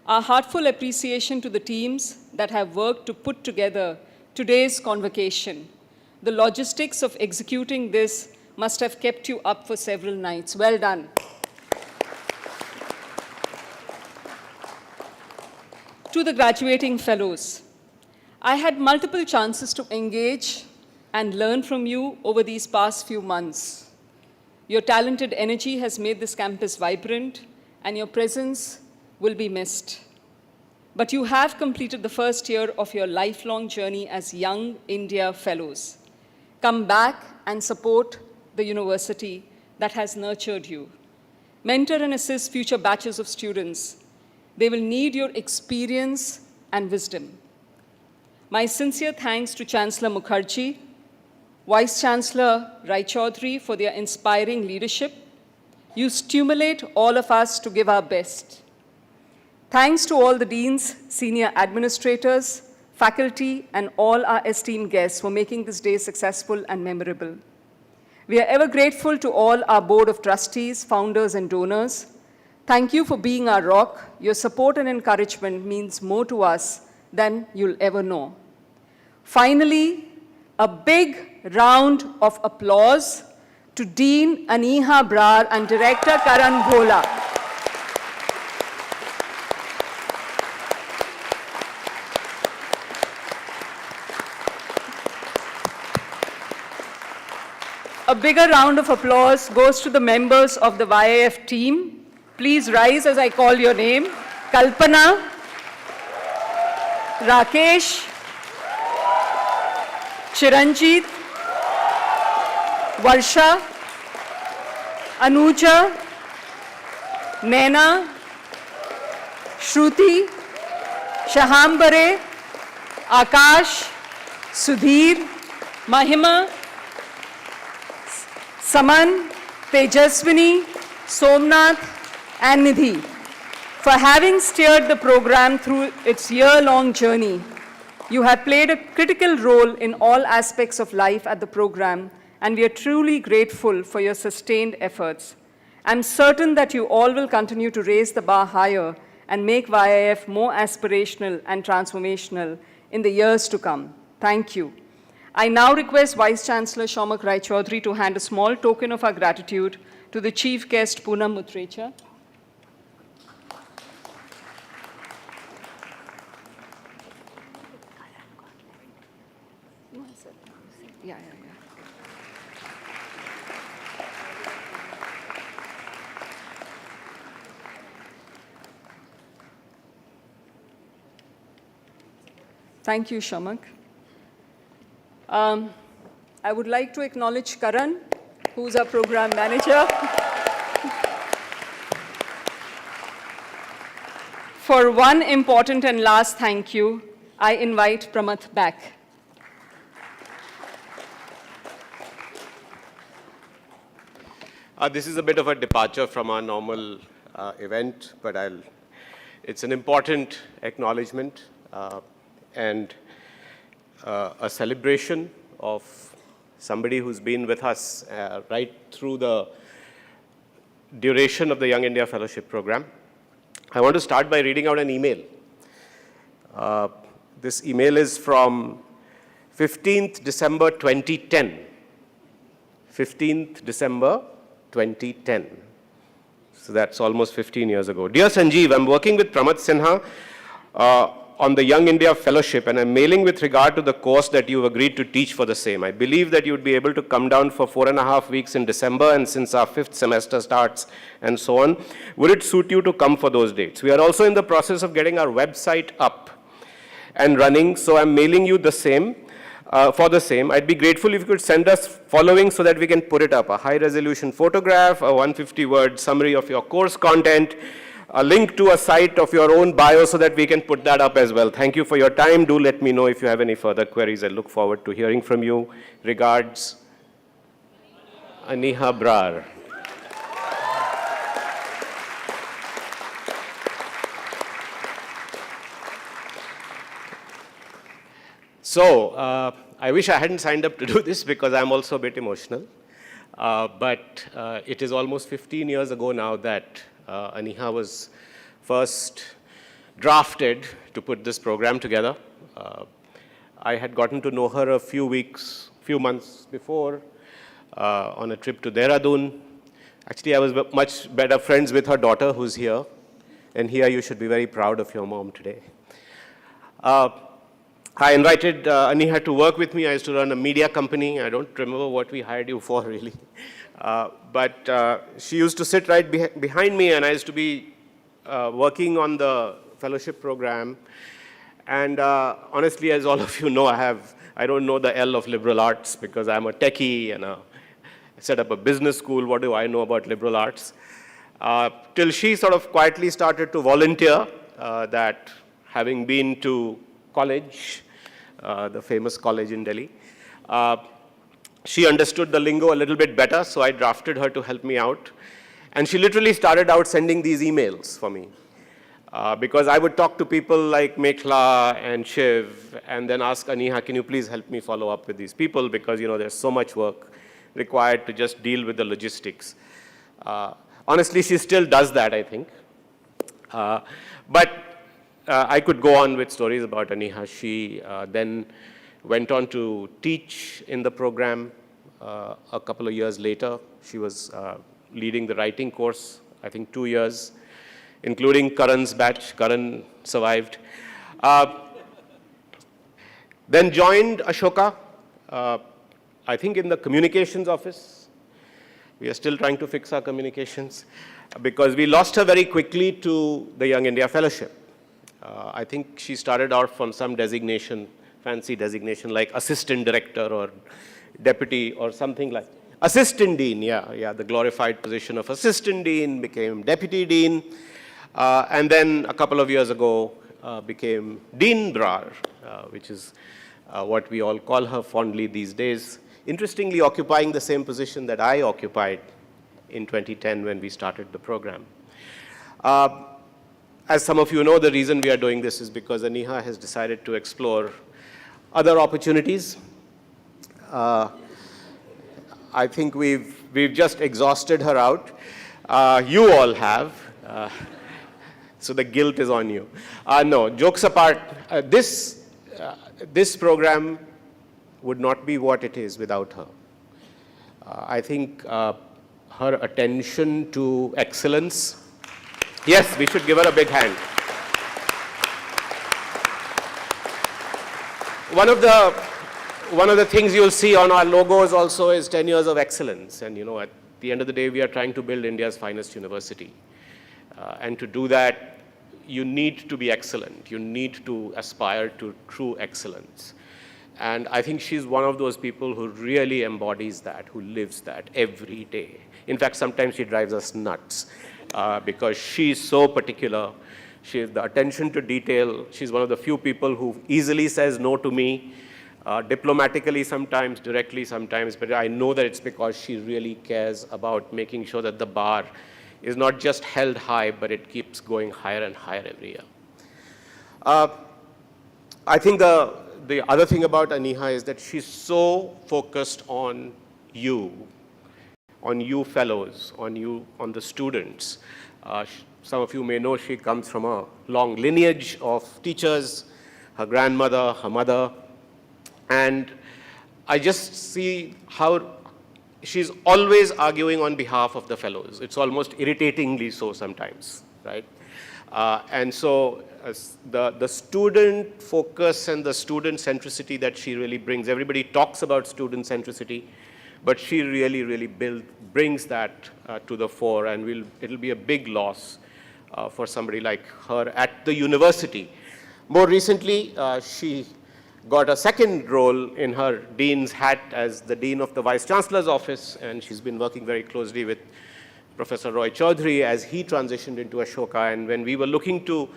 Our heartfelt appreciation to the teams that have worked to put together today's convocation. The logistics of executing this must have kept you up for several nights. Well done. To the graduating fellows, I had multiple chances to engage and learn from you over these past few months. Your talented energy has made this campus vibrant, and your presence will be missed. But you have completed the first year of your lifelong journey as Young India Fellows. Come back and support the university that has nurtured you. Mentor and assist future batches of students. They will need your experience and wisdom. My sincere thanks to Chancellor Mukherjee, Vice Chancellor Raichaudhuri for their inspiring leadership. You stimulate all of us to give our best. Thanks to all the deans, senior administrators, faculty, and all our esteemed guests for making this day successful and memorable. We are ever grateful to all our board of trustees, founders, and donors. Thank you for being our rock. Your support and encouragement means more to us than you'll ever know. Finally, a big round of applause to Dean Aniha Brar and Director Karan Bhola. A bigger round of applause goes to the members of the YIF team. Please rise as I call your name. Kalpana, Rakesh, Chiranjit, Varsha, Anuja, Naina, Shruti, Shahambare, Akash, Sudhir, Mahima, Saman, Tejaswini, Somnath, and Nidhi for having steered the program through its year-long journey. You have played a critical role in all aspects of life at the program, and we are truly grateful for your sustained efforts. I'm certain that you all will continue to raise the bar higher and make YIF more aspirational and transformational in the years to come. Thank you. I now request Vice Chancellor Shaumak Raichaudhuri to hand a small token of our gratitude to the Chief Guest Poonam Mutrecha. Thank you, Shamak. I would like to acknowledge Karan, who's our program manager. For one important and last thank you, I invite Pramath back. This is a bit of a departure from our normal event, but it's an important acknowledgement and a celebration of somebody who's been with us right through the duration of the Young India Fellowship Program. I want to start by reading out an email. This email is from 15th December 2010. 15th December 2010. So that's almost 15 years ago. Dear Sanjeev, I'm working with Pramath Sinha on the Young India Fellowship, and I'm mailing with regard to the course that you've agreed to teach for the same. I believe that you'd be able to come down for 4.5 weeks in December, and since our 5th semester starts and so on, would it suit you to come for those dates? We are also in the process of getting our website up and running, so I'm mailing you the same. for the same. I'd be grateful if you could send us following so that we can put it up: a high-resolution photograph, a 150-word summary of your course content, a link to a site of your own bio so that we can put that up as well. Thank you for your time. Do let me know if you have any further queries. I look forward to hearing from you. Regards, Aniha Brar. So, I wish I hadn't signed up to do this because I'm also a bit emotional. But it is almost 15 years ago now that Aniha was first drafted to put this program together. I had gotten to know her a few months before on a trip to Dehradun. Actually, I was much better friends with her daughter, who's here. And here you should be very proud of your mom today. I invited Aniha to work with me. I used to run a media company. I don't remember what we hired you for, really. But she used to sit right behind me, and I used to be working on the fellowship program. And honestly, as all of you know, I don't know the L of liberal arts because I'm a techie and I set up a business school. What do I know about liberal arts? Till she sort of quietly started to volunteer that having been to college, the famous college in Delhi, she understood the lingo a little bit better, so I drafted her to help me out. And she literally started out sending these emails for me. Because I would talk to people like Mekhla and Shiv and then ask Aniha, can you please help me follow up with these people? Because, there's so much work required to just deal with the logistics. Honestly, she still does that, I think. But I could go on with stories about Aniha. She then went on to teach in the program a couple of years later. She was leading the writing course, I think 2 years, including Karan's batch. Karan survived. Then joined Ashoka, I think in the communications office. We are still trying to fix our communications because we lost her very quickly to the Young India Fellowship. I think she started out from some designation, fancy designation like assistant director or deputy or something like assistant dean, yeah, the glorified position of assistant dean, became deputy dean, and then a couple of years ago became Dean Brar, which is what we all call her fondly these days, interestingly occupying the same position that I occupied in 2010 when we started the program. As some of you know, the reason we are doing this is because Aniha has decided to explore other opportunities. I think we've just exhausted her out. You all have. So the guilt is on you. No, jokes apart, this program would not be what it is without her. I think her attention to excellence. Yes, we should give her a big hand. One of the things you'll see on our logos also is 10 years of excellence. And at the end of the day, we are trying to build India's finest university. And to do that, you need to be excellent. You need to aspire to true excellence. And I think she's one of those people who really embodies that, who lives that every day. In fact, sometimes she drives us nuts because she's so particular. She has the attention to detail. She's one of the few people who easily says no to me, diplomatically sometimes, directly sometimes, but I know that it's because she really cares about making sure that the bar is not just held high, but it keeps going higher and higher every year. I think the other thing about Aniha is that she's so focused on you fellows, on the students. Some of you may know she comes from a long lineage of teachers, her grandmother, her mother, and I just see how she's always arguing on behalf of the fellows. It's almost irritatingly so sometimes, right? And so the student focus and the student centricity that she really brings, everybody talks about student centricity, but she really, really brings that to the fore, and it'll be a big loss for somebody like her at the university. More recently, she got a second role in her dean's hat as the dean of the Vice Chancellor's office, and she's been working very closely with Professor Roy Chaudhary as he transitioned into Ashoka. And when we were looking to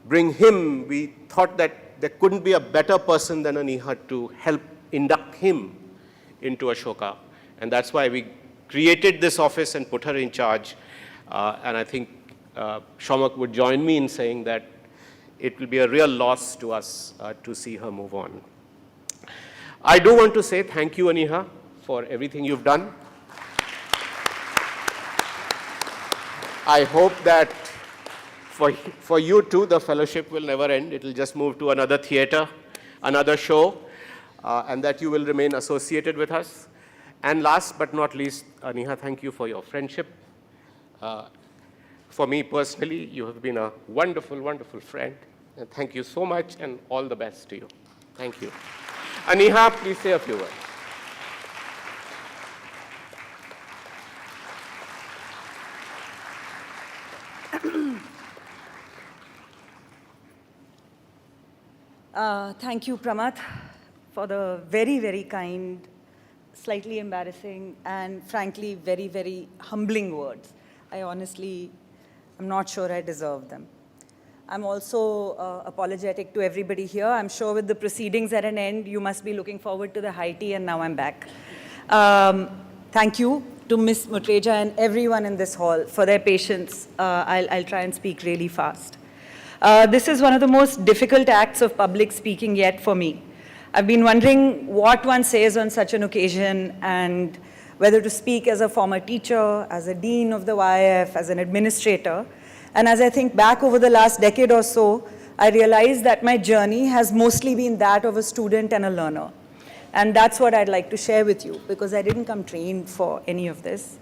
bring him, we thought that there couldn't be a better person than Aniha to help induct him into Ashoka. And that's why we created this office and put her in charge. And I think Shaumak would join me in saying that it will be a real loss to us to see her move on. I do want to say thank you, Aniha, for everything you've done. I hope that for you too, the fellowship will never end. It will just move to another theater, another show, and that you will remain associated with us. And last but not least, Aniha, thank you for your friendship. For me personally, you have been a wonderful, wonderful friend. And thank you so much, and all the best to you. Thank you. Aniha, please say a few words. Thank you, Pramath, for the very, very kind, slightly embarrassing, and frankly, very, very humbling words. I honestly am not sure I deserve them. I'm also apologetic to everybody here. I'm sure with the proceedings at an end, you must be looking forward to the high tea, and now I'm back. Thank you to Ms. Mutreja and everyone in this hall for their patience. I'll try and speak really fast. This is one of the most difficult acts of public speaking yet for me. I've been wondering what one says on such an occasion and whether to speak as a former teacher, as a dean of the YIF, as an administrator. And as I think back over the last decade or so, I realize that my journey has mostly been that of a student and a learner. And that's what I'd like to share with you, because I didn't come trained for any of this.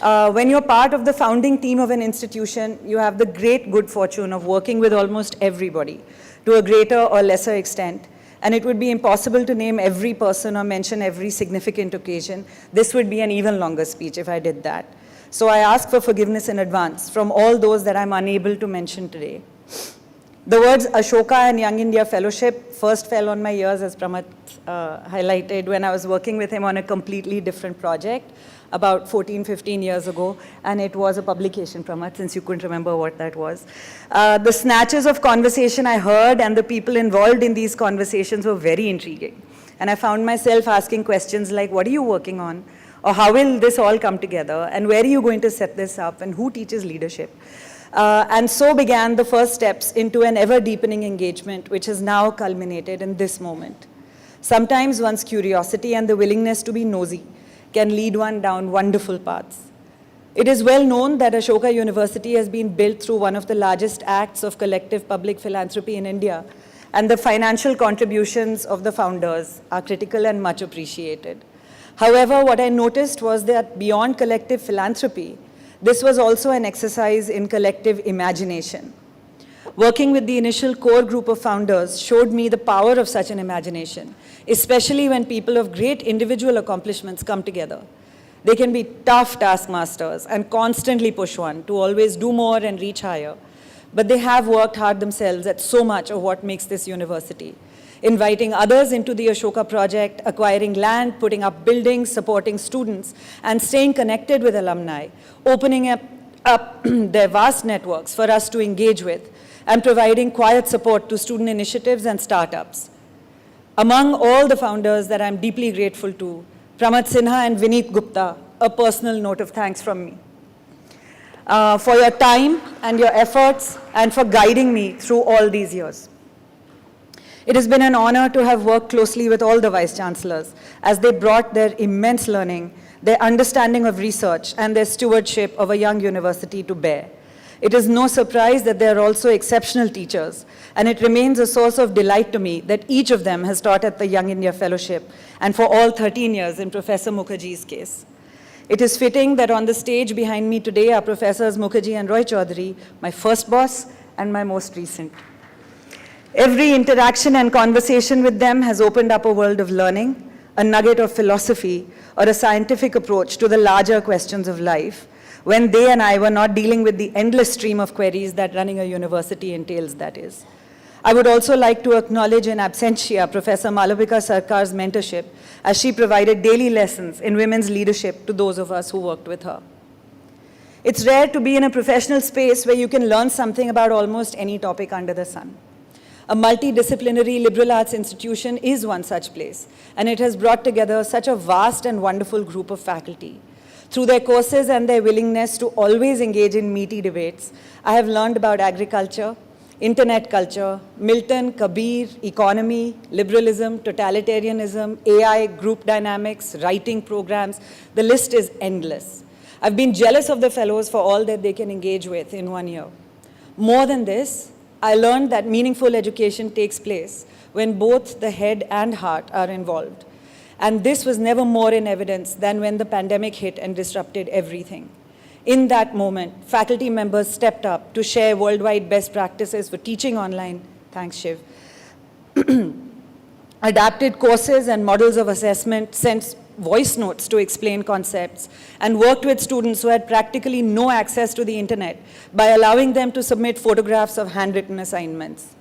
When you're part of the founding team of an institution, you have the great good fortune of working with almost everybody to a greater or lesser extent. And it would be impossible to name every person or mention every significant occasion. This would be an even longer speech if I did that. So I ask for forgiveness in advance from all those that I'm unable to mention today. The words Ashoka and Young India Fellowship first fell on my ears, as Pramath highlighted, when I was working with him on a completely different project about 14, 15 years ago, and it was a publication, Pramath, since you couldn't remember what that was. The snatches of conversation I heard and the people involved in these conversations were very intriguing. And I found myself asking questions like, what are you working on? Or how will this all come together? And where are you going to set this up? And who teaches leadership? And so began the first steps into an ever-deepening engagement, which has now culminated in this moment. Sometimes one's curiosity and the willingness to be nosy can lead one down wonderful paths. It is well known that Ashoka University has been built through one of the largest acts of collective public philanthropy in India, and the financial contributions of the founders are critical and much appreciated. However, what I noticed was that beyond collective philanthropy, this was also an exercise in collective imagination. Working with the initial core group of founders showed me the power of such an imagination, especially when people of great individual accomplishments come together. They can be tough taskmasters and constantly push one to always do more and reach higher. But they have worked hard themselves at so much of what makes this university. Inviting others into the Ashoka project, acquiring land, putting up buildings, supporting students, and staying connected with alumni, opening up their vast networks for us to engage with, and providing quiet support to student initiatives and startups. Among all the founders that I'm deeply grateful to, Pramath Sinha and Vineet Gupta, a personal note of thanks from me. For your time and your efforts and for guiding me through all these years. It has been an honor to have worked closely with all the Vice Chancellors as they brought their immense learning, their understanding of research, and their stewardship of a young university to bear. It is no surprise that they are also exceptional teachers, and it remains a source of delight to me that each of them has taught at the Young India Fellowship, and for all 13 years in Professor Mukherjee's case. It is fitting that on the stage behind me today are Professors Mukherjee and Roy Chaudhary, my first boss and my most recent. Every interaction and conversation with them has opened up a world of learning, a nugget of philosophy, or a scientific approach to the larger questions of life, when they and I were not dealing with the endless stream of queries that running a university entails, that is. I would also like to acknowledge in absentia Professor Malavika Sarkar's mentorship, as she provided daily lessons in women's leadership to those of us who worked with her. It's rare to be in a professional space where you can learn something about almost any topic under the sun. A multidisciplinary liberal arts institution is one such place, and it has brought together such a vast and wonderful group of faculty. Through their courses and their willingness to always engage in meaty debates, I have learned about agriculture, internet culture, Milton, Kabir, economy, liberalism, totalitarianism, AI, group dynamics, writing programs. The list is endless. I've been jealous of the fellows for all that they can engage with in 1 year. More than this, I learned that meaningful education takes place when both the head and heart are involved. And this was never more in evidence than when the pandemic hit and disrupted everything. In that moment, faculty members stepped up to share worldwide best practices for teaching online, thanks Shiv, adapted courses and models of assessment, sent voice notes to explain concepts, and worked with students who had practically no access to the internet by allowing them to submit photographs of handwritten assignments.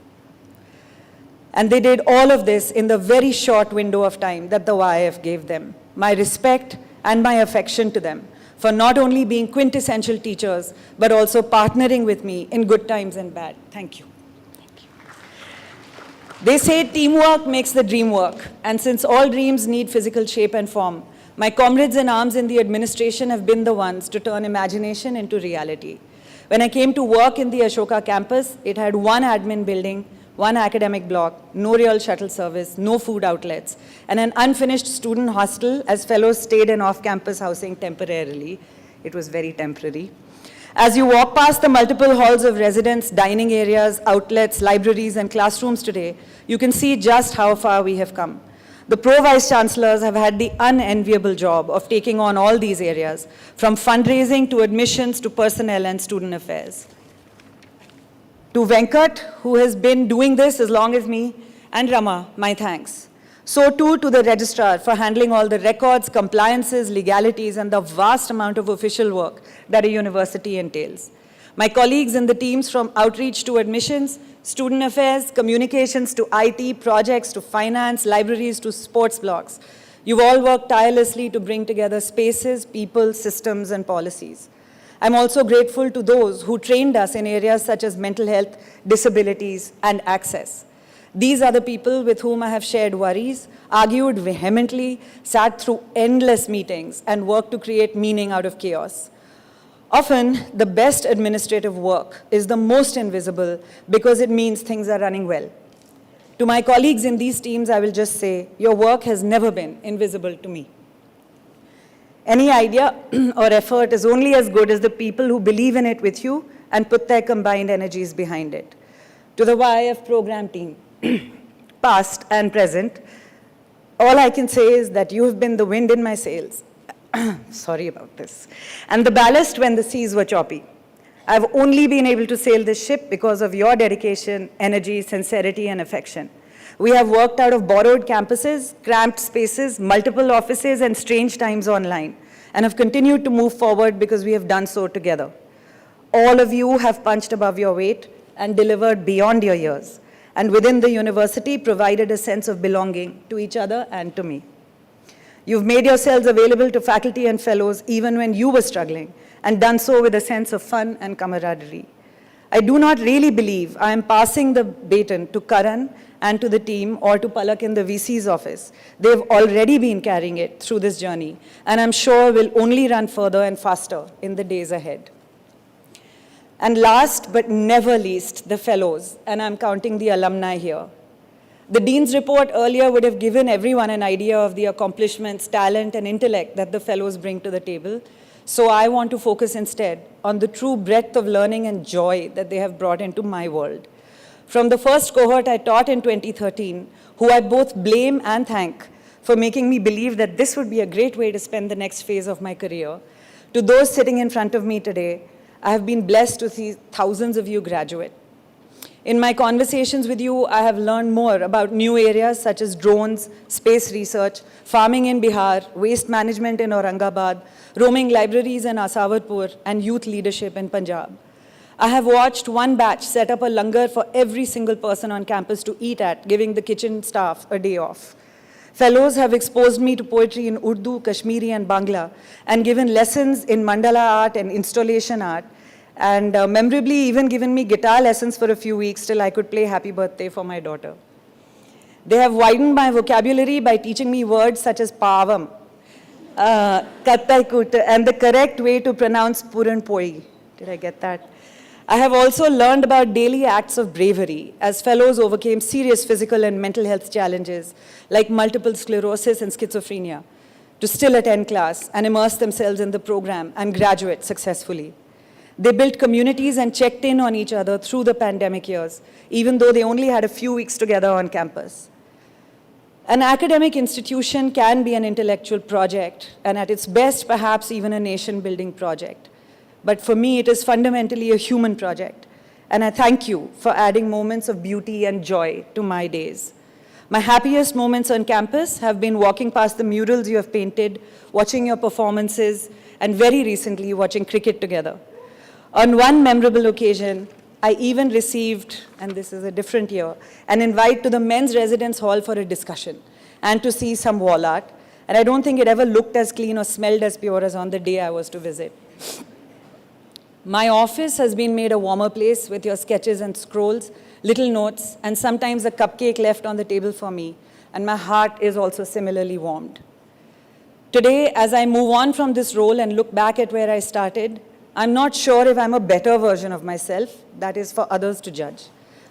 And they did all of this in the very short window of time that the YIF gave them. My respect and my affection to them for not only being quintessential teachers, but also partnering with me in good times and bad. Thank you. They say teamwork makes the dream work, and since all dreams need physical shape and form, my comrades in arms in the administration have been the ones to turn imagination into reality. When I came to work in the Ashoka campus, it had one admin building, one academic block, no real shuttle service, no food outlets, and an unfinished student hostel as fellows stayed in off-campus housing temporarily. It was very temporary. As you walk past the multiple halls of residence, dining areas, outlets, libraries, and classrooms today, you can see just how far we have come. The pro-vice chancellors have had the unenviable job of taking on all these areas, from fundraising to admissions to personnel and student affairs. To Venkat, who has been doing this as long as me, and Rama, my thanks. So too to the registrar for handling all the records, compliances, legalities, and the vast amount of official work that a university entails. My colleagues in the teams from outreach to admissions, student affairs, communications to IT, projects to finance, libraries to sports blocks. You've all worked tirelessly to bring together spaces, people, systems, and policies. I'm also grateful to those who trained us in areas such as mental health, disabilities, and access. These are the people with whom I have shared worries, argued vehemently, sat through endless meetings, and worked to create meaning out of chaos. Often, the best administrative work is the most invisible because it means things are running well. To my colleagues in these teams, I will just say, your work has never been invisible to me. Any idea or effort is only as good as the people who believe in it with you and put their combined energies behind it. To the YIF program team, past and present, all I can say is that you have been the wind in my sails. Sorry about this. And the ballast when the seas were choppy. I've only been able to sail this ship because of your dedication, energy, sincerity, and affection. We have worked out of borrowed campuses, cramped spaces, multiple offices, and strange times online, and have continued to move forward because we have done so together. All of you have punched above your weight and delivered beyond your years, and within the university provided a sense of belonging to each other and to me. You've made yourselves available to faculty and fellows even when you were struggling, and done so with a sense of fun and camaraderie. I do not really believe I am passing the baton to Karan and to the team or to Palak in the VC's office. They've already been carrying it through this journey, and I'm sure will only run further and faster in the days ahead. And last but never least, the fellows, and I'm counting the alumni here. The Dean's report earlier would have given everyone an idea of the accomplishments, talent, and intellect that the fellows bring to the table. So I want to focus instead on the true breadth of learning and joy that they have brought into my world. From the first cohort I taught in 2013, who I both blame and thank for making me believe that this would be a great way to spend the next phase of my career, to those sitting in front of me today, I have been blessed to see thousands of you graduate. In my conversations with you, I have learned more about new areas such as drones, space research, farming in Bihar, waste management in Aurangabad, roaming libraries in Asawarpur, and youth leadership in Punjab. I have watched one batch set up a langar for every single person on campus to eat at, giving the kitchen staff a day off. Fellows have exposed me to poetry in Urdu, Kashmiri, and Bangla, and given lessons in mandala art and installation art, and memorably even given me guitar lessons for a few weeks till I could play Happy Birthday for my daughter. They have widened my vocabulary by teaching me words such as pavam, kattaikut, and the correct way to pronounce puran poi. Did I get that? I have also learned about daily acts of bravery as fellows overcame serious physical and mental health challenges like multiple sclerosis and schizophrenia to still attend class and immerse themselves in the program and graduate successfully. They built communities and checked in on each other through the pandemic years, even though they only had a few weeks together on campus. An academic institution can be an intellectual project, and at its best, perhaps even a nation-building project. But for me, it is fundamentally a human project, and I thank you for adding moments of beauty and joy to my days. My happiest moments on campus have been walking past the murals you have painted, watching your performances, and very recently, watching cricket together. On one memorable occasion, I even received, and this is a different year, an invite to the men's residence hall for a discussion and to see some wall art, and I don't think it ever looked as clean or smelled as pure as on the day I was to visit. My office has been made a warmer place with your sketches and scrolls, little notes, and sometimes a cupcake left on the table for me, and my heart is also similarly warmed. Today, as I move on from this role and look back at where I started, I'm not sure if I'm a better version of myself. That is for others to judge.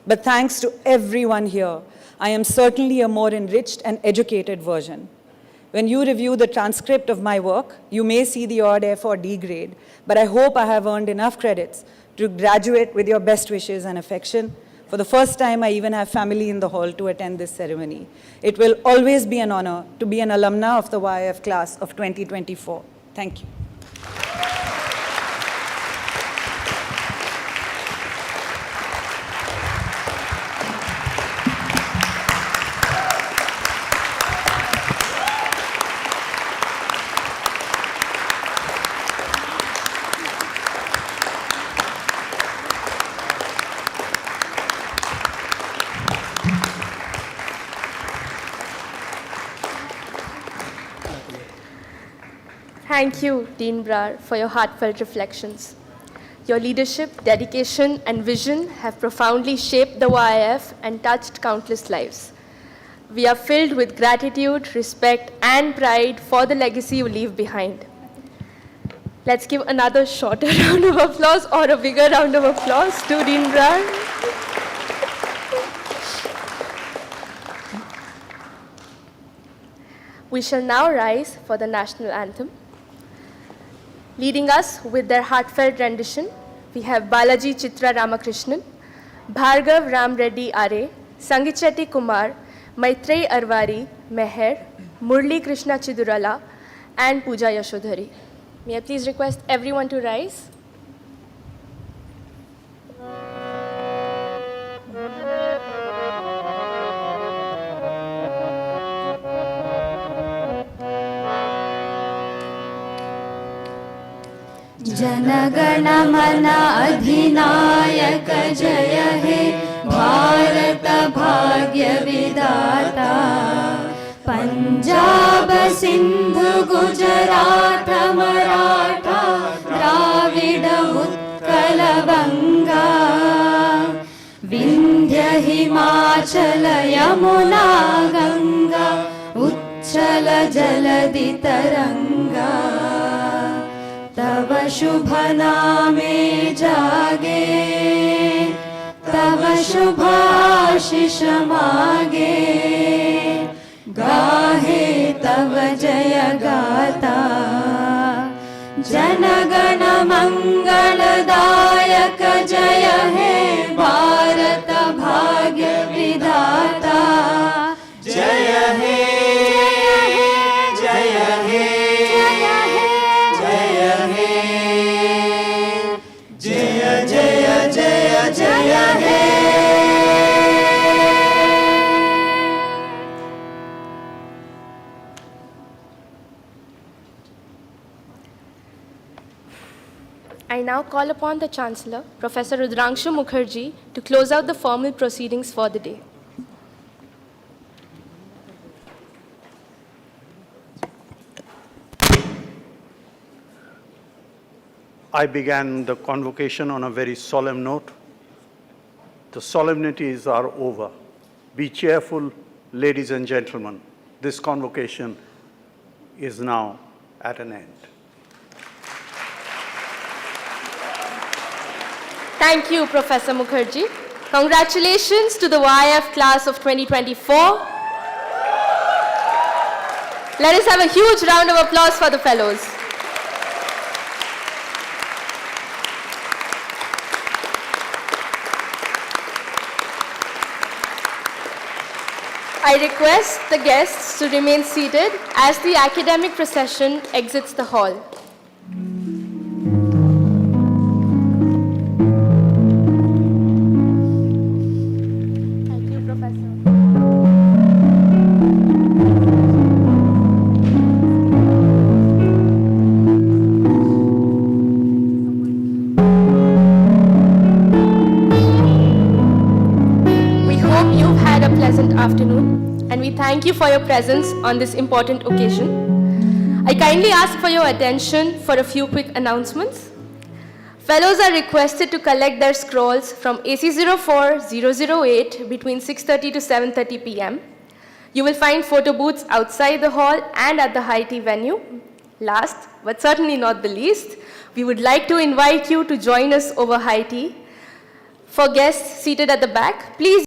But thanks to everyone here, I am certainly a more enriched and educated version. When you review the transcript of my work, you may see the odd F or D grade, but I hope I have earned enough credits to graduate with your best wishes and affection. For the first time, I even have family in the hall to attend this ceremony. It will always be an honor to be an alumna of the YIF class of 2024. Thank you. Thank you, Dean Brar, for your heartfelt reflections. Your leadership, dedication, and vision have profoundly shaped the YIF and touched countless lives. We are filled with gratitude, respect, and pride for the legacy you leave behind. Let's give another shorter round of applause or a bigger round of applause to Dean Brar. We shall now rise for the national anthem. Leading us with their heartfelt rendition, we have Balaji Chitra Ramakrishnan, Bhargav Ram Reddy Are, Sangichetti Kumar, Maitrey Arwari, Meher, Murli Krishna Chidurala, and Pooja Yashodhari. May I please request everyone to rise? जनगण मन अधिनायक जय हे भारत भाग्य विधाता पंजाब सिंधु गुजरात मराठा द्राविड उत्कल बंगा विंध्य हिमाचल यमुना गंगा उच्चल जलधि तरंगा तव शुभ नामे जागे तव शुभ आशीष मागे गाहे तव जय गाता जनगण मंगलदायक जय हे भारत भाग्य विधाता जय हे जय हे जय हे I now call upon the Chancellor, Professor Rudrangshu Mukherjee, to close out the formal proceedings for the day. I began the convocation on a very solemn note. The solemnities are over. Be cheerful, ladies and gentlemen. This convocation is now at an end. Thank you, Professor Mukherjee. Congratulations to the YIF class of 2024. Let us have a huge round of applause for the fellows. I request the guests to remain seated as the academic procession exits the hall. Thank you, Professor. We hope you've had a pleasant afternoon, and we thank you for your presence on this important occasion. I kindly ask for your attention for a few quick announcements. Fellows are requested to collect their scrolls from AC04-008 between 6:30 to 7:30 p.m. You will find photo booths outside the hall and at the high tea venue. Last, but certainly not the least, we would like to invite you to join us over high tea. For guests seated at the back, please